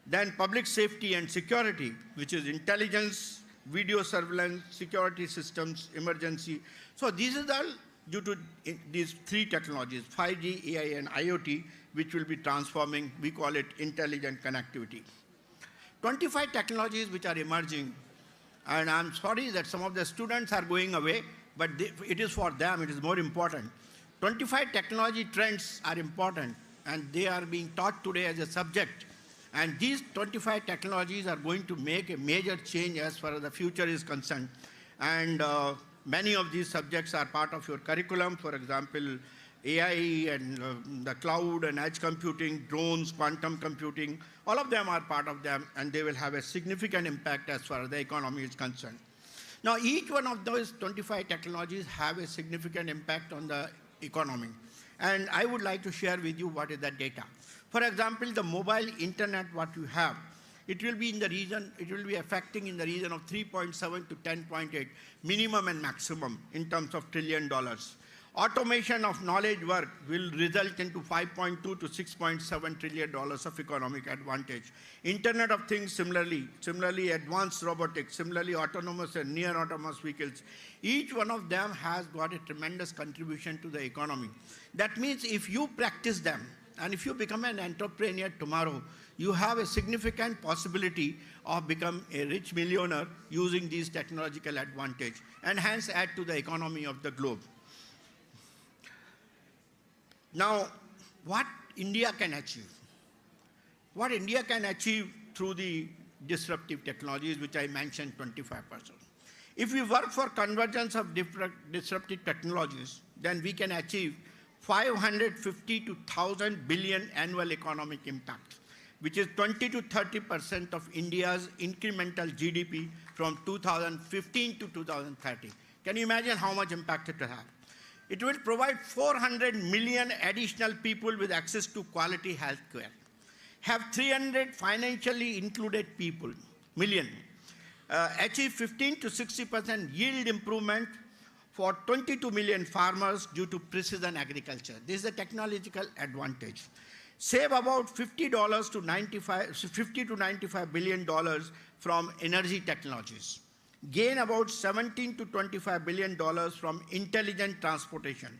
Then public safety and security, which is intelligence, video surveillance, security systems, emergency. So these are all due to these three technologies, 5G, AI, and IoT, which will be transforming, we call it intelligent connectivity. 25 technologies which are emerging, and I'm sorry that some of the students are going away, but it is for them, it is more important. 25 technology trends are important, and they are being taught today as a subject. And these 25 technologies are going to make a major change as far as the future is concerned. And many of these subjects are part of your curriculum. For example, AI and the cloud and edge computing, drones, quantum computing, all of them are part of them, and they will have a significant impact as far as the economy is concerned. Now, each one of those 25 technologies have a significant impact on the economy. And I would like to share with you what is the data. For example, the mobile internet, what you have, it will be in the region, it will be affecting in the region of 3.7 to 10.8, minimum and maximum in terms of $1 trillion. Automation of knowledge work will result into $5.2 to $6.7 trillion of economic advantage. Internet of Things, similarly advanced robotics, similarly autonomous and near autonomous vehicles. Each one of them has got a tremendous contribution to the economy. That means if you practice them, and if you become an entrepreneur tomorrow, you have a significant possibility of becoming a rich millionaire using these technological advantage, and hence add to the economy of the globe. Now, what India can achieve? What India can achieve through the disruptive technologies, which I mentioned 25%. If we work for convergence of disruptive technologies, then we can achieve 550 to 1,000 billion annual economic impact, which is 20 to 30% of India's incremental GDP from 2015 to 2030. Can you imagine how much impact it will have? It will provide 400 million additional people with access to quality health care, have 300 financially included million, achieve 15 to 60% yield improvement for 22 million farmers due to precision agriculture. This is a technological advantage. Save about $50 to $95 billion from energy technologies. Gain about $17 to $25 billion from intelligent transportation.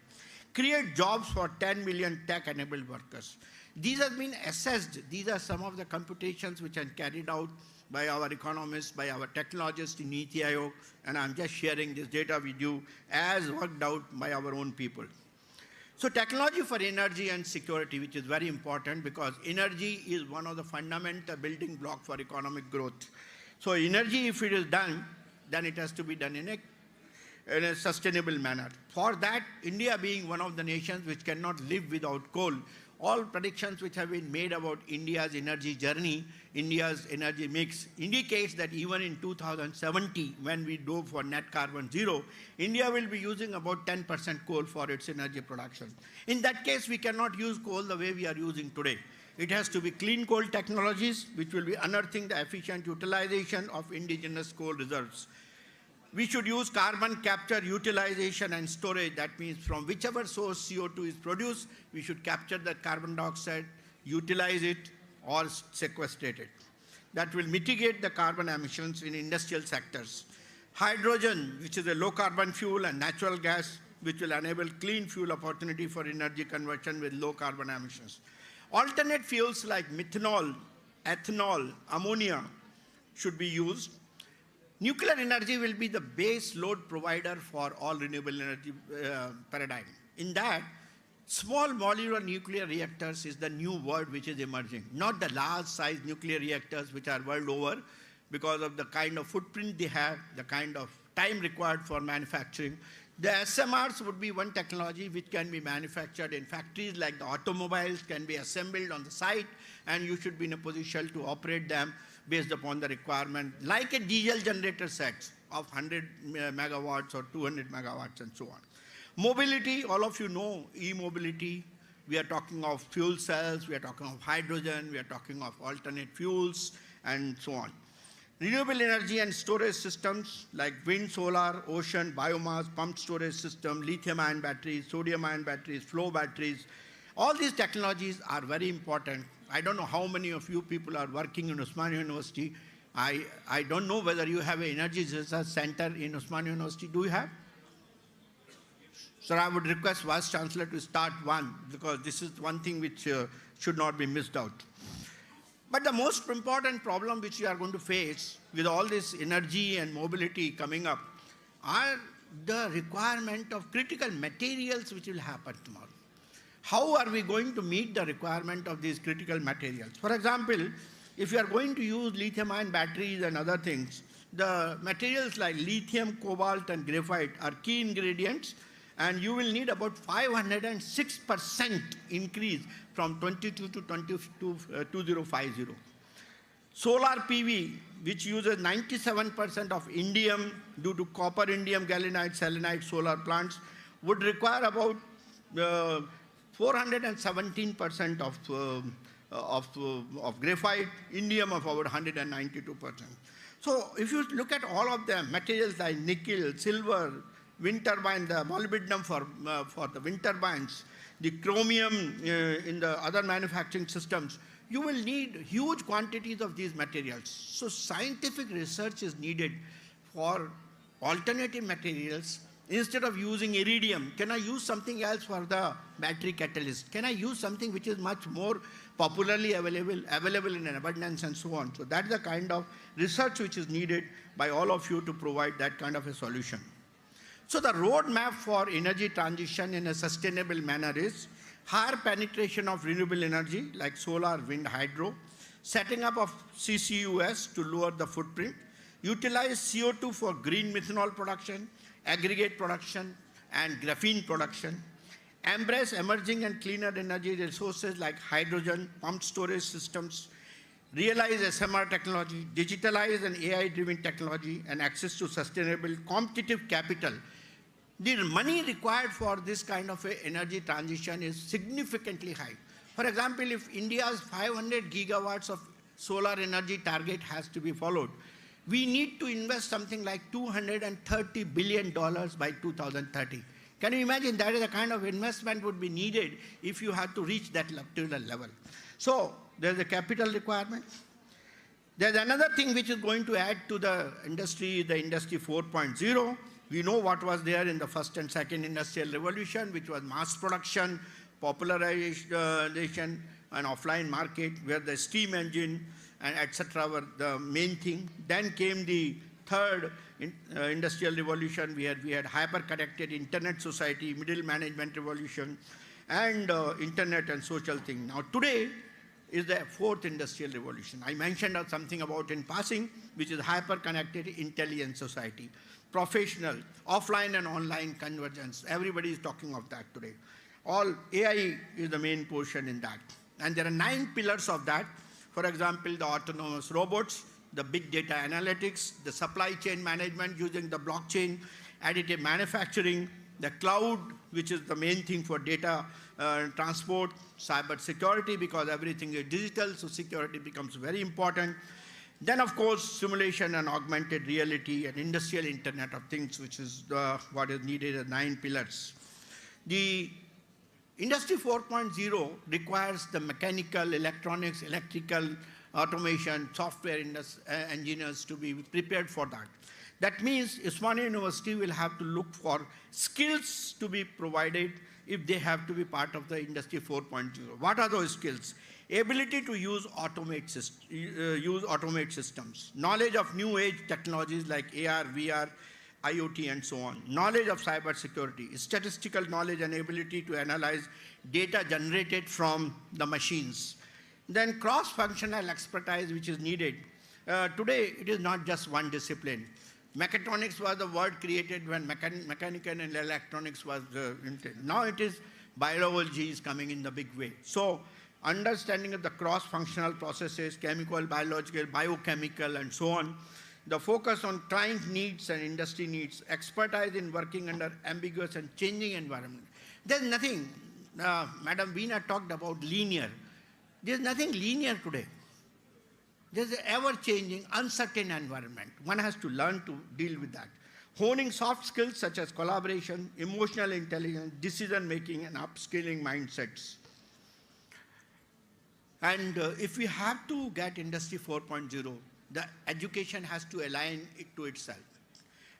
Create jobs for 10 million tech-enabled workers. These have been assessed. These are some of the computations which are carried out by our economists, by our technologists in Niti Aayog, and I'm just sharing this data with you as worked out by our own people. So technology for energy and security, which is very important because energy is one of the fundamental building blocks for economic growth. So energy, if it is done, then it has to be done in a sustainable manner. For that, India being one of the nations which cannot live without coal, all predictions which have been made about India's energy journey, India's energy mix, indicates that even in 2070, when we go for net carbon zero, India will be using about 10% coal for its energy production. In that case, we cannot use coal the way we are using today. It has to be clean coal technologies, which will be unearthing the efficient utilization of indigenous coal reserves. We should use carbon capture, utilization, and storage. That means from whichever source CO2 is produced, we should capture that carbon dioxide, utilize it, or sequestrate it. That will mitigate the carbon emissions in industrial sectors. Hydrogen, which is a low-carbon fuel, and natural gas, which will enable clean fuel opportunity for energy conversion with low carbon emissions. Alternate fuels like methanol, ethanol, ammonia should be used. Nuclear energy will be the base load provider for all renewable energy paradigm. In that, small modular nuclear reactors is the new word which is emerging, not the large size nuclear reactors which are world over because of the kind of footprint they have, the kind of time required for manufacturing. The SMRs would be one technology which can be manufactured in factories like the automobiles, can be assembled on the site, and you should be in a position to operate them based upon the requirement, like a diesel generator sets of 100 megawatts or 200 megawatts and so on. Mobility, all of you know e-mobility. We are talking of fuel cells, we are talking of hydrogen, we are talking of alternate fuels, and so on. Renewable energy and storage systems like wind, solar, ocean, biomass, pumped storage system, lithium-ion batteries, sodium-ion batteries, flow batteries, all these technologies are very important. I don't know how many of you people are working in Osmania University. I don't know whether you have an energy research center in Osmania University. Do you have? So I would request Vice Chancellor to start one, because this is one thing which should not be missed out. But the most important problem which we are going to face with all this energy and mobility coming up are the requirement of critical materials which will happen tomorrow. How are we going to meet the requirement of these critical materials? For example, if you are going to use lithium-ion batteries and other things, the materials like lithium, cobalt, and graphite are key ingredients, and you will need about 506% increase from 22 to 2050. Solar PV, which uses 97% of indium due to copper, indium, galenite, selenite solar plants, would require about 417% of graphite, indium of about 192%. So if you look at all of them, materials like nickel, silver, wind turbine, the molybdenum for the wind turbines, the chromium in the other manufacturing systems, you will need huge quantities of these materials. So scientific research is needed for alternative materials. Instead of using iridium, can I use something else for the battery catalyst? Can I use something which is much more popularly available in abundance and so on? So that's the kind of research which is needed by all of you to provide that kind of a solution. So the roadmap for energy transition in a sustainable manner is higher penetration of renewable energy like solar, wind, hydro, setting up of CCUS to lower the footprint, utilize CO2 for green methanol production, aggregate production, and graphene production, embrace emerging and cleaner energy resources like hydrogen, pumped storage systems, realize SMR technology, digitalize and AI-driven technology, and access to sustainable competitive capital. The money required for this kind of a energy transition is significantly high. For example, if India's 500 gigawatts of solar energy target has to be followed, we need to invest something like $230 billion by 2030. Can you imagine that is the kind of investment would be needed if you had to reach that particular level? So there's a capital requirement. There's another thing which is going to add to the Industry 4.0. We know what was there in the first and second industrial revolution, which was mass production, popularization, and offline market, where the steam engine and etc. were the main thing. Then came the third industrial revolution, where we had hyper-connected internet society, middle management revolution, and internet and social thing. Now today is the fourth industrial revolution. I mentioned something about in passing, which is hyper-connected intelligent society. Professional, offline and online convergence. Everybody is talking of that today. All AI is the main portion in that. And there are 9 pillars of that. For example, the autonomous robots, the big data analytics, the supply chain management using the blockchain, additive manufacturing, the cloud, which is the main thing for data transport, cyber security, because everything is digital, so security becomes very important. Then, of course, simulation and augmented reality and industrial Internet of Things, which is what is needed as 9 pillars. The Industry 4.0 requires the mechanical, electronics, electrical, automation, software engineers to be prepared for that. That means Osmania University will have to look for skills to be provided if they have to be part of the Industry 4.0. What are those skills? Ability to use automate systems, knowledge of new age technologies like AR, VR, IoT, and so on, knowledge of cyber security, statistical knowledge and ability to analyze data generated from the machines. Then cross-functional expertise which is needed. Today, it is not just one discipline. Mechatronics was the word created when mechanical and electronics was now it is biology is coming in the big way. So understanding of the cross-functional processes, chemical, biological, biochemical, and so on. The focus on client needs and industry needs, expertise in working under ambiguous and changing environment. There's nothing, Madam Veena talked about linear. There's nothing linear today. There's an ever-changing, uncertain environment. One has to learn to deal with that. Honing soft skills such as collaboration, emotional intelligence, decision-making, and upskilling mindsets. And if we have to get Industry 4.0, the education has to align it to itself.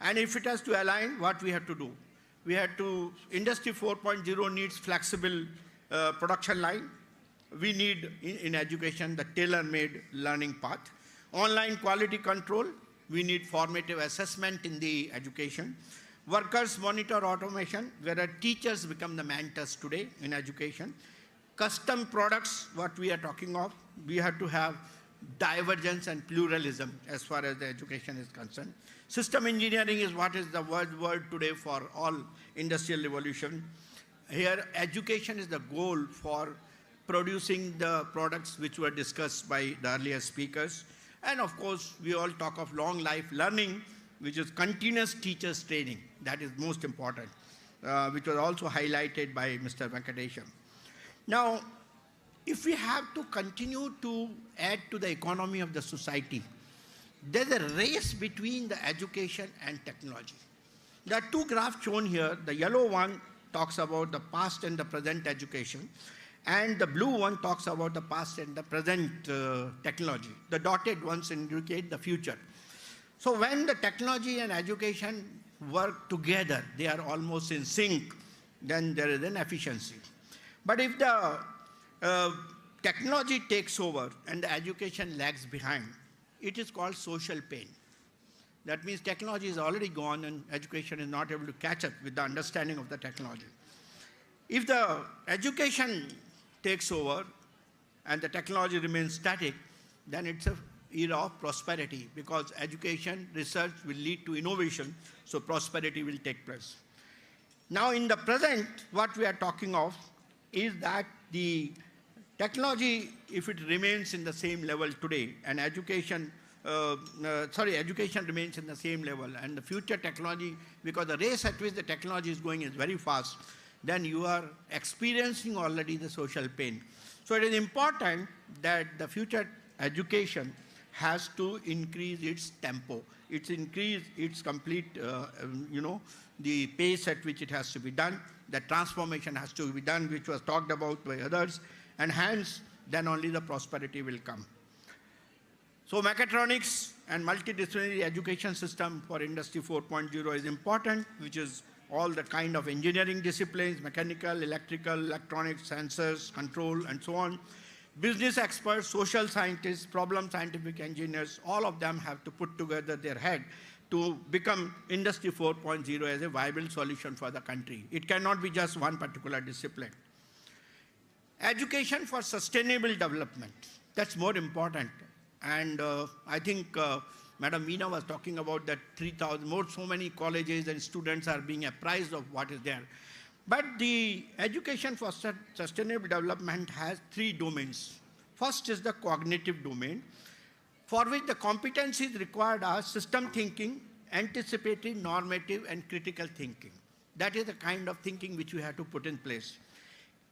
And if it has to align, what we have to do? We have to, Industry 4.0 needs flexible production line. We need, in education, the tailor-made learning path. Online quality control, we need formative assessment in the education. Workers monitor automation, where teachers become the mentors today in education. Custom products, what we are talking of, we have to have divergence and pluralism as far as the education is concerned. System engineering is what is the word today for all industrial revolution. Here, education is the goal for producing the products which were discussed by the earlier speakers. And of course, we all talk of long life learning, which is continuous teachers training. That is most important, which was also highlighted by Mr. Venkatesham. Now, if we have to continue to add to the economy of the society, there's a race between the education and technology. There are two graphs shown here. The yellow one talks about the past and the present education, and the blue one talks about the past and the present technology. The dotted ones indicate the future. So when the technology and education work together, they are almost in sync, then there is an efficiency. But if the technology takes over and the education lags behind, it is called social pain. That means technology is already gone and education is not able to catch up with the understanding of the technology. If the education takes over and the technology remains static, then it's an era of prosperity, because education, research will lead to innovation, so prosperity will take place. Now in the present, what we are talking of is that the technology, if it remains in the same level today, and education remains in the same level, and the future technology, because the race at which the technology is going is very fast, then you are experiencing already the social pain. So it is important that the future education has to increase its tempo. It's increase its complete, the pace at which it has to be done. The transformation has to be done, which was talked about by others, and hence, then only the prosperity will come. So mechatronics and multidisciplinary education system for Industry 4.0 is important, which is all the kind of engineering disciplines, mechanical, electrical, electronics, sensors, control, and so on. Business experts, social scientists, problem scientific engineers, all of them have to put together their head to become Industry 4.0 as a viable solution for the country. It cannot be just one particular discipline. Education for sustainable development, that's more important. And I think Madam Veena was talking about that 3,000, so many colleges and students are being apprised of what is there. But the education for sustainable development has three domains. First is the cognitive domain, for which the competencies required are system thinking, anticipatory, normative, and critical thinking. That is the kind of thinking which we have to put in place.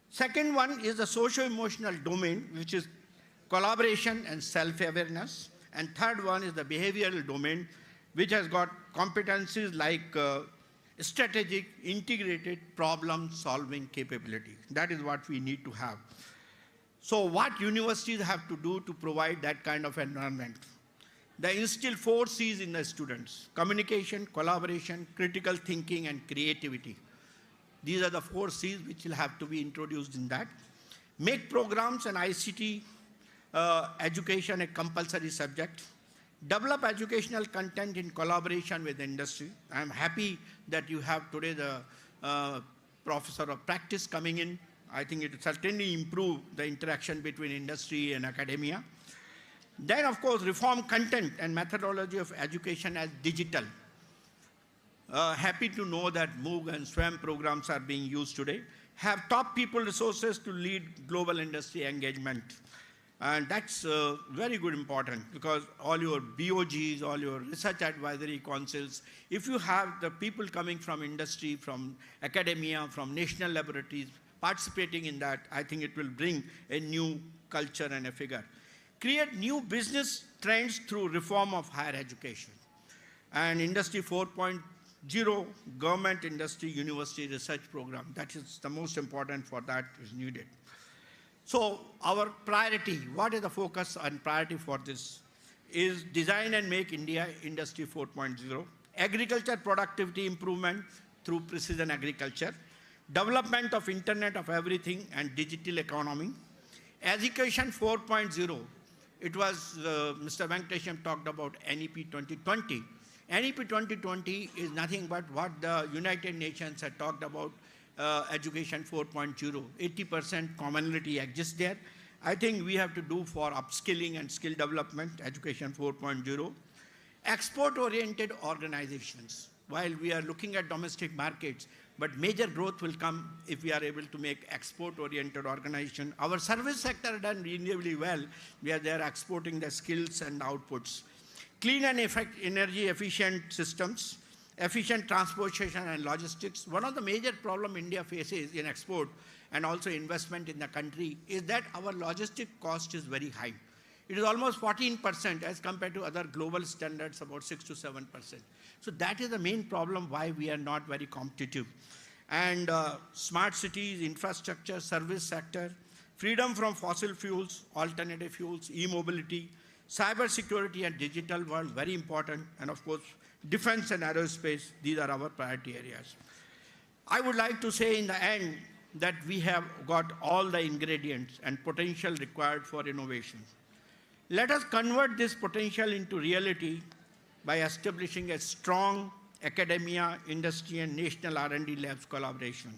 Second one is the socio-emotional domain, which is collaboration and self-awareness. And third one is the behavioral domain, which has got competencies like strategic, integrated problem-solving capability. That is what we need to have. So what universities have to do to provide that kind of environment? They instill 4 C's in the students: communication, collaboration, critical thinking, and creativity. These are the 4 C's which will have to be introduced in that. Make programs and ICT education a compulsory subject. Develop educational content in collaboration with industry. I am happy that you have today the professor of practice coming in. I think it will certainly improve the interaction between industry and academia. Then, of course, reform content and methodology of education as digital. Happy to know that MOOC and SWAM programs are being used today. Have top people resources to lead global industry engagement. And that's very good important, because all your BOGs, all your research advisory councils, if you have the people coming from industry, from academia, from national laboratories, participating in that, I think it will bring a new culture and a figure. Create new business trends through reform of higher education. And Industry 4.0, government, industry, university research program. That is the most important for that is needed. So our priority, what is the focus and priority for this, is design and make India Industry 4.0, agriculture productivity improvement through precision agriculture, development of Internet of Everything and digital economy, education 4.0. It was, Mr. Venkatesham talked about NEP 2020. NEP 2020 is nothing but what the United Nations had talked about, education 4.0. 80% commonality exists there. I think we have to do for upskilling and skill development, education 4.0. Export-oriented organizations. While we are looking at domestic markets, but major growth will come if we are able to make export-oriented organization. Our service sector done reasonably well, where they are exporting their skills and outputs. Clean and energy efficient systems, efficient transportation and logistics. One of the major problems India faces in export and also investment in the country is that our logistic cost is very high. It is almost 14% as compared to other global standards, about 6 to 7%. So that is the main problem why we are not very competitive. And smart cities, infrastructure, service sector, freedom from fossil fuels, alternative fuels, e-mobility, cyber security and digital world, very important. And of course, defense and aerospace, these are our priority areas. I would like to say in the end that we have got all the ingredients and potential required for innovation. Let us convert this potential into reality by establishing a strong academia, industry, and national R&D labs collaboration.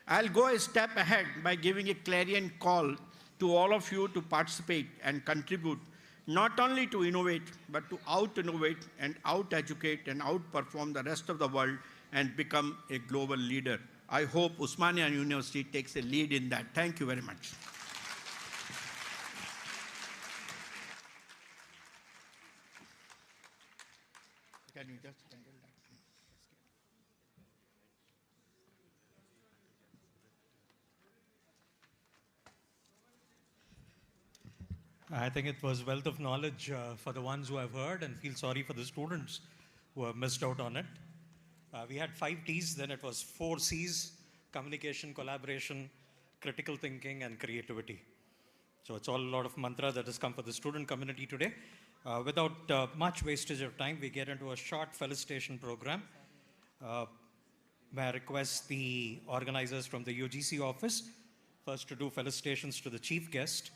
I'll go a step ahead by giving a clarion call to all of you to participate and contribute, not only to innovate, but to out-innovate and out-educate and outperform the rest of the world and become a global leader. I hope Osmania University takes a lead in that. Thank you very much. Can you just handle that? I think it was wealth of knowledge for the ones who have heard, and feel sorry for the students who have missed out on it. We had 5 T's, then it was 4 C's: communication, collaboration, critical thinking, and creativity. So it's all a lot of mantra that has come for the student community today. Without much wastage of time, we get into a short felicitation program. May I request the organizers from the UGC office first to do felicitations to the chief guest.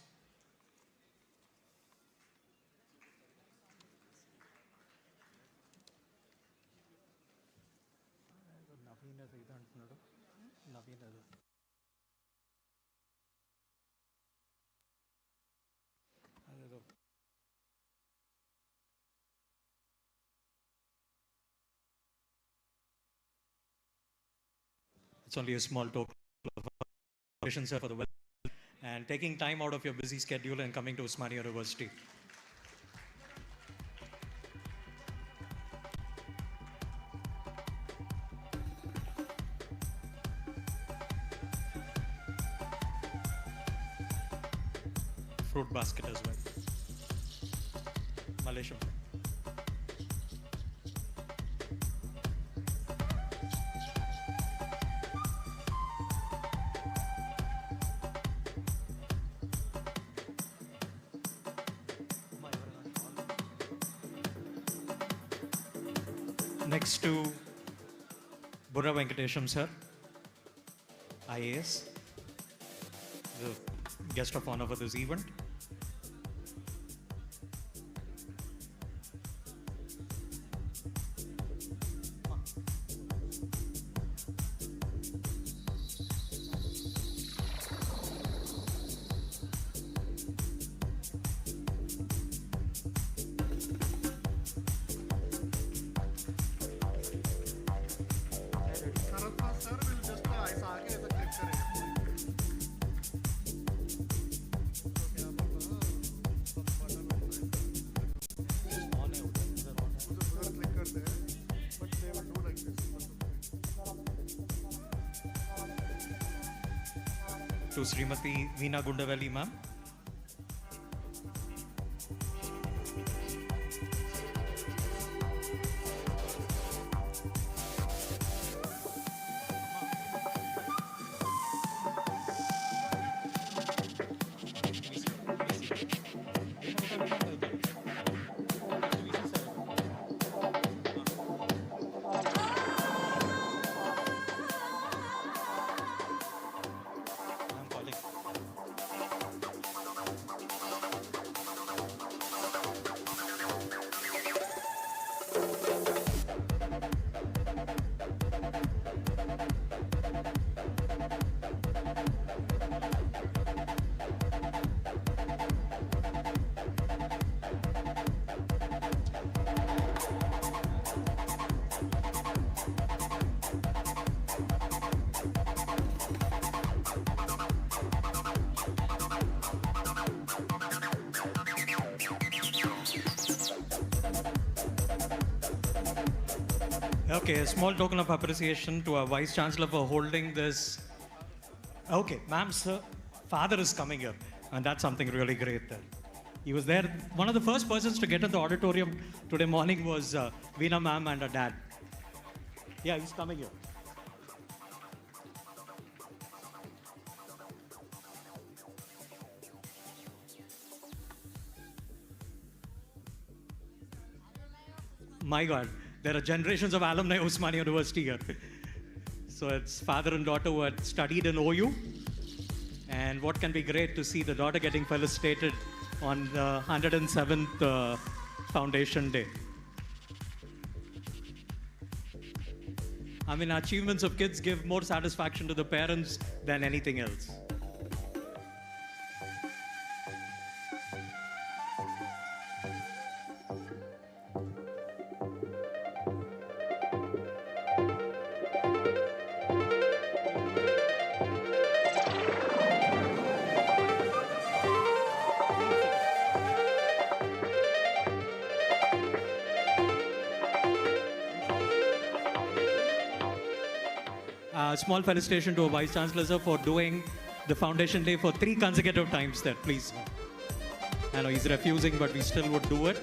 It's only a small token of appreciation, sir, for the well and taking time out of your busy schedule and coming to Osmania University. Fruit basket as well. Malaysia. Next to Burra Venkatesham, sir. IAS, the guest of honor for this event. To Srimati Veena Gundavelli, ma'am. Okay, a small token of appreciation to our Vice Chancellor for holding this. Okay, ma'am's father is coming here, and that's something really great there. He was there. One of the first persons to get in the auditorium today morning was Veena ma'am and her dad. Yeah, he's coming here. My God, there are generations of alumni of Usmania University here. So it's father and daughter who had studied in OU. And what can be great to see the daughter getting felicitated on the 107th Foundation Day. I mean, achievements of kids give more satisfaction to the parents than anything else. Small felicitation to a Vice Chancellor, sir, for doing the Foundation Day for 3 consecutive times there, please. I know he's refusing, but we still would do it.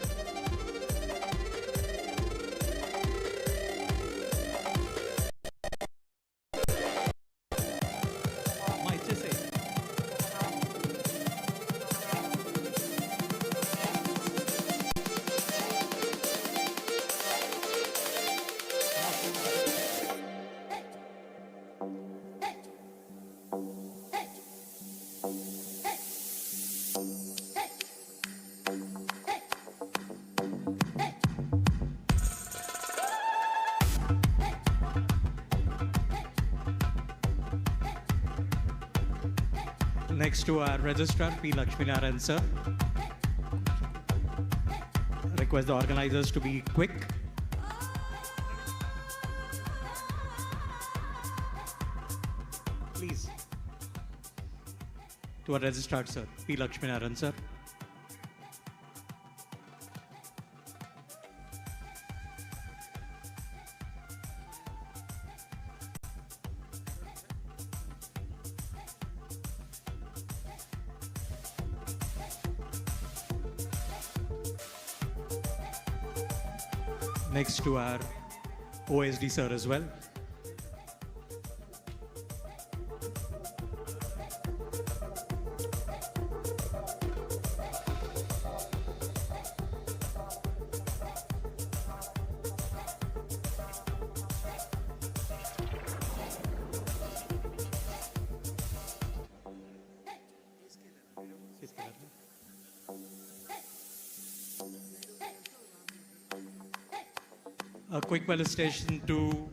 Next to our Registrar, P. Lakshminarayan, sir. Request the organizers to be quick. Please. To our Registrar, sir, P. Lakshminarayan, sir. Next to our OSD sir as well. a quick felicitation to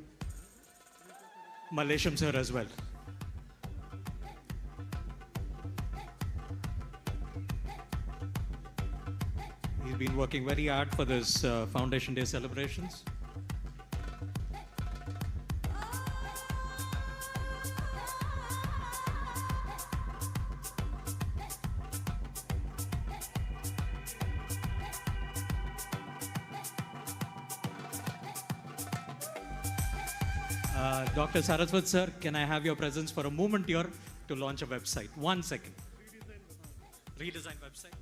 Malesham sir as well. He's been working very hard for this Foundation Day celebrations. Dr. Saraswat sir, can I have your presence for a moment here to launch a website? 1 second. Redesign website.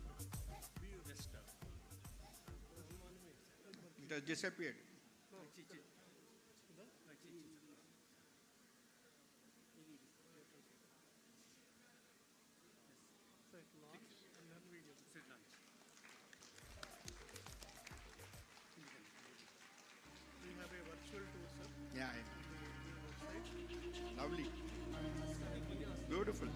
It has disappeared. Yeah. Lovely. Beautiful.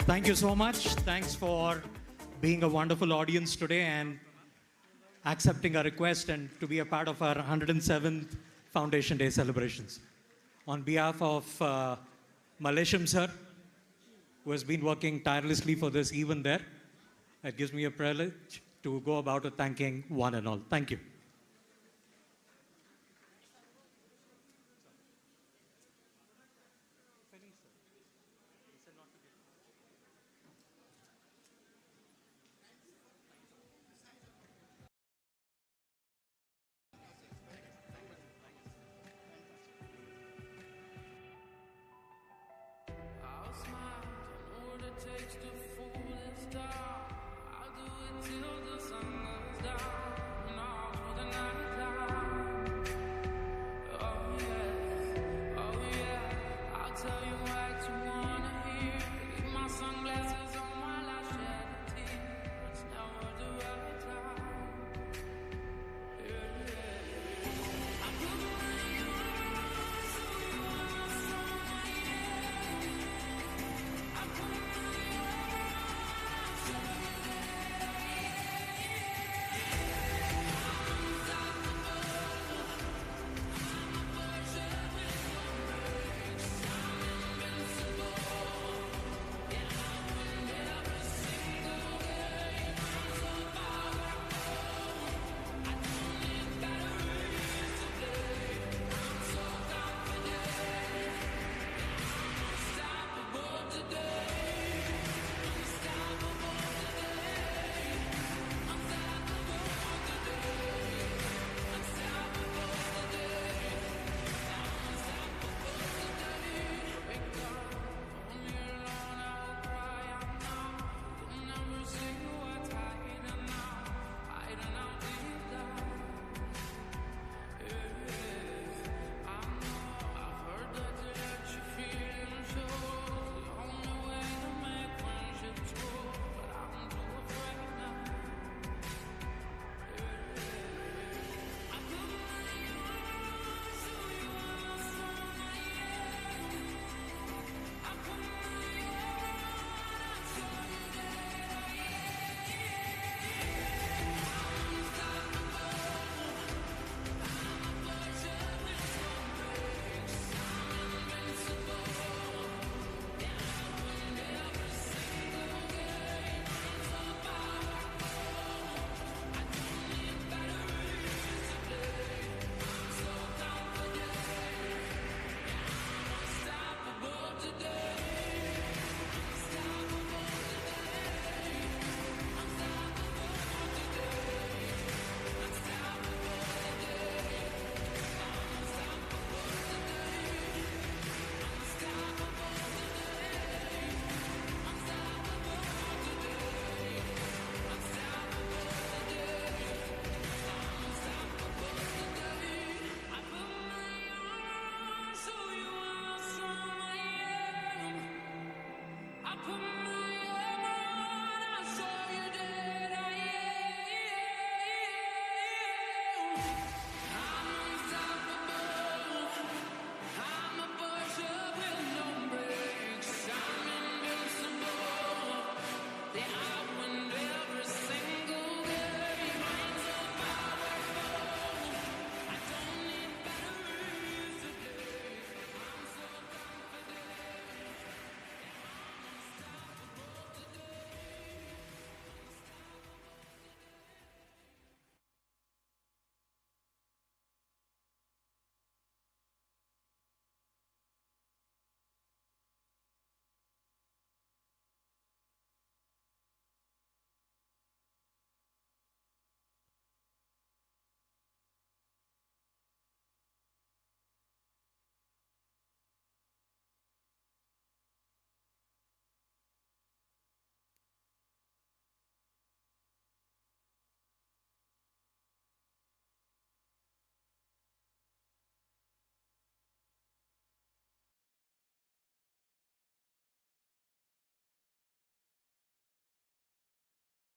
Thank you so much. Thanks for being a wonderful audience today and accepting our request and to be a part of our 107th Foundation Day celebrations. On behalf of Malesham sir, who has been working tirelessly for this even there, it gives me a privilege to go about it thanking one and all. Thank you. from the